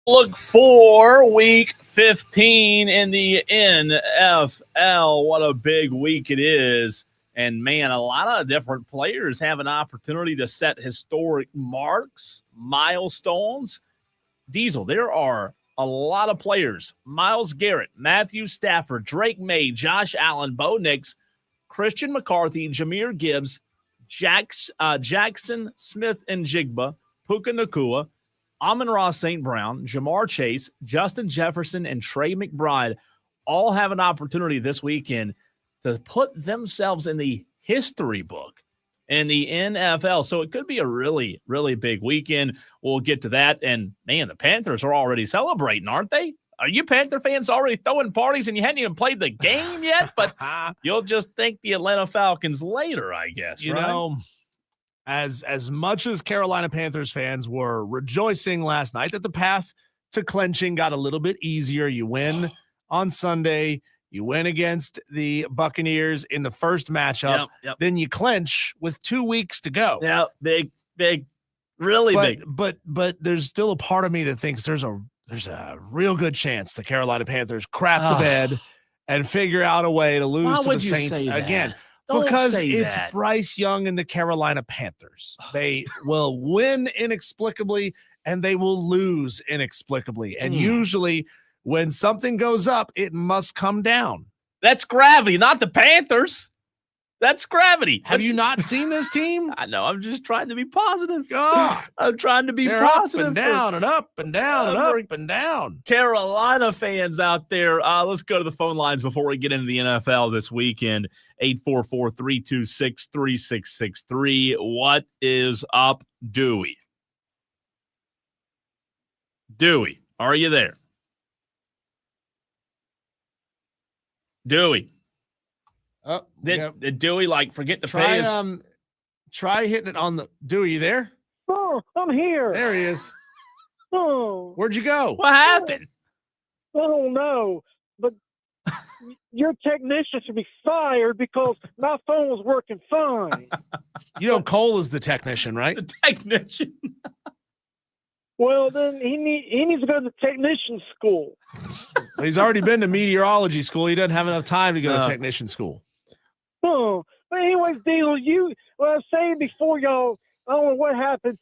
Look for week 15 in the NFL. What a big week it is. And, man, a lot of different players have an opportunity to set historic marks, milestones. Diesel, there are a lot of players. Myles Garrett, Matthew Stafford, Drake May, Josh Allen, Bo Nix, Christian McCarthy, Jahmyr Gibbs, Jackson Smith and Jigba, Puka Nacua, Amon-Ra St. Brown, Jamar Chase, Justin Jefferson, and Trey McBride all have an opportunity this weekend to put themselves in the history book in the NFL. So it could be a really, really big weekend. We'll get to that. And, man, the Panthers are already celebrating, aren't they? Are you Panther fans already throwing parties and you hadn't even played the game yet? But you'll just thank the Atlanta Falcons later, I guess, you right? know, as much as Carolina Panthers fans were rejoicing last night that the path to clenching got a little bit easier. You win on Sunday. You win against the Buccaneers in the first matchup. Yep. Then you clench with 2 weeks to go. Yeah, big, really big. But there's still a part of me that thinks there's a real good chance the Carolina Panthers crap the bed and figure out a way to lose to the Saints again. Because it's Bryce Young and the Carolina Panthers. They will win inexplicably and they will lose inexplicably. And usually when something goes up, it must come down. That's gravity, not the Panthers. That's gravity. Have you not seen this team? I know. I'm just trying to be positive. God, I'm trying to be They're positive. Up and down and up and down and up and down. Carolina fans out there, let's go to the phone lines before we get into the NFL this weekend. 844-326-3663. What is up, Dewey? Dewey, are you there? Dewey. Oh, did Dewey forget to pay us? Try hitting it on the. Dewey, you there? Oh, I'm here. There he is. Oh, where'd you go? What happened? I don't know, but your technician should be fired because my phone was working fine. You know, Cole is the technician, right? The technician. Well, then he needs to go to technician school. He's already been to meteorology school. He doesn't have enough time to go to technician school. Oh, but anyways, Diesel, what I was saying before, y'all, I don't know what happened.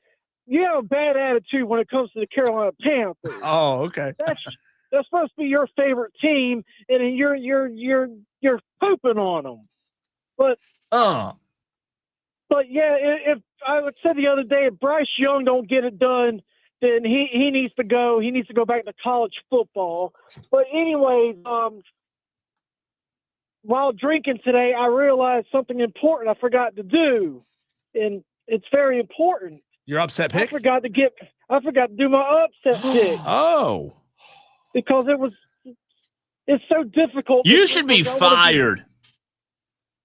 You have a bad attitude when it comes to the Carolina Panthers. Oh, okay. That's supposed to be your favorite team, and you're pooping on them. But yeah, if I would say the other day, if Bryce Young don't get it done, then he needs to go. He needs to go back to college football. But anyways, while drinking today, I realized something important I forgot to do, and it's very important. Your upset pick? I forgot to do my upset pick. Oh, because it's so difficult. You should be fired.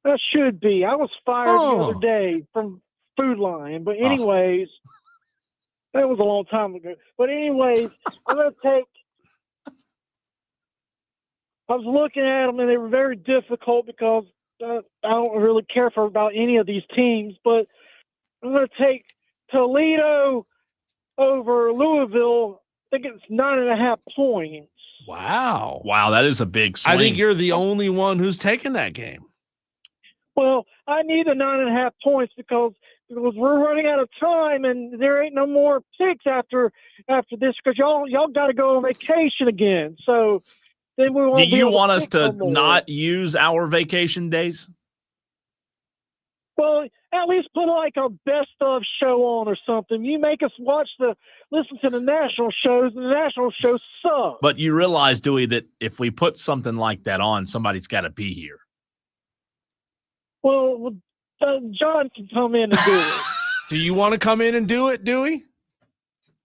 I should be. I was fired the other day from Food Lion. But anyways, that was a long time ago. But anyways, I'm going to take. I was looking at them, and they were very difficult because I don't really care about any of these teams. But I'm going to take Toledo over Louisville. I think it's 9.5 points. Wow. That is a big swing. I think you're the only one who's taken that game. Well, I need the 9.5 points because we're running out of time, and there ain't no more picks after this because y'all got to go on vacation again. So then we won't. Do you want us to not use our vacation days? Well, at least put a best of show on or something. You make us listen to the national shows, and the national shows suck. But you realize, Dewey, that if we put something like that on, somebody's got to be here. Well, John can come in and do it. Do you want to come in and do it, Dewey?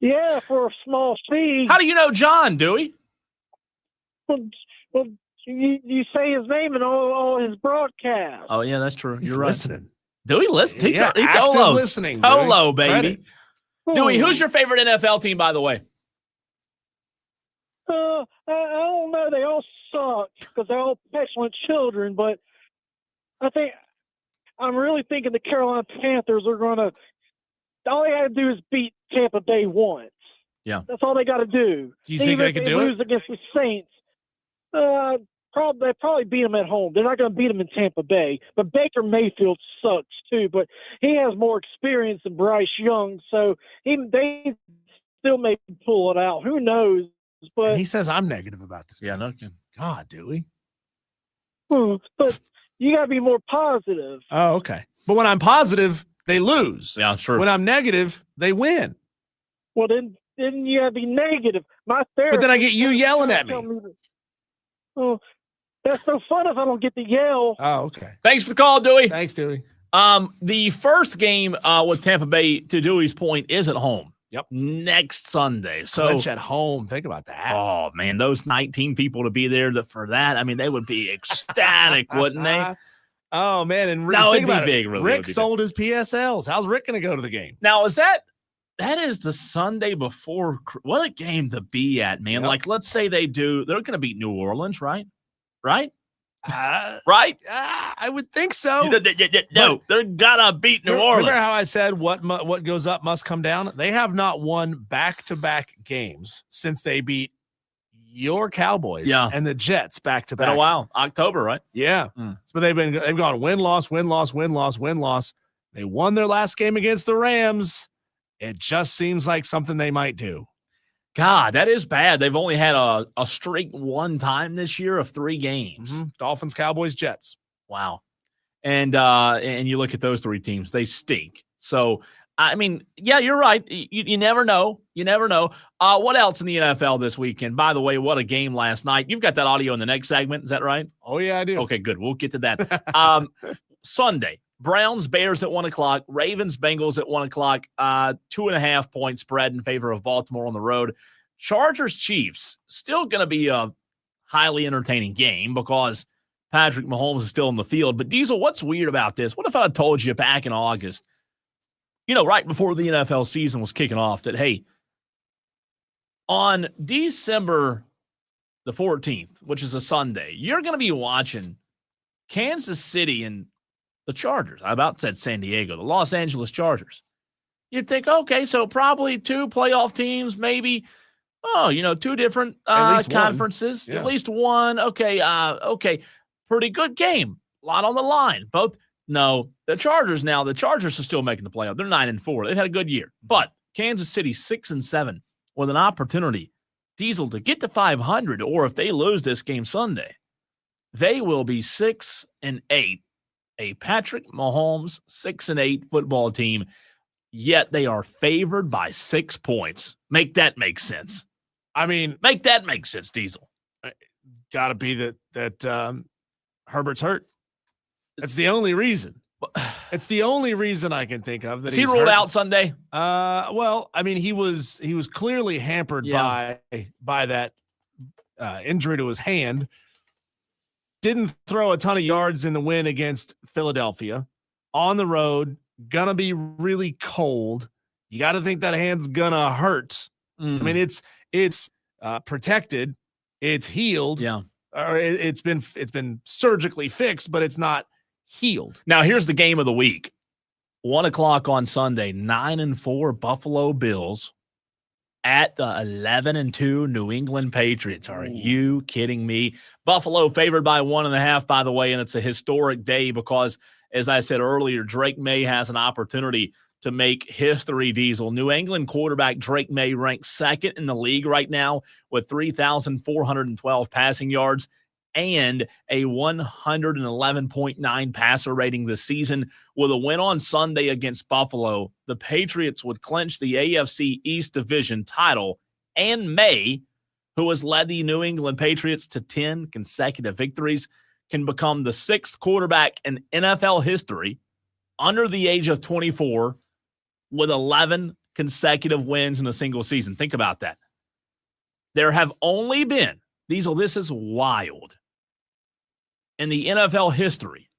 Yeah, for a small fee. How do you know John, Dewey? Well, you say his name in all his broadcasts. Oh, yeah, that's true. He's You're right. listening. Dewey, listen. Yeah, active listening. Tolo, baby. Oh. Dewey, who's your favorite NFL team, by the way? I don't know. They all suck because they're all petulant children, but I'm really thinking the Carolina Panthers are going to – all they got to do is beat Tampa Bay once. Yeah. That's all they got to do. Do you think they can do it? Lose against the Saints, they probably beat them at home. They're not going to beat them in Tampa Bay. But Baker Mayfield sucks too. But he has more experience than Bryce Young, so they still may pull it out. Who knows? But and he says I'm negative about this. Yeah, no kidding. God, do we? But you got to be more positive. Oh, okay. But when I'm positive, they lose. Yeah, true. When I'm negative, they win. Well, then you got to be negative. My therapist. But then I get you yelling at me. Oh, that's so fun if I don't get to yell. Oh, okay. Thanks for the call, Dewey. Thanks, Dewey. The first game with Tampa Bay, to Dewey's point, is at home. Yep. Next Sunday. So Clinch at home. Think about that. Oh, man, those 19 people to be there for that, I mean, they would be ecstatic, wouldn't they? Oh, man. And no, think it'd about be it. big. Really, Rick sold his PSLs. How's Rick going to go to the game? Now, that is the Sunday before. What a game to be at, man. Yep. Like, let's say they're going to beat New Orleans, right? Right? Right? I would think so. No, they're going to beat New Orleans. Remember how I said what goes up must come down? They have not won back-to-back games since they beat your Cowboys and the Jets back-to-back. Been a while. October, right? Yeah. But they've gone win-loss, win-loss, win-loss, win-loss. They won their last game against the Rams. It just seems like something they might do. God, that is bad. They've only had a streak one time this year of 3 games. Mm-hmm. Dolphins, Cowboys, Jets. Wow. And you look at those 3 teams, they stink. So, I mean, yeah, you're right. You never know. You never know. What else in the NFL this weekend? By the way, what a game last night. You've got that audio in the next segment. Is that right? Oh, yeah, I do. Okay, good. We'll get to that. Sunday. Browns, Bears at 1 o'clock. Ravens, Bengals at 1 o'clock. 2.5 point spread in favor of Baltimore on the road. Chargers, Chiefs, still going to be a highly entertaining game because Patrick Mahomes is still in the field. But Diesel, what's weird about this? What if I had told you back in August, right before the NFL season was kicking off, that, hey, on December the 14th, which is a Sunday, you're going to be watching Kansas City and the Chargers. I about said San Diego, the Los Angeles Chargers. You'd think, okay, so probably 2 playoff teams, maybe, 2 different conferences, at least one. Okay, pretty good game. A lot on the line. The Chargers are still making the playoff. They're 9-4. They've had a good year. But Kansas City 6-7 with an opportunity, Diesel, to get to 500, or if they lose this game Sunday, they will be 6-8. A Patrick Mahomes 6-8 football team, yet they are favored by 6 points. Make that make sense. I mean, make that make sense, Diesel. Got to be that Herbert's hurt. That's the only reason. It's the only reason I can think of. That he ruled out Sunday? Well, I mean, he was clearly hampered by that injury to his hand. Didn't throw a ton of yards in the win against Philadelphia. On the road, gonna be really cold. You got to think that hand's gonna hurt. I mean, it's protected, it's healed. Yeah, or it's been surgically fixed, but it's not healed. Now, here's the game of the week: 1 o'clock on Sunday. 9-4 Buffalo Bills at the 11-2 New England Patriots. Are you kidding me? Buffalo favored by 1.5, by the way, and it's a historic day because, as I said earlier, Drake May has an opportunity to make history, Diesel. New England quarterback Drake May ranks 2nd in the league right now with 3,412 passing yards and a 111.9 passer rating this season. With a win on Sunday against Buffalo, the Patriots would clinch the AFC East Division title, and May, who has led the New England Patriots to 10 consecutive victories, can become the 6th quarterback in NFL history under the age of 24 with 11 consecutive wins in a single season. Think about that. There have only been, Diesel, this is wild, in the NFL history,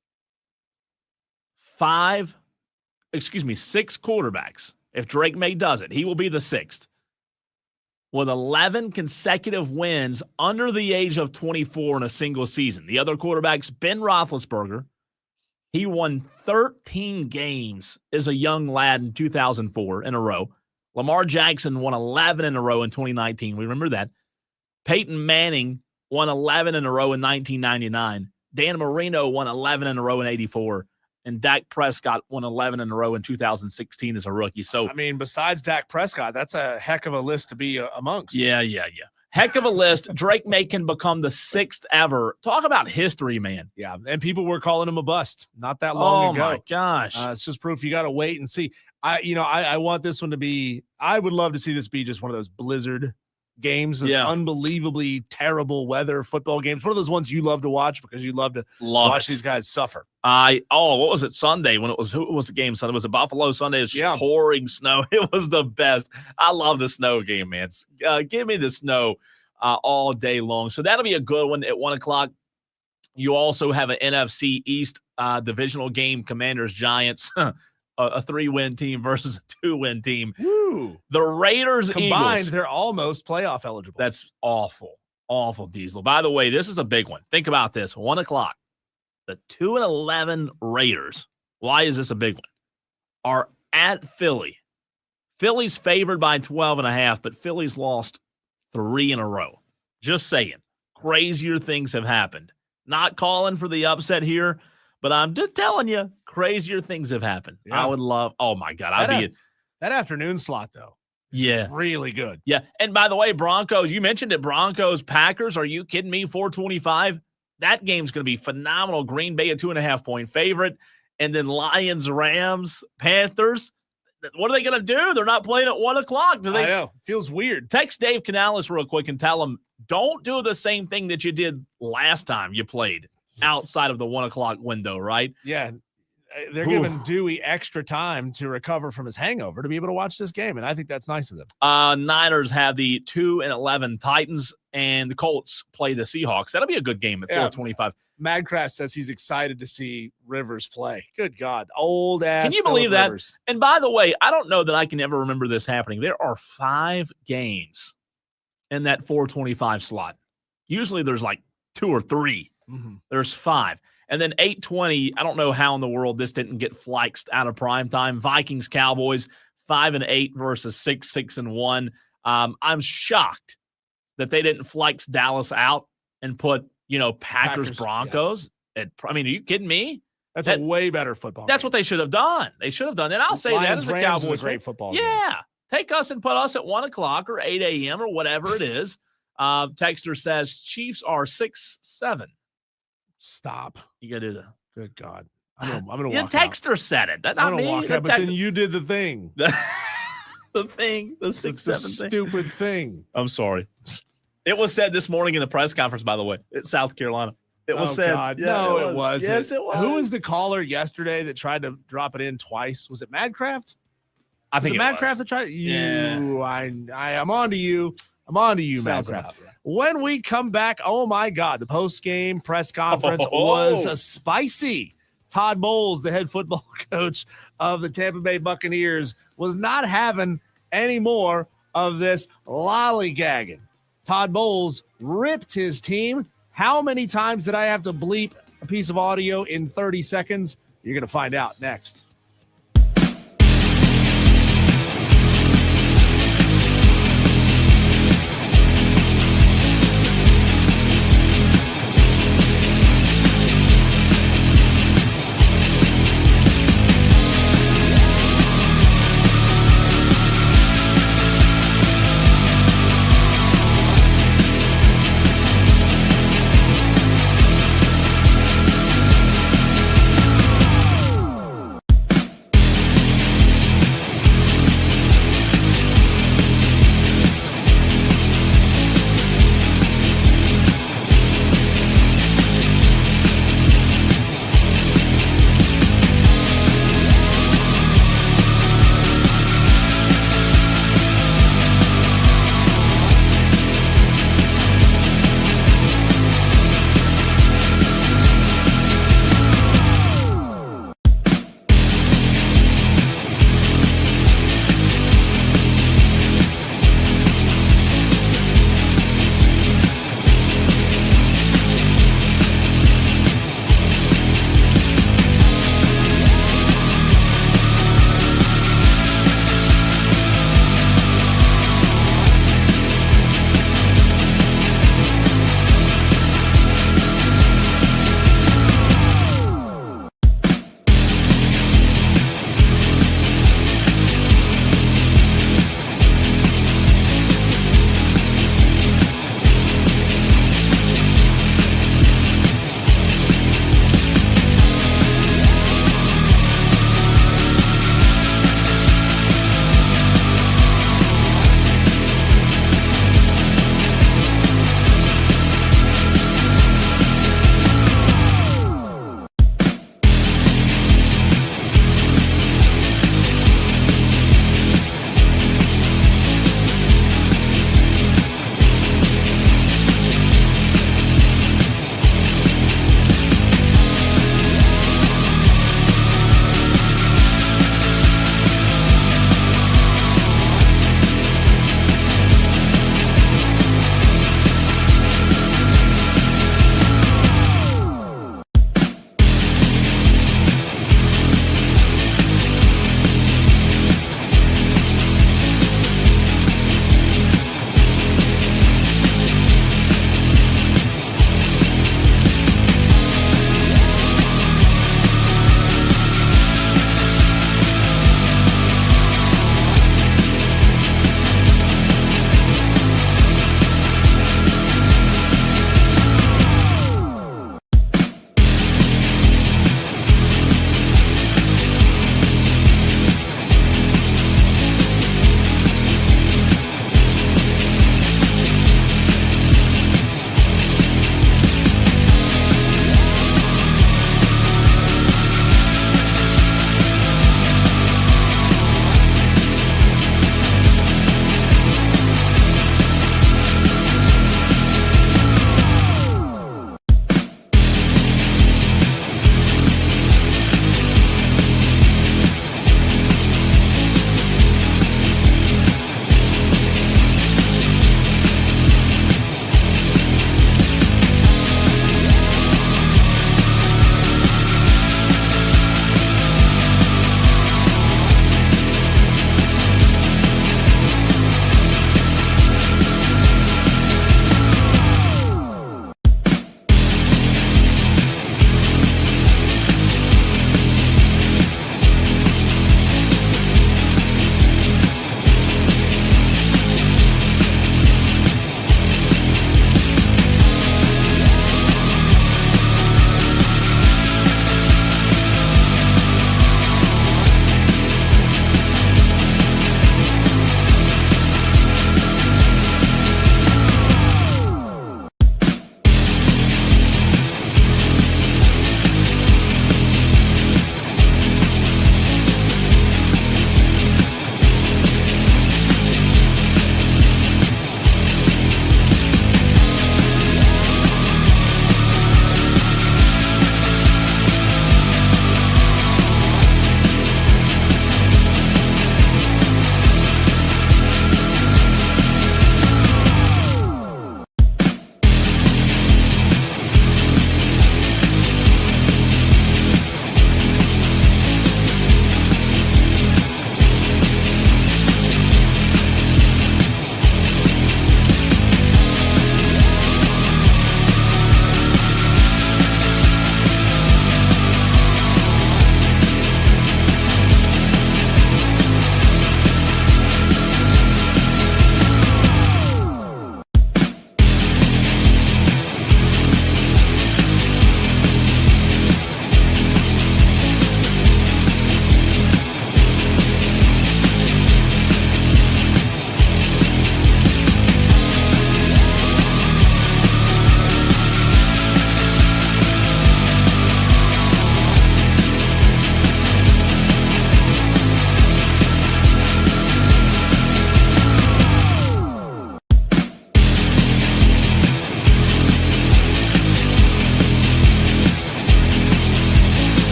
6 quarterbacks. If Drake May does it, he will be the 6th, with 11 consecutive wins under the age of 24 in a single season. The other quarterbacks, Ben Roethlisberger, he won 13 games as a young lad in 2004 in a row. Lamar Jackson won 11 in a row in 2019. We remember that. Peyton Manning won 11 in a row in 1999. Dan Marino won 11 in a row in 84. And Dak Prescott won 11 in a row in 2016 as a rookie. So, I mean, besides Dak Prescott, that's a heck of a list to be amongst. Yeah. Heck of a list. Drake May can become the 6th ever. Talk about history, man. Yeah, and people were calling him a bust not that long ago. Oh, my gosh. It's just proof you got to wait and see. I want this one to be – I would love to see this be just one of those blizzard games, those unbelievably terrible weather football games, one of those ones you love to watch because you love to watch these guys suffer. What was it Sunday when who was the game Sunday? Was it Buffalo Sunday? It's pouring snow. It was the best. I love the snow game, man. Give me the snow all day long. So that'll be a good one at 1:00. You also have an NFC East divisional game, Commanders Giants. A 3-win team versus a 2-win team. Woo. The Raiders combined, Eagles, they're almost playoff eligible. That's awful, Diesel. By the way, this is a big one. Think about this: 1:00. The 2-11 Raiders. Why is this a big one? Are at Philly. Philly's favored by 12.5, but Philly's lost 3 in a row. Just saying, crazier things have happened. Not calling for the upset here. But I'm just telling you, crazier things have happened. Yeah. I would love – oh, my God. That afternoon slot, though, is really good. Yeah. And by the way, Broncos, you mentioned it, Broncos-Packers. Are you kidding me? 425. That game's going to be phenomenal. Green Bay, a 2.5-point favorite. And then Lions, Panthers. What are they going to do? They're not playing at 1:00. I know. Feels weird. Text Dave Canales real quick and tell him, don't do the same thing that you did last time you played outside of the 1:00 window, right? Yeah. They're giving Dewey extra time to recover from his hangover to be able to watch this game, and I think that's nice of them. Niners have the 2-11 Titans, and the Colts play the Seahawks. That'll be a good game at 4:25. Madcraft says he's excited to see Rivers play. Good God. Old ass. Can you believe that? Rivers. And by the way, I don't know that I can ever remember this happening. There are 5 games in that 4:25 slot. Usually there's like 2 or 3. Mm-hmm. There's 5. And then 8:20, I don't know how in the world this didn't get flexed out of prime time. Vikings, Cowboys, 5-8 versus 6-1. I'm shocked that they didn't flex Dallas out and put, Packers Broncos. Yeah. I mean, are you kidding me? That's a way better football That's game. what they should have done. They should have done. And I'll say Lions, that as a Rams Cowboys is a great football game. Yeah. Take us and put us at 1:00 or 8 a.m. or whatever it is. Texter says Chiefs are 6-7. Stop. You got to do that. Good God. I'm gonna walk Texter out. Said it. That's I'm not gonna me. walk out, but then you did the thing. The 6-7 thing. Stupid thing. I'm sorry. It was said this morning in the press conference, by the way, at South Carolina. It was said. God. Yeah, no, it was. Yes, it was. Who was the caller yesterday that tried to drop it in twice? Was it Madcraft? I think it was Madcraft that tried. I'm on to you. I'm on to you, Madcraft. Right. When we come back, oh my God, the post-game press conference was spicy. Todd Bowles, the head football coach of the Tampa Bay Buccaneers, was not having any more of this lollygagging. Todd Bowles ripped his team. How many times did I have to bleep a piece of audio in 30 seconds? You're going to find out next.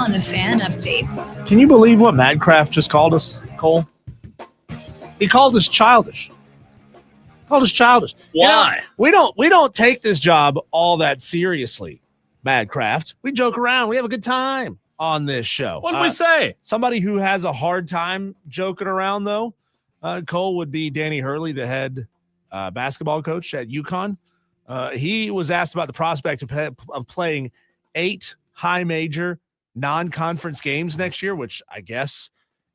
on the Fan Upstate. Can you believe what Madcraft just called us, Cole? He called us childish. Why? You know, we don't take this job all that seriously, Madcraft. We joke around. We have a good time on this show. What did we say? Somebody who has a hard time joking around, though, Cole, would be Danny Hurley, the head basketball coach at UConn. He was asked about the prospect of playing 8 high major non-conference games next year, which I guess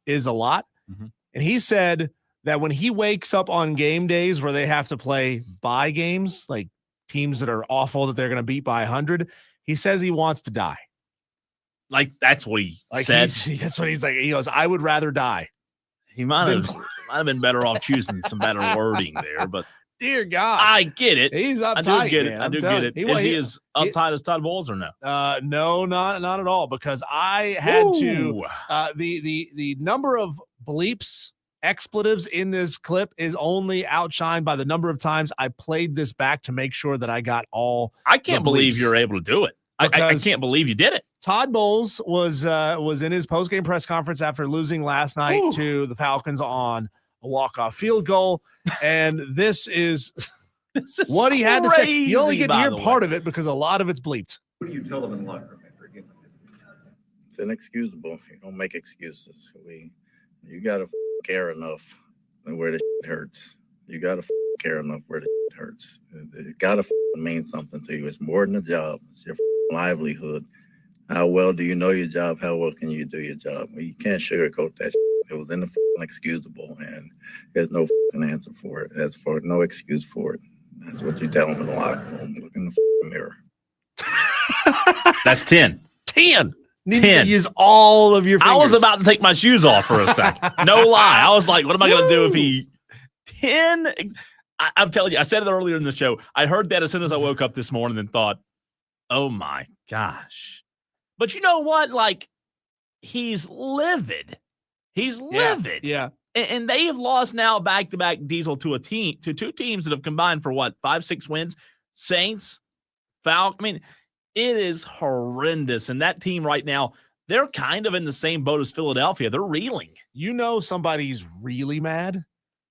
is a lot. Mm-hmm. And he said that when he wakes up on game days where they have to play bye games, like teams that are awful that they're going to beat by 100, he says he wants to die. Like, that's what he said. That's what he's like. He goes, I would rather die. He might have been better off choosing some better wording there, but dear God, I get it. He's uptight. I do get man. it. I do get it. Is he as uptight as Todd Bowles or no? No, not at all. Because I had to. The number of bleeps, expletives in this clip is only outshined by the number of times I played this back to make sure that I got all. I can't believe you're able to do it. I can't believe you did it. Todd Bowles was in his postgame press conference after losing last night to the Falcons on a walk-off field goal, and this is what he had to say. You only get to hear part of it because a lot of it's bleeped. What do you tell them in the locker room after a game? It's inexcusable. You don't make excuses. You gotta care enough where the shit hurts. You gotta care enough where the shit hurts. It gotta mean something to you. It's more than a job. It's your livelihood. How well do you know your job? How well can you do your job? Well, you can't sugarcoat that shit. It was inexcusable, and there's no answer for it. There's no excuse for it. That's what you tell them in the locker room. Look in the mirror. That's 10. 10. Need to use all of your fingers. I was about to take my shoes off for a second. No lie. I was like, what am I going to do if he 10? I'm telling you, I said it earlier in the show. I heard that as soon as I woke up this morning and thought, oh my gosh. But you know what? Like, he's livid. He's livid. Yeah. And they have lost now back-to-back Diesel to two teams that have combined for what, 5-6 wins? Saints, Falcons. I mean, it is horrendous. And that team right now, they're kind of in the same boat as Philadelphia. They're reeling. You know somebody's really mad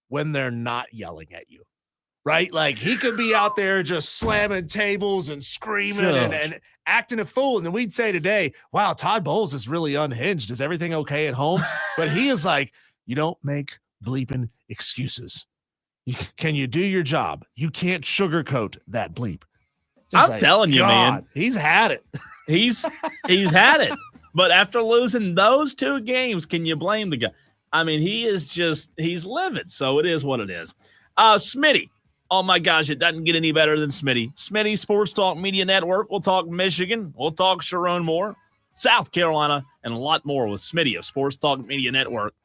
when they're not yelling at you, right? Like, he could be out there just slamming tables and screaming and acting a fool. And then we'd say today, wow, Todd Bowles is really unhinged. Is everything okay at home? But he is like, you don't make bleeping excuses. Can you do your job? You can't sugarcoat that bleep. I'm telling you, man. He's had it. He's had it. But after losing those 2 games, can you blame the guy? I mean, he's livid. So it is what it is. Smitty. Oh, my gosh, it doesn't get any better than Smitty. Smitty, Sports Talk Media Network. We'll talk Michigan. We'll talk Sherrone Moore, South Carolina, and a lot more with Smitty of Sports Talk Media Network.